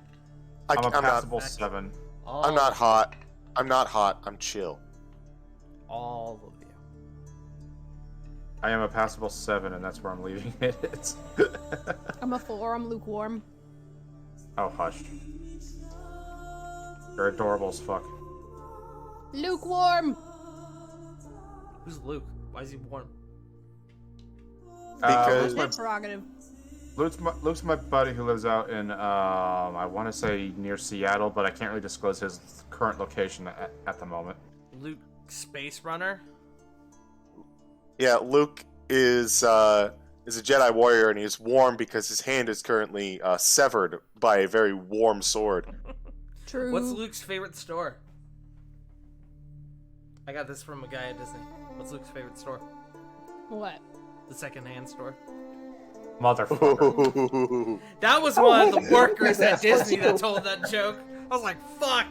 I'm a I'm not. passable 7. I'm not hot. I'm not hot. I'm chill. All of you. I am a passable 7, and that's where I'm leaving it. I'm a 4. I'm lukewarm. Oh, hush. You're adorable as fuck. Lukewarm. Who's Luke? Why is he warm? Because- That's my prerogative. Luke's my buddy who lives out in, I want to say near Seattle, but I can't really disclose his current location at the moment. Luke Space Runner? Yeah, Luke is a Jedi warrior, and he's warm because his hand is currently severed by a very warm sword. True. What's Luke's favorite store? I got this from a guy at Disney. What's Luke's favorite store? What? The secondhand store. Motherfucker. That was one of the workers at Disney that told that joke. I was like, fuck.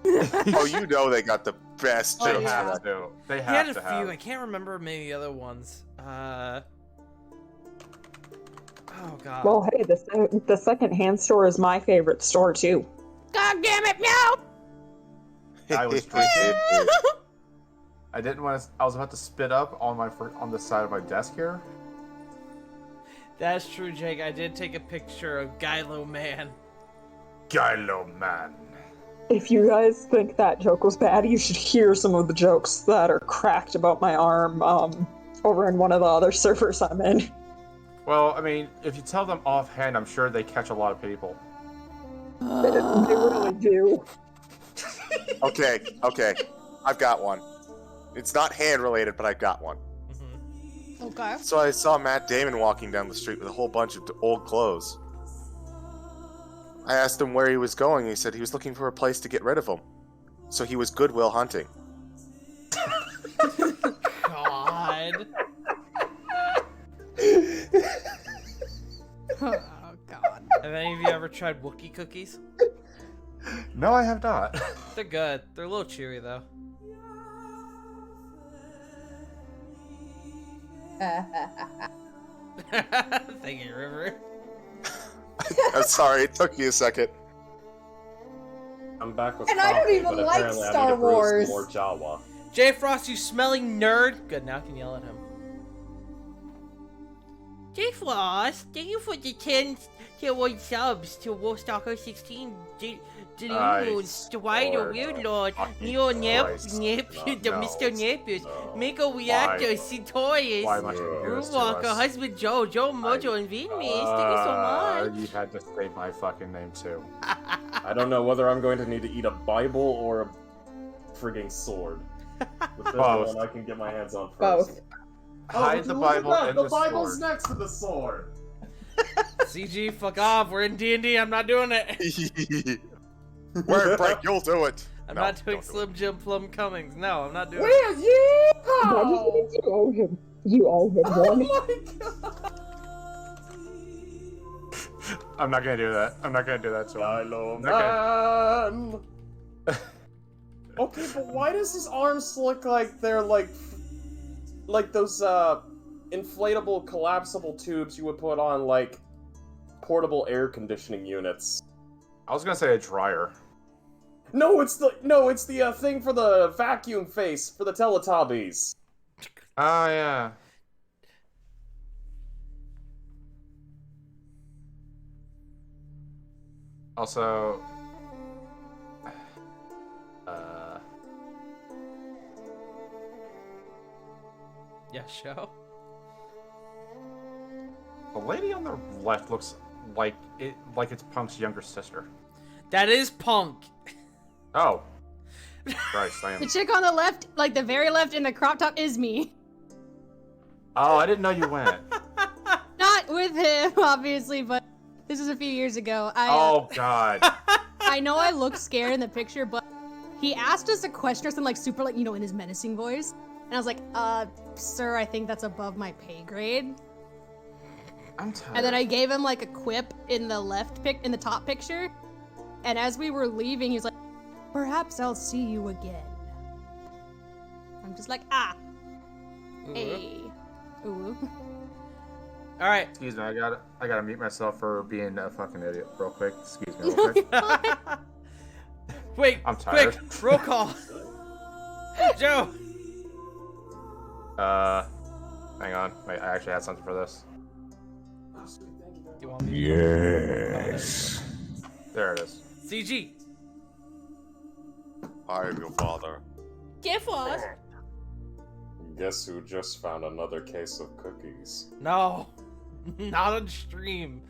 Oh, you know they got the best Oh, jokes yeah. for Have that. to. They He have had a to few. have. I can't remember many other ones. Oh god. Well, hey, the second-hand store is my favorite store too. God damn it! No. I was drinking. I didn't want to. I was about to spit up on the side of my desk here. That's true, Jake. I did take a picture of Gylo Man. Gylo man. If you guys think that joke was bad, you should hear some of the jokes that are cracked about my arm over in one of the other servers I'm in. Well, I mean, if you tell them offhand, I'm sure they catch a lot of people. They really do. Okay, I've got one. It's not hand related, but I've got one. Okay. So I saw Matt Damon walking down the street with a whole bunch of old clothes. I asked him where he was going, and he said he was looking for a place to get rid of them. So he was Goodwill hunting. God. Oh god. Have any of you ever tried Wookiee cookies? No, I have not. They're good. They're a little chewy though. Thank you, River. I'm sorry, it took me a second. I'm back with And I don't coffee, even but like apparently I Star need to brew some Wars. more Jawa. J Frost, you smelling nerd. Good, now I can yell at him. J Frost, thank you for the 10 tier 1 subs to Wolfstalker 16. Delusions, Dwight the Weird Lord, Neo Nip, Christ. Nip, No, the no, Mr. Nippers, no. Mako Reactor, Why Centaurus, must you do this to Roomwalker, us? Husband Joe, Joe Mojo, and Vietnamese. Thank you so much. You had to say my fucking name too. I don't know whether I'm going to need to eat a Bible or a frigging sword. Whichever Both. one I can get my hands on first. Both. Hide the Bible and the Bible's sword. next to the sword. CG, fuck off. We're in D&D. I'm not doing it. Word break, you'll do it. I'm No, not doing don't do Slim Jim Plum Cummings. No, I'm not doing it. Where's Why you? did you owe him? You owe him Oh one. my god! I'm not gonna do that. I'm not gonna do that to him. Kylo Okay. Man. Okay, but why does his arms look like they're like those inflatable collapsible tubes you would put on like portable air conditioning units? I was gonna say a dryer. No, it's the thing for the vacuum face for the Teletubbies. Oh yeah. Also, Yeah, show. the lady on the left looks like it's Punk's younger sister. That is Punk. Oh. Christ, I am. The chick on the left, like the very left in the crop top, is me. Oh, I didn't know you went. Not with him, obviously, but this was a few years ago. Oh God. I know I look scared in the picture, but he asked us a question or something like super, like, you know, in his menacing voice. And I was like, sir, I think that's above my pay grade. I'm tired. And then I gave him like a quip in the top picture. And as we were leaving, he was like, Perhaps I'll see you again. I'm just like, hey. Ooh. All right. Excuse me, I gotta mute myself for being a fucking idiot real quick. Excuse me real quick. Wait, I'm tired. quick, roll call. Joe. Hang on. Wait, I actually had something for this. You want me? Yes. There it is. CG. I am your father. Guess what? Guess who just found another case of cookies? No, not on stream.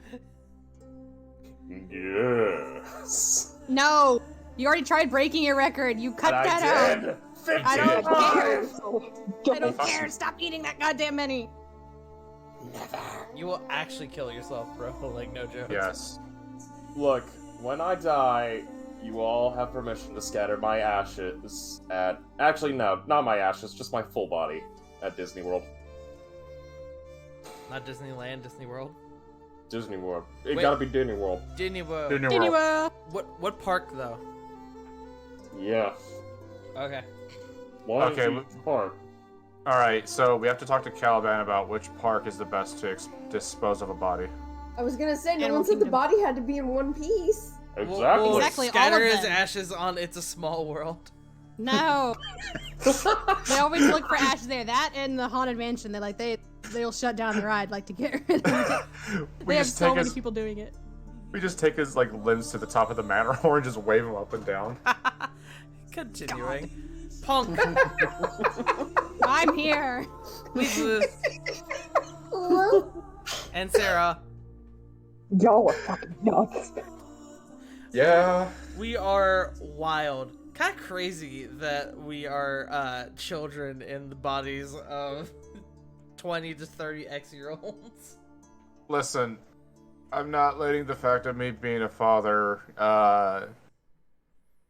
Yes. No, you already tried breaking your record. You cut And that I out. did. I don't 15 care. times. I don't care. Stop eating that goddamn many. You will actually kill yourself, bro. Like, no joke. Yes. Look, when I die, you all have permission to scatter my ashes at... Actually, no, not my ashes, just my full body at Disney World. Not Disneyland, Disney World. Disney World. It Wait. gotta be Disney World. Disney World. Disney World. What park though? Yeah. Okay. One Okay, is each park. Alright, so we have to talk to Caliban about which park is the best to dispose of a body. I was gonna say, no Animal one said the Kingdom. body had to be in one piece. Exactly. We'll Exactly, all scatter of his them. ashes on It's a Small World. No. They always look for ashes there. That and the Haunted Mansion. They'll shut down the ride to get rid of it. They have so many people doing it. We just take his limbs to the top of the Matterhorn and just wave him up and down. Continuing. Punk. I'm here. Lisa Hello? and Sarah. Y'all are fucking nuts. Yeah. We are wild. Kind of crazy that we are children in the bodies of 20 to 30 X-year-olds. Listen, I'm not letting the fact of me being a father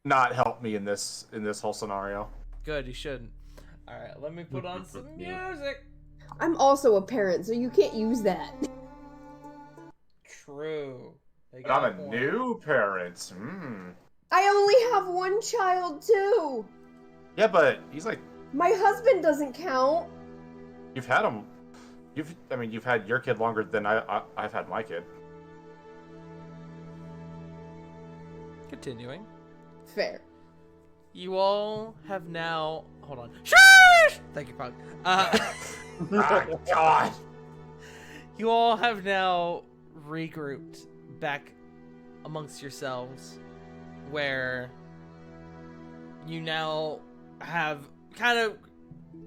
not help me in this whole scenario. Good, you shouldn't. Alright, let me put on some music. I'm also a parent, so you can't use that. True. They But got I'm a point. new parent. I only have one child, too. Yeah, but he's My husband doesn't count. you've had him. You've had your kid longer than I've had my kid. Continuing. Fair. You all have now... Hold on. Shush! Thank you, Pug. Ah, God. You all have now regrouped back amongst yourselves, where you now have kind of,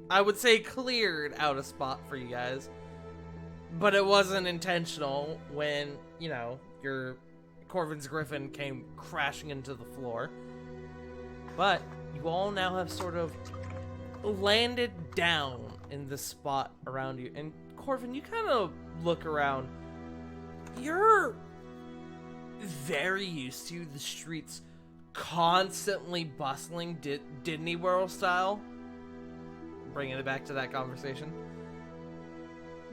I would say, cleared out a spot for you guys. But it wasn't intentional when, your Corvin's Griffin came crashing into the floor. But you all now have sort of landed down in the spot around you. And Corvin, you kind of look around. You're very used to the streets constantly bustling Disney World style. Bringing it back to that conversation.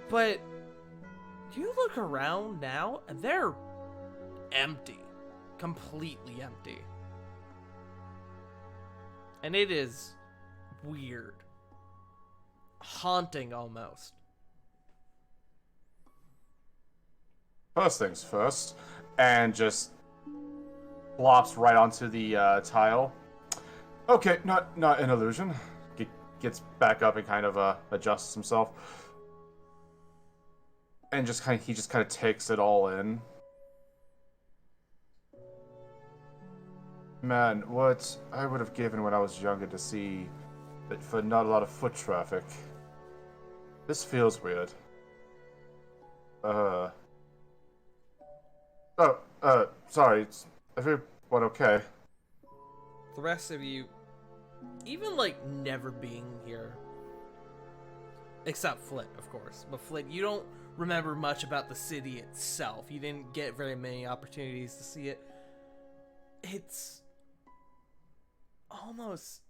But you look around now and they're empty. Completely empty. And it is weird. Haunting almost. First things first, and just flops right onto the tile. Okay, not an illusion. Gets back up and kind of adjusts himself, and he just kind of takes it all in. Man, what I would have given when I was younger to see that for not a lot of foot traffic. This feels weird. Sorry, is everyone okay? The rest of you, even never being here, except Flit, of course. But Flit, you don't remember much about the city itself. You didn't get very many opportunities to see it. It's almost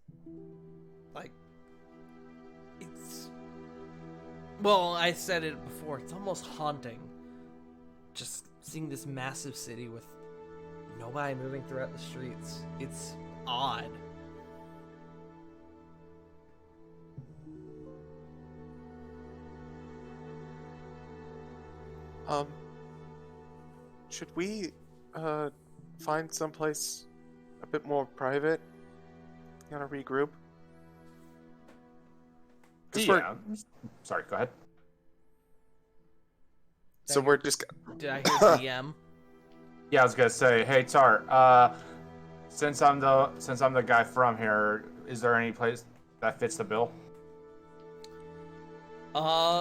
well, I said it before, it's almost haunting. Just seeing this massive city with nobody moving throughout the streets. It's odd. Should we, find someplace a bit more private? Gonna regroup? 'Cause Yeah. Sorry, go ahead. So we're just... Did I hear DM? Yeah, I was gonna say, hey Tart, since I'm the guy from here, is there any place that fits the bill?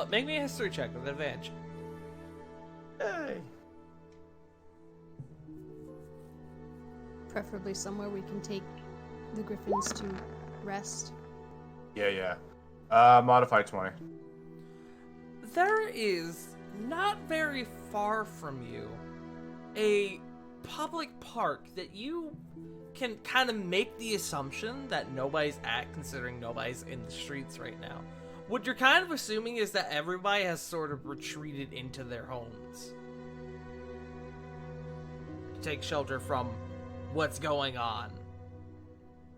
Make me a history check with advantage. Hey. Preferably somewhere we can take the griffins to rest. Yeah. Modify 20. There is, not very far from you, a public park that you can kind of make the assumption that nobody's at, considering nobody's in the streets right now. What you're kind of assuming is that everybody has sort of retreated into their homes to take shelter from what's going on.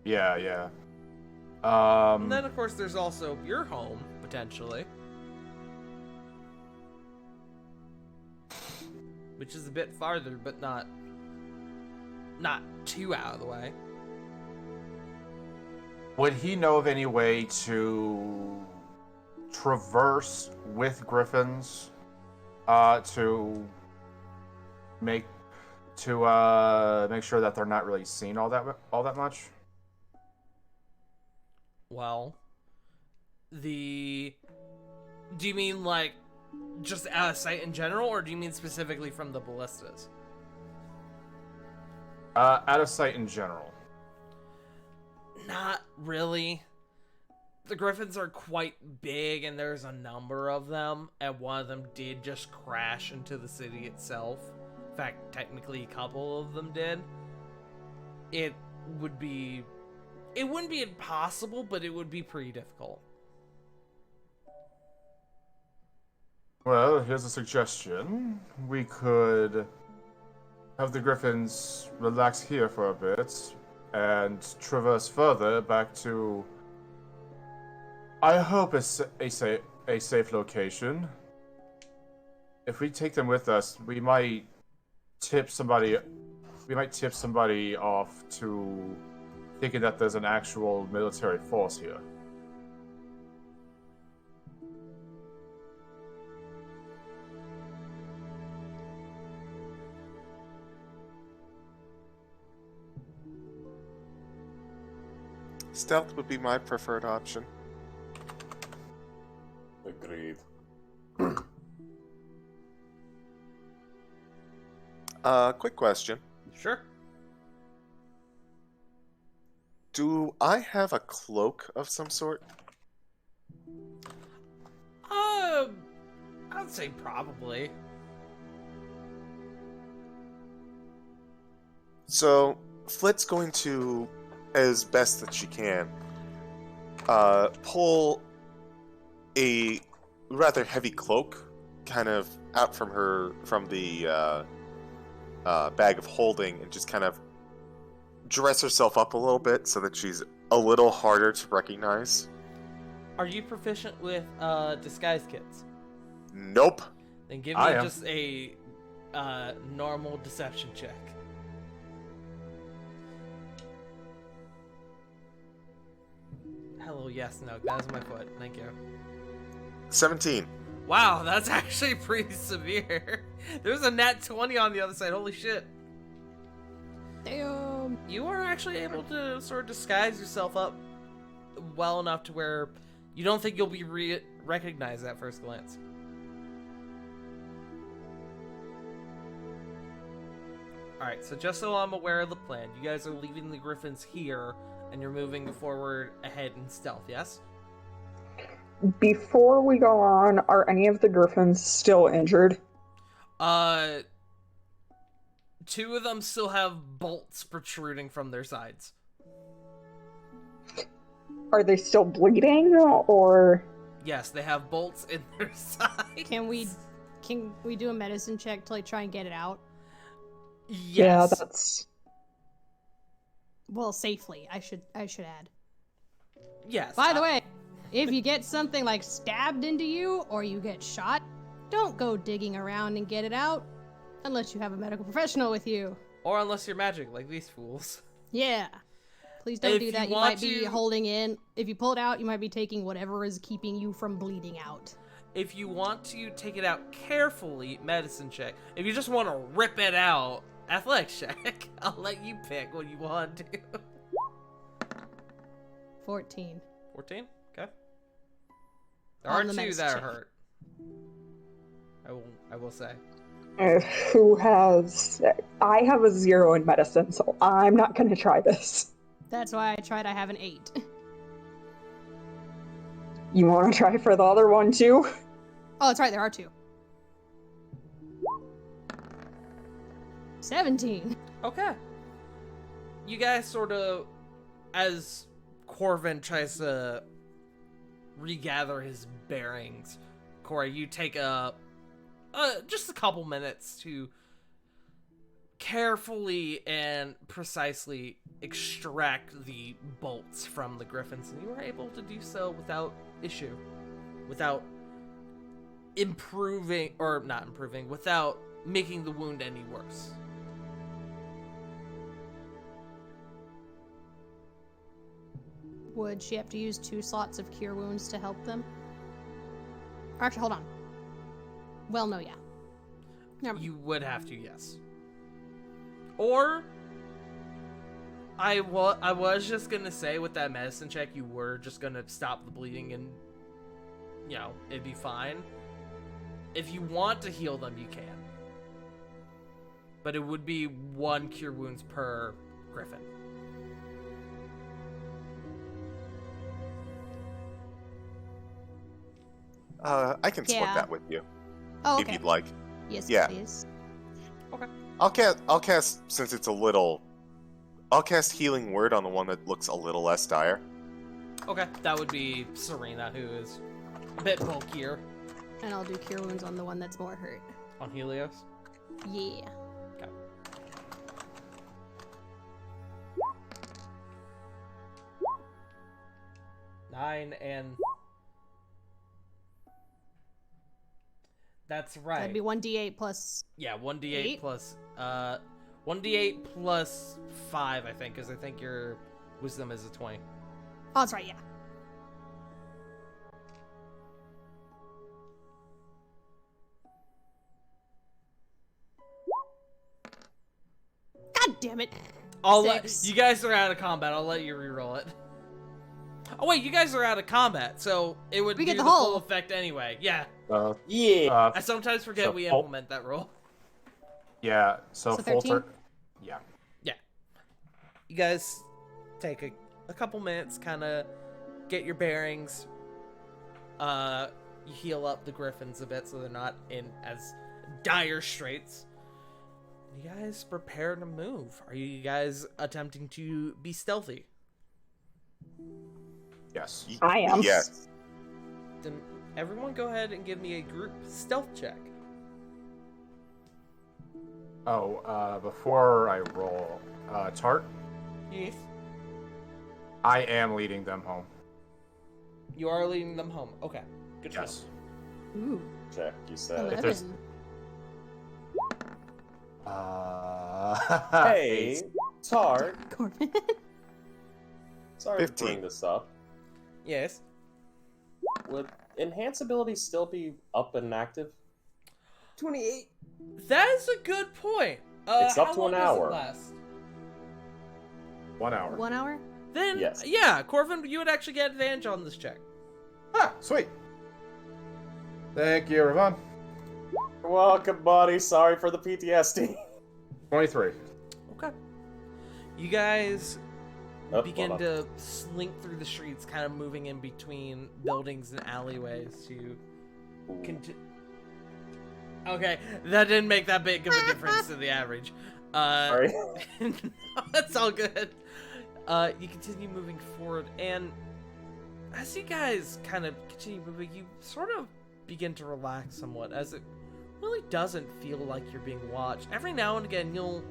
Yeah. And then, of course, there's also your home, potentially. Which is a bit farther, but not too out of the way. Would he know of any way to traverse with griffins to make sure that they're not really seen all that much? Well, do you mean like just out of sight in general, or do you mean specifically from the ballistas? Out of sight in general. Not really. The griffins are quite big, and there's a number of them, and one of them did just crash into the city itself. In fact, technically a couple of them did. It wouldn't be impossible, but it would be pretty difficult. Well, here's a suggestion. We could have the griffins relax here for a bit and traverse further back to, I hope, a safe location. If we take them with us, we might tip somebody off to thinking that there's an actual military force here. Stealth would be my preferred option. Agreed. Quick question. Sure. Do I have a cloak of some sort? I'd say probably. So, Flit's going to, as best that she can, pull a rather heavy cloak kind of out from the bag of holding, and just kind of dress herself up a little bit so that she's a little harder to recognize. Are you proficient with disguise kits? Nope. Then give me just a normal deception check. Hello, yes, no, that is my foot. Thank you. 17. Wow, that's actually pretty severe. There's a nat 20 on the other side. Holy shit. Damn. You are actually able to sort of disguise yourself up well enough to where you don't think you'll be recognized at first glance. Alright, so just so I'm aware of the plan, you guys are leaving the griffins here, and you're moving forward ahead in stealth, yes? Before we go on, are any of the griffins still injured? Two of them still have bolts protruding from their sides. Are they still bleeding, or...? Yes, they have bolts in their sides. Can we do a medicine check to like try and get it out? Yes. Yeah, that's... Well, safely, I should add. Yes. By the way, if you get something like stabbed into you or you get shot, don't go digging around and get it out unless you have a medical professional with you. Or unless you're magic, like these fools. Yeah. Please don't If do you that. You want might be to- holding in. If you pull it out, you might be taking whatever is keeping you from bleeding out. If you want to take it out carefully, medicine check. If you just want to rip it out, athletics check. I'll let you pick what you want to do. 14. 14? Okay. There On are the two medicine that are check. hurt. I will say. Who has... I have a 0 in medicine, so I'm not going to try this. That's why I tried. I have an 8. You want to try for the other one, too? Oh, that's right. There are 2. 17. Okay. You guys sort of, as Corvin tries to regather his bearings, Corey, you take just a couple minutes to carefully and precisely extract the bolts from the griffins, and you were able to do so without issue, without without making the wound any worse. Would she have to use 2 slots of cure wounds to help them? Or actually, hold on. Well, no, yeah. Never mind. You would have to, yes. Or I was just gonna say with that medicine check, you were just gonna stop the bleeding and, it'd be fine. If you want to heal them, you can. But it would be 1 cure wounds per griffin. I can split Yeah. that with you Oh, if okay. you'd like. Yes, Yeah. please. I'll cast since it's a little. I'll cast Healing Word on the one that looks a little less dire. Okay, that would be Serena, who is a bit bulkier And I'll do cure wounds on the one that's more hurt. on Helios. Yeah. Okay. Nine and that's right. That'd be 1d8 plus. Yeah, 1d8 8? plus 1d8 plus 5, I think, because I think your wisdom is a 20. Oh, that's right, yeah. God damn it. You guys are out of combat. I'll let you reroll it. Oh wait, you guys are out of combat, so it would We do get the the full whole. effect anyway. Yeah, Yeah. I sometimes forget So we full- implement that rule. Yeah, so So full 13? turn. Yeah. You guys take a couple minutes, kind of get your bearings. You heal up the griffins a bit so they're not in as dire straits. You guys prepare to move. Are you guys attempting to be stealthy? Yes. I am. Yes. Then everyone go ahead and give me a group stealth check. Oh, before I roll, Tart, Yes. I am leading them home. You are leading them home. Okay. Good to Yes. Ooh, Check, you said. If there's- 11. Hey, Tart. Corbin. Sorry 15. to bring this up. Yes. Would enhance ability still be up and active? 28. That is a good point. It's up how to long an does it hour. last? 1 hour. 1 hour? Then, Yes. yeah, Corvin, you would actually get advantage on this check. Ah, sweet. Thank you, Ravon. You're welcome, buddy. Sorry for the PTSD. 23. Okay. You guys Oh, begin hold on. to slink through the streets, kind of moving in between buildings and alleyways to Ooh. Okay, that didn't make that big of a difference to the average. Sorry. No, that's all good. You continue moving forward, and as you guys kind of continue moving, you sort of begin to relax somewhat, as it really doesn't feel like you're being watched. Every now and again, you'll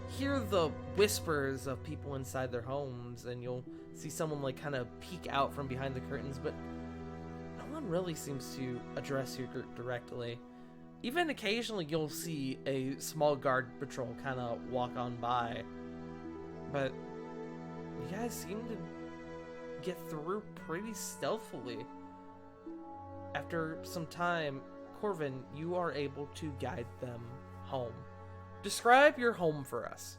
hear the whispers of people inside their homes, and you'll see someone like kind of peek out from behind the curtains, but no one really seems to address you directly. Even occasionally you'll see a small guard patrol kind of walk on by, but you guys seem to get through pretty stealthily. After some time, Corvin, you are able to guide them home. Describe your home for us.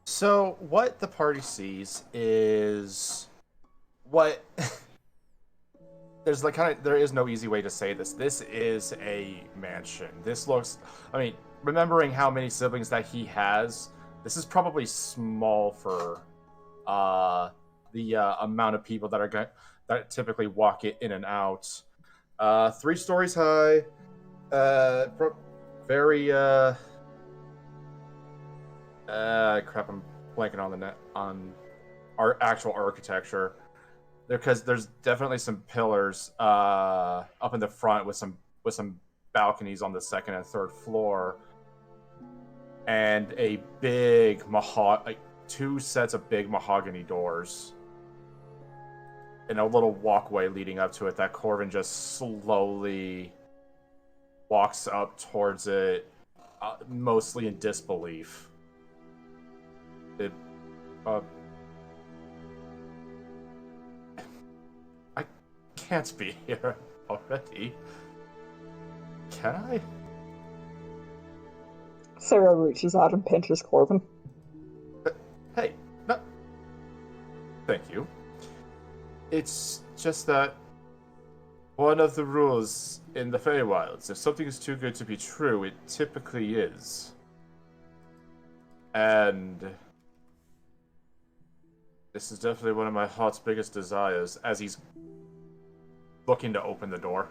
So what the party sees is what there is no easy way to say this. This is a mansion. This looks, I mean, remembering how many siblings that he has, this is probably small for the amount of people that typically walk it in and out. 3 stories high. Very crap, I'm blanking on our actual architecture. Because there's definitely some pillars up in the front with some balconies on the 2nd and 3rd floor, and a big 2 sets of big mahogany doors, and a little walkway leading up to it that Corvin just slowly walks up towards it, mostly in disbelief. I can't be here already. Can I? Sarah reaches out and pinches Corvin. Hey, no. Thank you. It's just that one of the rules in the Feywilds, if something is too good to be true, it typically is. And this is definitely one of my heart's biggest desires, as he's looking to open the door,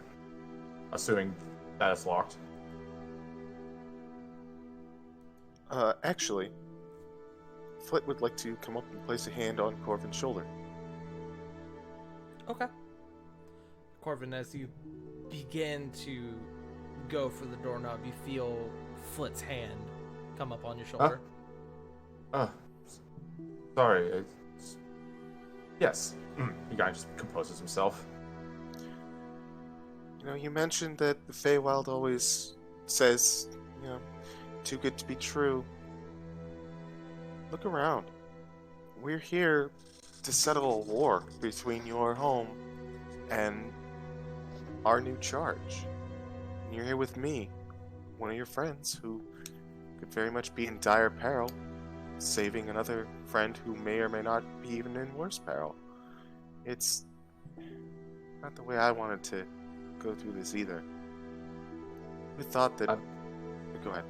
assuming that it's locked. Actually, Flit would like to come up and place a hand on Corvin's shoulder. Okay. Corvin, as you begin to go for the doorknob, you feel Flit's hand come up on your shoulder. Sorry. Yes. The guy just composes himself. You know, you mentioned that the Feywild always says, you know, too good to be true. Look around. We're here to settle a war between your home and our new charge. And you're here with me, one of your friends who could very much be in dire peril, saving another friend who may or may not be even in worse peril. It's not the way I wanted to go through this either. We thought that... Go ahead.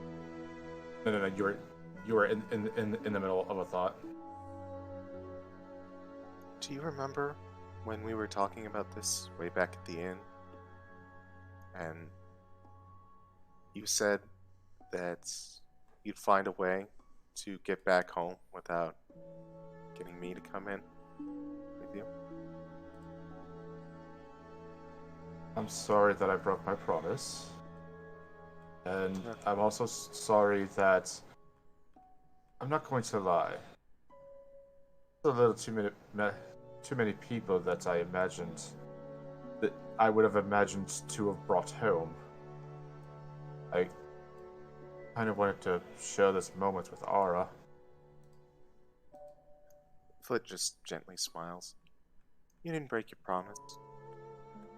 No, you were in the middle of a thought. Do you remember when we were talking about this way back at the inn? And you said that you'd find a way to get back home without getting me to come in with you? I'm sorry that I broke my promise. And I'm also sorry that... I'm not going to lie. A little too many people that I imagined... that I would have imagined to have brought home. I kind of wanted to share this moment with Ara. Flit just gently smiles. You didn't break your promise.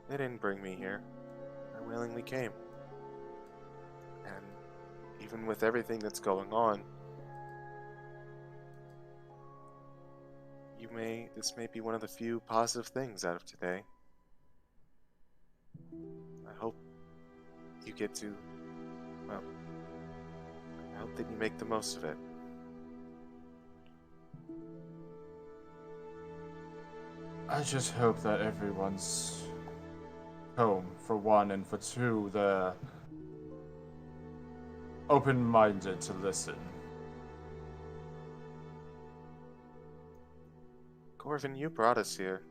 They didn't bring me here. I willingly came. And even with everything that's going on, this may be one of the few positive things out of today. I hope you get to, well, I hope that you make the most of it. I just hope that everyone's home, for one, and for two, they're open-minded to listen. Corvin, you brought us here.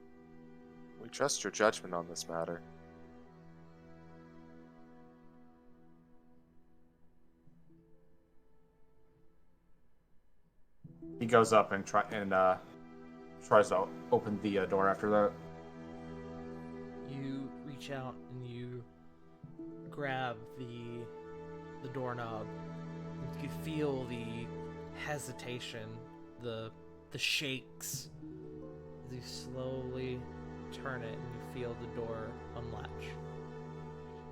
We trust your judgment on this matter. goes up and tries to open the door after that. You reach out and you grab the doorknob. You can feel the hesitation, the shakes as you slowly turn it and you feel the door unlatch.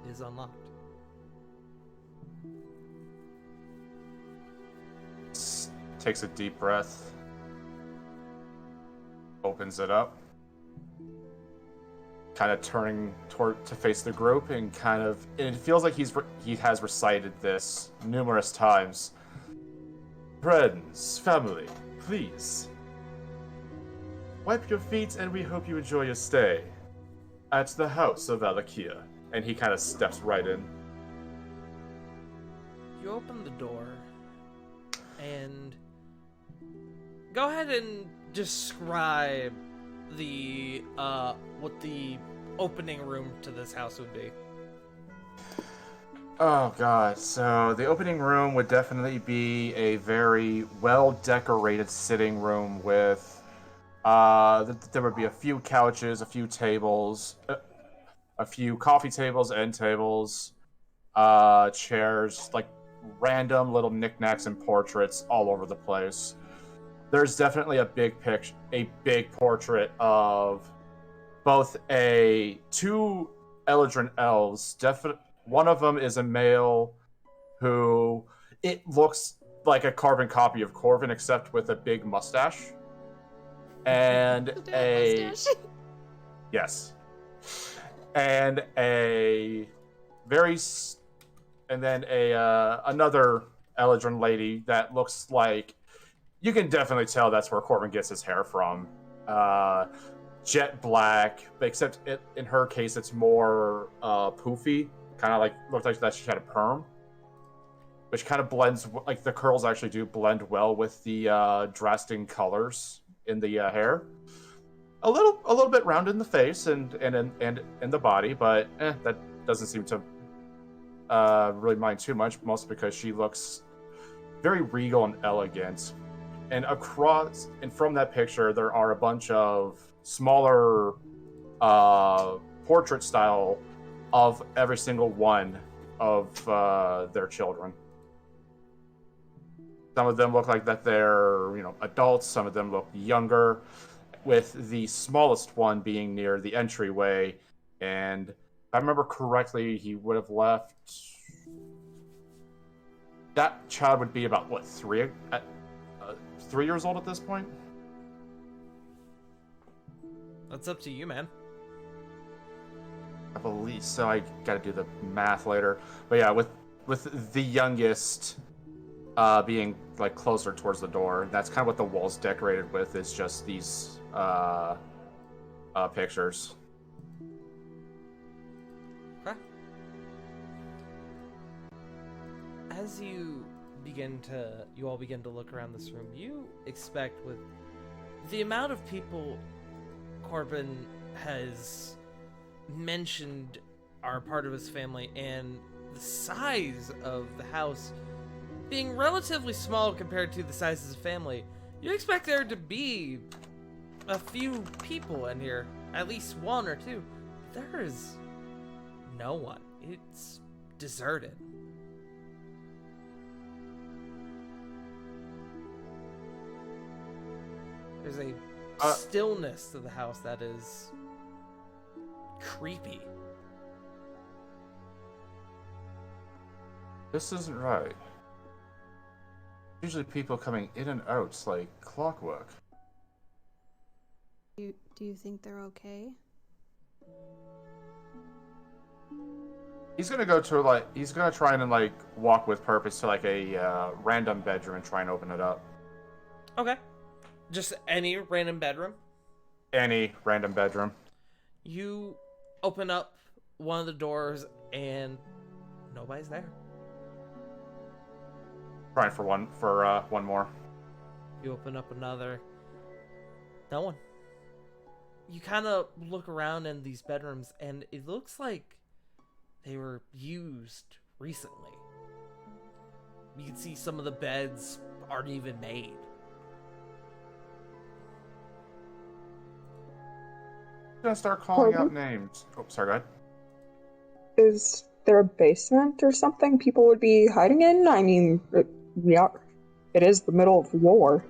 It is unlocked. Takes a deep breath, opens it up, kind of turning to face the group, and it feels like he has recited this numerous times. Friends, family, please wipe your feet, and we hope you enjoy your stay at the house of Alakia. And he kind of steps right in. You open the door and go ahead and describe what the opening room to this house would be. Oh god, so the opening room would definitely be a very well-decorated sitting room with, there would be a few couches, a few tables, a few coffee tables, end tables, chairs, like random little knickknacks and portraits all over the place. There's definitely a big portrait of both two Eldrin elves. One of them is a male who it looks like a carbon copy of Corvin, except with a big mustache. And yes. And another Eldrin lady that looks like, you can definitely tell that's where Corbin gets his hair from. Jet black, but except in her case, it's more poofy. Kind of like, looks like that she had a perm. Which kind of blends, like the curls actually do blend well with the drastic colors in the hair. A little bit round in the face and in the body, but that doesn't seem to really mind too much, mostly because she looks very regal and elegant. And from that picture, there are a bunch of smaller portrait style of every single one of their children. Some of them look like that they're, adults. Some of them look younger, with the smallest one being near the entryway. And if I remember correctly, he would have left. That child would be about 3 years old at this point. That's up to you, man. I believe so. I gotta do the math later. But yeah, with the youngest being like closer towards the door, that's kind of what the wall's decorated with, is just these pictures. Okay. As you all begin to look around this room, you expect, with the amount of people Corbin has mentioned are part of his family, and the size of the house being relatively small compared to the size of his family, you expect there to be a few people in here, at least one or two. There is no one. It's deserted. There's a stillness to the house that is creepy. This isn't right. Usually people coming in and out like clockwork. Do you think they're okay? He's gonna try and walk with purpose to a random bedroom and try and open it up. Okay. Just any random bedroom? Any random bedroom. You open up one of the doors and nobody's there. Trying for one more. You open up another. No one. You kind of look around in these bedrooms and it looks like they were used recently. You can see some of the beds aren't even made. gonna start calling out names. Oh, sorry, go ahead. Is there a basement or something people would be hiding in? I mean, it is the middle of war.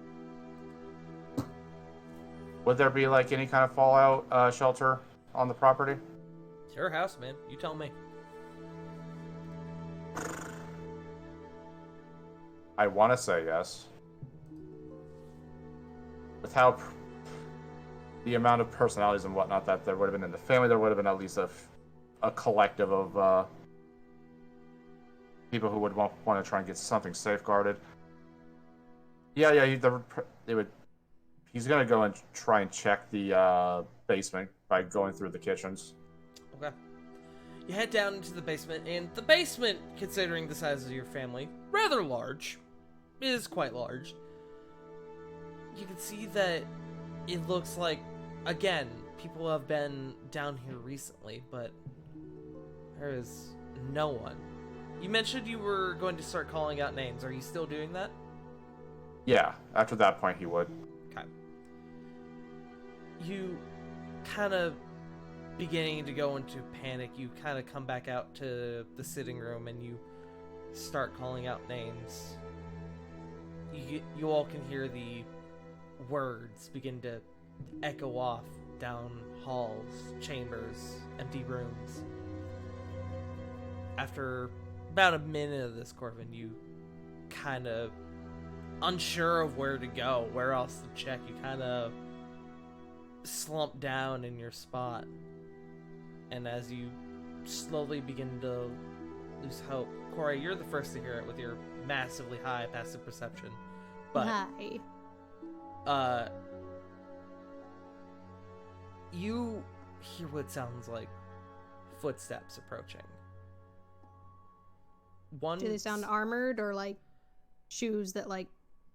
Would there be like any kind of fallout shelter on the property? It's your house, man. You tell me. I want to say yes. With how the amount of personalities and whatnot that there would have been in the family, there would have been at least a collective of people who would want to try and get something safeguarded. Yeah. He's gonna go and try and check the basement by going through the kitchens. Okay. You head down into the basement, and the basement, considering the size of your family, rather large. It is quite large. You can see that it looks like, again, people have been down here recently, but there is no one. You mentioned you were going to start calling out names. Are you still doing that? Yeah, after that point he would. Okay. You kind of beginning to go into panic. You kind of come back out to the sitting room and you start calling out names. You all can hear the words begin to echo off down halls, chambers, empty rooms. After about a minute of this, Corvin, you kind of unsure of where to go, where else to check. You kind of slump down in your spot. And as you slowly begin to lose hope, Corey, you're the first to hear it with your massively high passive perception. But Hi. You hear what sounds like footsteps approaching. Do they sound armored or like shoes that like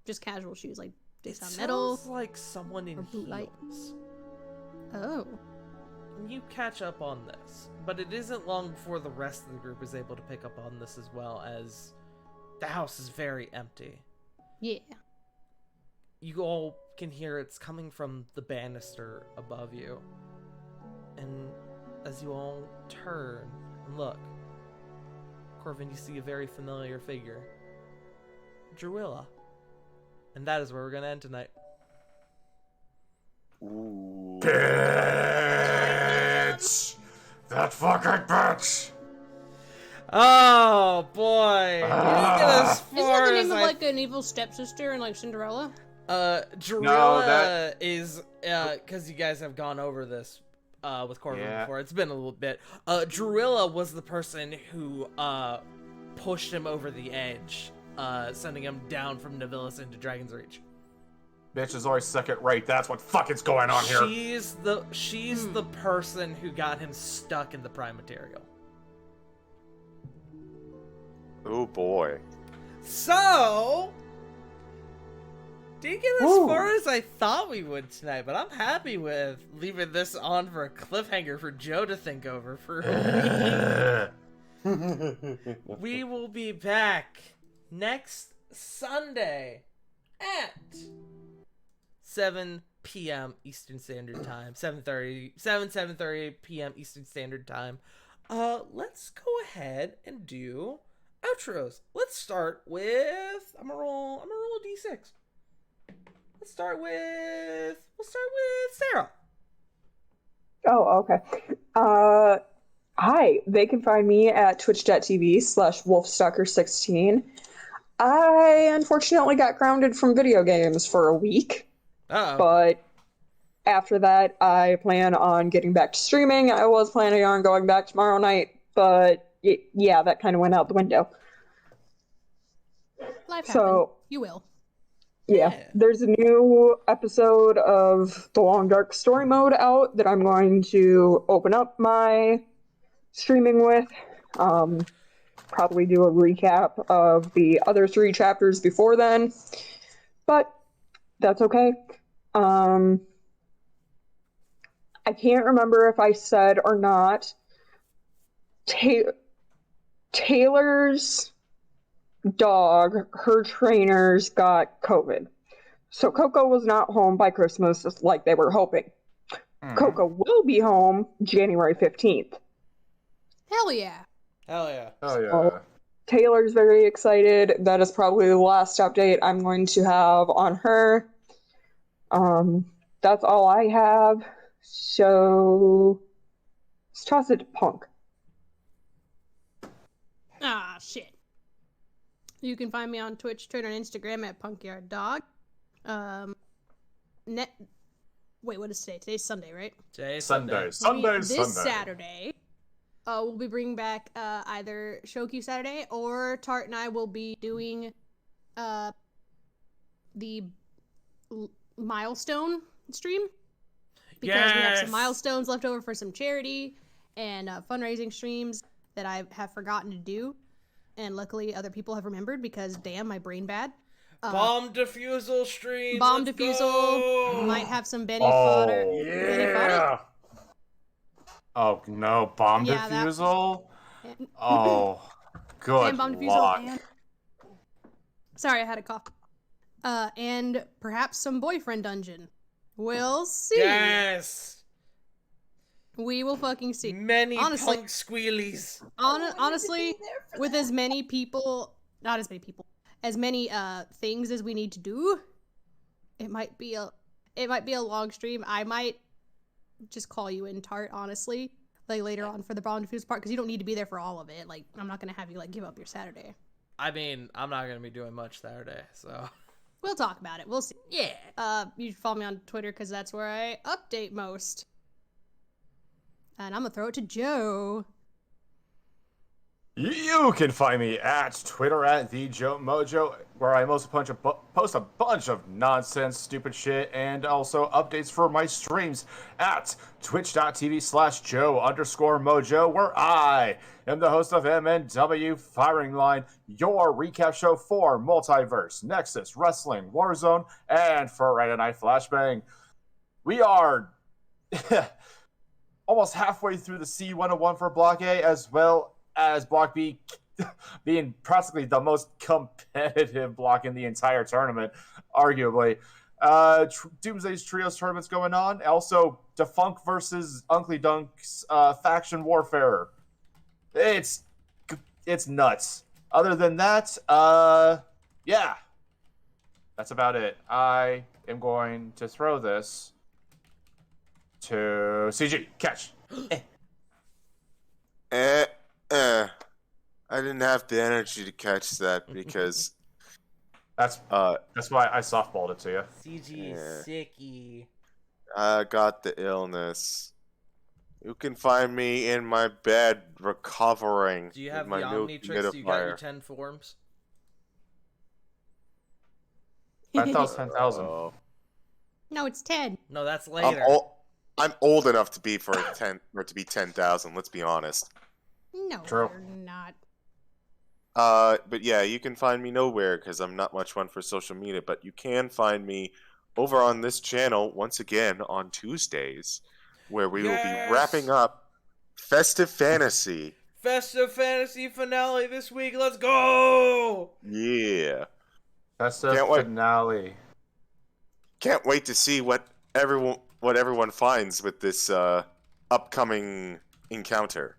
just casual shoes? Like they sound metal? Sounds like someone in heels. Oh. You catch up on this, but it isn't long before the rest of the group is able to pick up on this as well, as the house is very empty. Yeah. You all can hear it's coming from the banister above you. And as you all turn and look, Corvin, you see a very familiar figure. Druilla. And that is where we're going to end tonight. Ooh. Bitch! That fucking bitch! Oh, boy. You didn't get as Isn't that far the name as of I... like an evil stepsister in like Cinderella? Druilla is, because you guys have gone over this with Corvin before. It's been a little bit. Druilla was the person who pushed him over the edge, sending him down from Navlys into Dragon's Reach. Bitch is always second rate. That's what fucking's going on here. She's the person who got him stuck in the prime material. Oh boy. So, didn't get as far as I thought we would tonight, but I'm happy with leaving this on for a cliffhanger for Joe to think over for a week. We will be back next Sunday at 7 p.m. Eastern Standard Time. 7:30 p.m. Eastern Standard Time. Let's go ahead and do outros. Let's start with I'm gonna roll a d6. We'll start with Sarah. Oh, okay. Hi, they can find me at twitch.tv/wolfstalker16. I unfortunately got grounded from video games for a week. Uh-oh. But after that, I plan on getting back to streaming. I was planning on going back tomorrow night, but yeah, that kind of went out the window. Life So, happened. You will. Yeah, there's a new episode of the Long Dark Story Mode out that I'm going to open up my streaming with. Probably do a recap of the other 3 chapters before then, but that's okay. I can't remember if I said or not. Taylor's dog, her trainers got COVID. So Coco was not home by Christmas like they were hoping. Coco will be home January 15th. Hell yeah. Hell yeah. Oh yeah. Well, Taylor's very excited. That is probably the last update I'm going to have on her. That's all I have. So let's toss it to Punk. Ah, shit. You can find me on Twitch, Twitter, and Instagram at punkyarddog. Wait, what is today? Today's Sunday, right? Today's Sunday. This Saturday, we'll be bringing back either Shoku Saturday, or Tart and I will be doing the milestone stream, because we have some milestones left over for some charity and fundraising streams that I have forgotten to do, and luckily other people have remembered, because damn, my brain bad. Bomb defusal stream. Bomb let's defusal. go! Might have some Benny fodder. Benny fodder? Oh no, bomb Yeah, that- defusal? Oh, good And bomb defusal. luck. And... Sorry, I had a cough. And perhaps some boyfriend dungeon. We'll see. Yes! We will fucking see. Many Honestly- punk squealies. Honestly, with as many people, not as many people, as many things as we need to do, it might be a long stream. I might just call you in, Tart, honestly, like later on for the bomb defuse part, because you don't need to be there for all of it. Like, I'm not gonna have you like give up your Saturday. I mean, I'm not gonna be doing much Saturday, so We'll talk about it. We'll see. yeah. You should follow me on Twitter, because that's where I update most. And I'm gonna throw it to Joe. You can find me at Twitter at TheJoeMojo, where I post a bunch of nonsense, stupid shit, and also updates for my streams at twitch.tv/Joe_Mojo, where I am the host of MNW Firing Line, your recap show for Multiverse, Nexus, Wrestling, Warzone, and Friday Night Flashbang. We are almost halfway through the C101 for Block A, as well as Block B being practically the most competitive block in the entire tournament, arguably. Doomsday's Trios tournament's going on. Also, Defunct versus Uncle Dunk's faction warfare. It's nuts. Other than that, yeah. That's about it. I am going to throw this to CG. Catch. I didn't have the energy to catch that because That's why I softballed it to you. CG Yeah. sicky. I got the illness. You can find me in my bed recovering. Do you have with the my new Omnitrix? Do you got your humidifier. 10 forms? I thought it was 10,000. Oh. No, it's 10. No, that's later. I'm old enough to be for 10,000. Let's be honest. No, True. you're not. But yeah, you can find me nowhere because I'm not much one for social media. But you can find me over on this channel once again on Tuesdays, where we will be wrapping up Festive Fantasy. Festive Fantasy finale this week. Let's go! Yeah, That's the Can't wait. finale. can't wait to see what everyone finds with this upcoming encounter.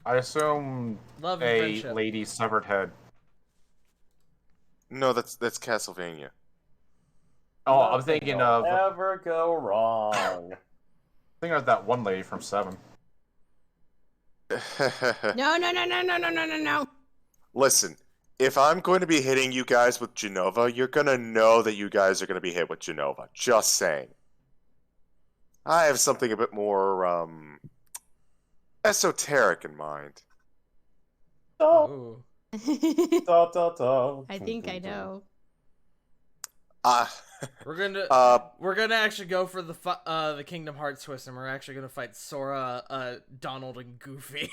I assume Love and a friendship. lady's severed head. No, that's Castlevania. Oh, I'm thinking of Never go wrong. that one lady from 7. No. Listen, if I'm going to be hitting you guys with Genova, you're gonna know that you guys are gonna be hit with Genova. Just saying. I have something a bit more esoteric in mind. Ooh. I think I know. We're gonna actually go for the Kingdom Hearts twist, and we're actually gonna fight Sora, Donald, and Goofy.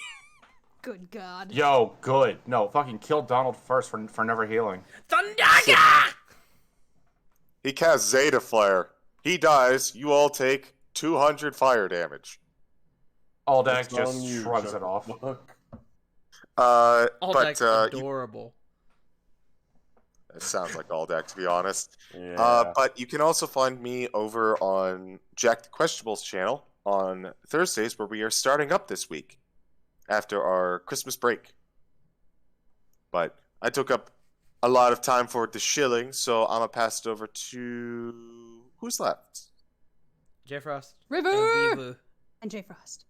Good God. Yo, good. No, fucking kill Donald first for never healing. Thundaga! He casts Zeta Flare. He dies. You all take 200 fire damage. Aldak It's on just you, shrugs it Chuck. off. All But that's adorable. It sounds like all deck, to be honest. Yeah. But you can also find me over on Jack the Questionable's channel on Thursdays, where we are starting up this week after our Christmas break. But I took up a lot of time for the shilling, so I'm gonna pass it over to who's left? J Frost. River! And Weevu. And J Frost.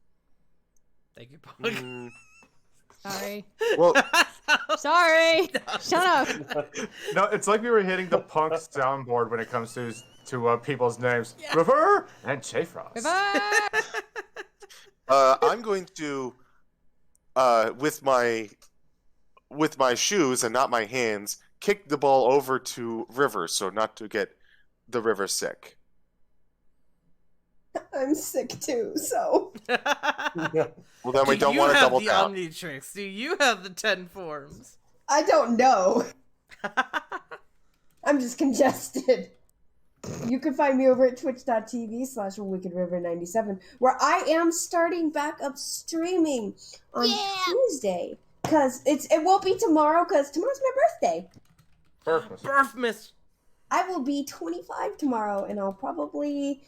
Thank you, Pog. Sorry. Well, Sorry. Shut up. No, it's like we were hitting the punk soundboard when it comes to people's names. Yeah. River and Chayfrost. River! I'm going to, with my shoes and not my hands, kick the ball over to River, so not to get the River sick. I'm sick too, so. Well, then we don't want to double You have the down. Omnitrix. Do you have the 10 forms? I don't know. I'm just congested. You can find me over at twitch.tv/wickedriver97, where I am starting back up streaming on Tuesday. Because it won't be tomorrow, because tomorrow's my birthday. Perfect. Birthmas. I will be 25 tomorrow, and I'll probably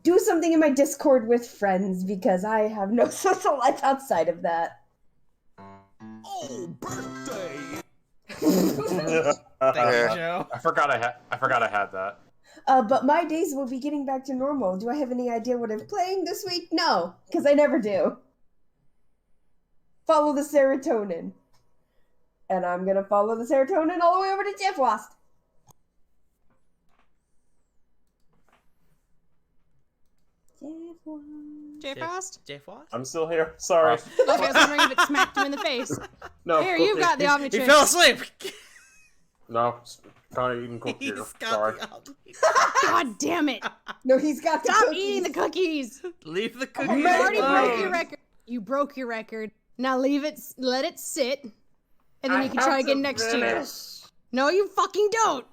do something in my Discord with friends, because I have no social life outside of that. Oh, birthday! Thank you, Joe. I forgot I had that. But my days will be getting back to normal. Do I have any idea what I'm playing this week? No, because I never do. Follow the serotonin. And I'm going to follow the serotonin all the way over to Jeff Lost. J Frost? J Frost? I'm still here. Sorry. Okay, I was wondering if it smacked him in the face. No. Here, you've got the He Omnitrix. fell asleep. No. Trying to eat cookies. He's got Sorry. the Omnitrix. God damn it. No, he's got the Stop cookies. eating the cookies. Leave the cookies You man, already alone. broke your record. You broke your record. Now leave it, let it sit, and then you can try again next year. No, you fucking don't.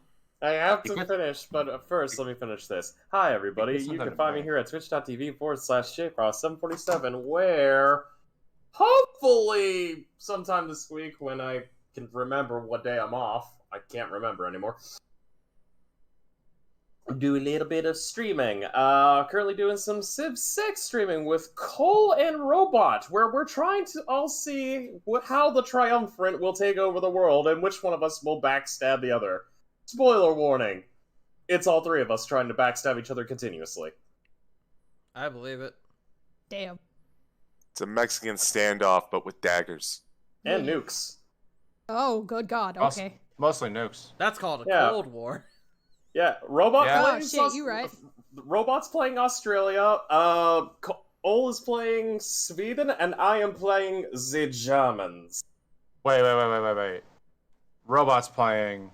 I have to finish, but first, let me finish this. Hi, everybody. It's You not can that find me bad. here at twitch.tv/JFrost747, where hopefully sometime this week, when I can remember what day I'm off, I can't remember anymore, do a little bit of streaming. Currently doing some Civ 6 streaming with Cole and Robot, where we're trying to all see how the Triumvirate will take over the world and which one of us will backstab the other. Spoiler warning. It's all three of us trying to backstab each other continuously. I believe it. Damn. It's a Mexican standoff, but with daggers. And nukes. Oh, good God. Okay. Mostly nukes. That's called a Yeah. Cold War. Yeah, Robot Yeah. Oh, plays... shit, you right. Robot's playing Australia, Cole is playing Sweden, and I am playing the Germans. Wait. Robot's playing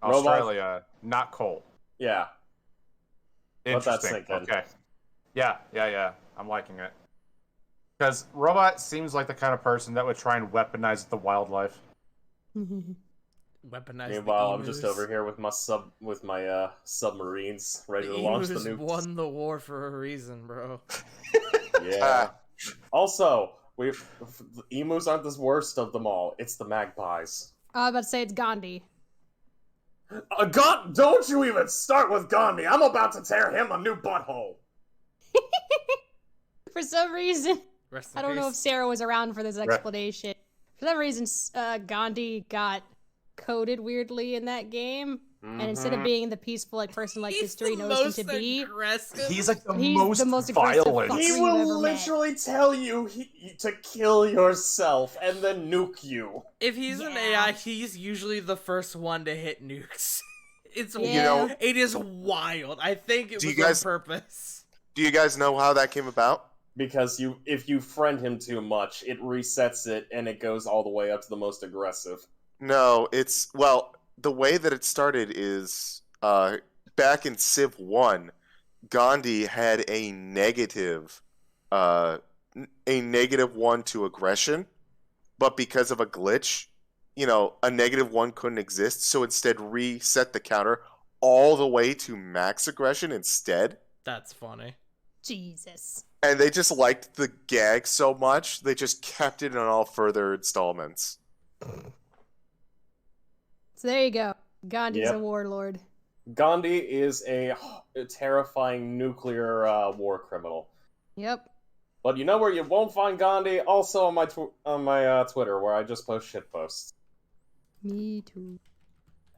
Australia, not Cole. Yeah. Let that Interesting. sink in. Okay. Yeah. I'm liking it. Because Robot seems like the kind of person that would try and weaponize the wildlife. Weaponized. Meanwhile, I'm just over here with my submarines ready to launch the Emus nukes. won the war for a reason, bro. Yeah. Also, the emus aren't the worst of them all. It's the magpies. I was about to say it's Gandhi. Don't you even start with Gandhi. I'm about to tear him a new butthole. For some reason, Rest in I don't know if peace. Sarah was around for this explanation. For some reason, Gandhi got coded weirdly in that game, and instead of being the peaceful person like He's history the knows most him to be, aggressive. He's like the He's the most aggressive violent. fucker He you've will ever met. literally tell you to kill yourself and then nuke you. If he's an AI, he's usually the first one to hit nukes. It's Yeah. it is wild. I think it Do was you guys- on purpose. Do you guys know how that came about? Because if you friend him too much, it resets it and it goes all the way up to the most aggressive. No, the way that it started is back in Civ 1, Gandhi had a negative 1 to aggression, but because of a glitch, a -1 couldn't exist, so instead reset the counter all the way to max aggression instead. That's funny. Jesus. And they just liked the gag so much, they just kept it in all further installments. So there you go. Gandhi's Yep. a warlord. Gandhi is a terrifying nuclear war criminal. Yep. But you know where you won't find Gandhi? Also on my Twitter, where I just post shit posts. Me too.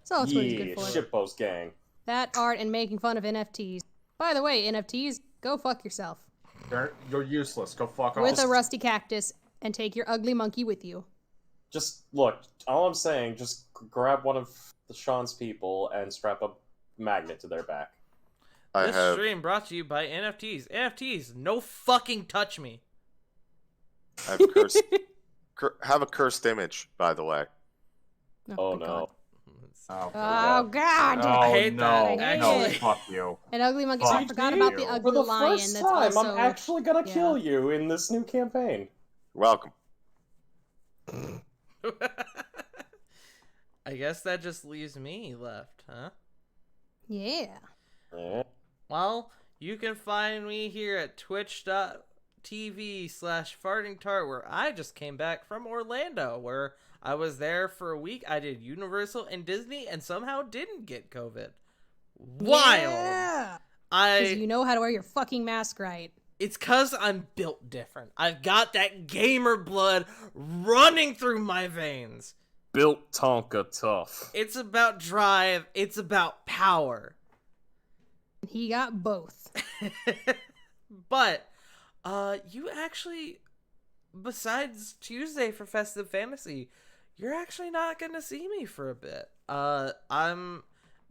So that's what he's good for. Shitpost gang. That art and making fun of NFTs. By the way, NFTs, go fuck yourself. You're useless. Go fuck off. With a rusty cactus, and take your ugly monkey with you. Just look, all I'm saying, just grab one of Sean's people and strap a magnet to their back. This stream brought to you by NFTs. NFTs, no fucking touch me. I've cursed. Have a cursed image, by the way. Oh no. Oh god! Oh, I hate no, that. I hate no, it. fuck you. An ugly monkey. Fuck I forgot about the you. ugly For the lion. first That's time, also... I'm actually gonna yeah. kill you in this new campaign. Welcome. I guess that just leaves me left, huh? Yeah. Eh. Well, you can find me here at twitch.tv/fartingtart, where I just came back from Orlando, where I was there for a week. I did Universal and Disney and somehow didn't get COVID. Wild! Yeah. I Because you know how to wear your fucking mask right. It's cause I'm built different. I've got that gamer blood running through my veins. Built Tonka tough. It's about drive, it's about power. He got both. But you actually, besides Tuesday for Festive Fantasy, you're actually not gonna see me for a bit. I'm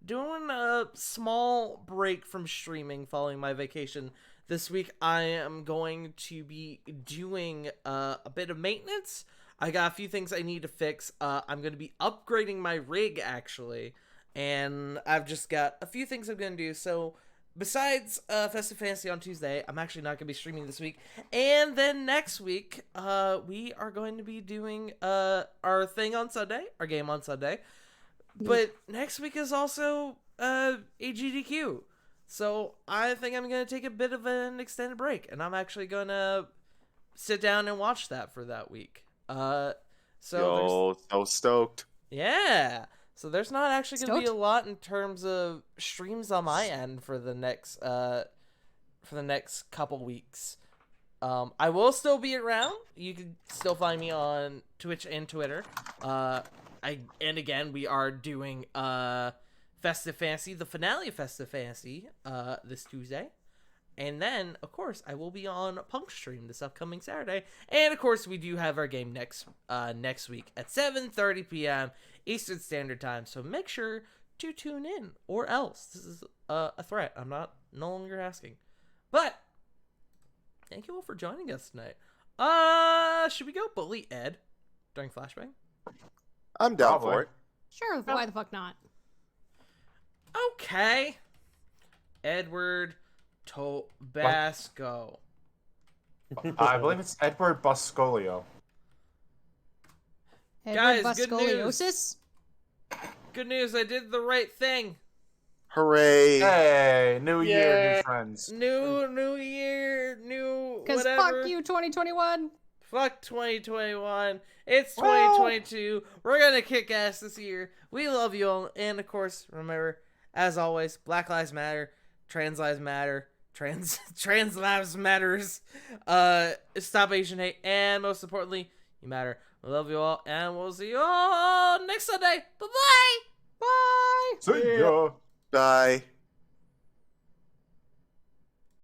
doing a small break from streaming following my vacation. This week I am going to be doing a bit of maintenance. I got a few things I need to fix. I'm going to be upgrading my rig, actually. And I've just got a few things I'm going to do. So, besides Festive Fantasy on Tuesday, I'm actually not going to be streaming this week. And then next week, we are going to be doing our thing on Sunday, our game on Sunday. But next week is also AGDQ. So, I think I'm going to take a bit of an extended break. And I'm actually going to sit down and watch that for that week. So stoked. Yeah. So there's not actually going to be a lot in terms of streams on my end for the next couple weeks. I will still be around. You can still find me on Twitch and Twitter. And again, we are doing Festive Fantasy, the finale of Festive Fantasy, this Tuesday. And then, of course, I will be on Punk Stream this upcoming Saturday. And, of course, we do have our game next week at 7:30 p.m. Eastern Standard Time. So make sure to tune in, or else. This is a threat. I'm no longer asking. But, thank you all for joining us tonight. Should we go bully Ed during Flashbang? I'm down Probably. for it. Sure, why the fuck not? Okay. Edward Tobasco. I believe it's Edward Buscolio. Edward Guys, good news. Buscoliosis? Good news, I did the right thing. Hooray! Hey, new year, new friends. New year, new Because whatever. fuck you, 2021. Fuck 2021. It's 2022. We're gonna kick ass this year. We love you all. And of course, remember, as always, Black Lives Matter, Trans Lives Matter, Trans Lives Matters, Stop Asian Hate, and most importantly, you matter. We love you all, and we'll see you all next Sunday. Bye-bye! Bye! See ya. Bye.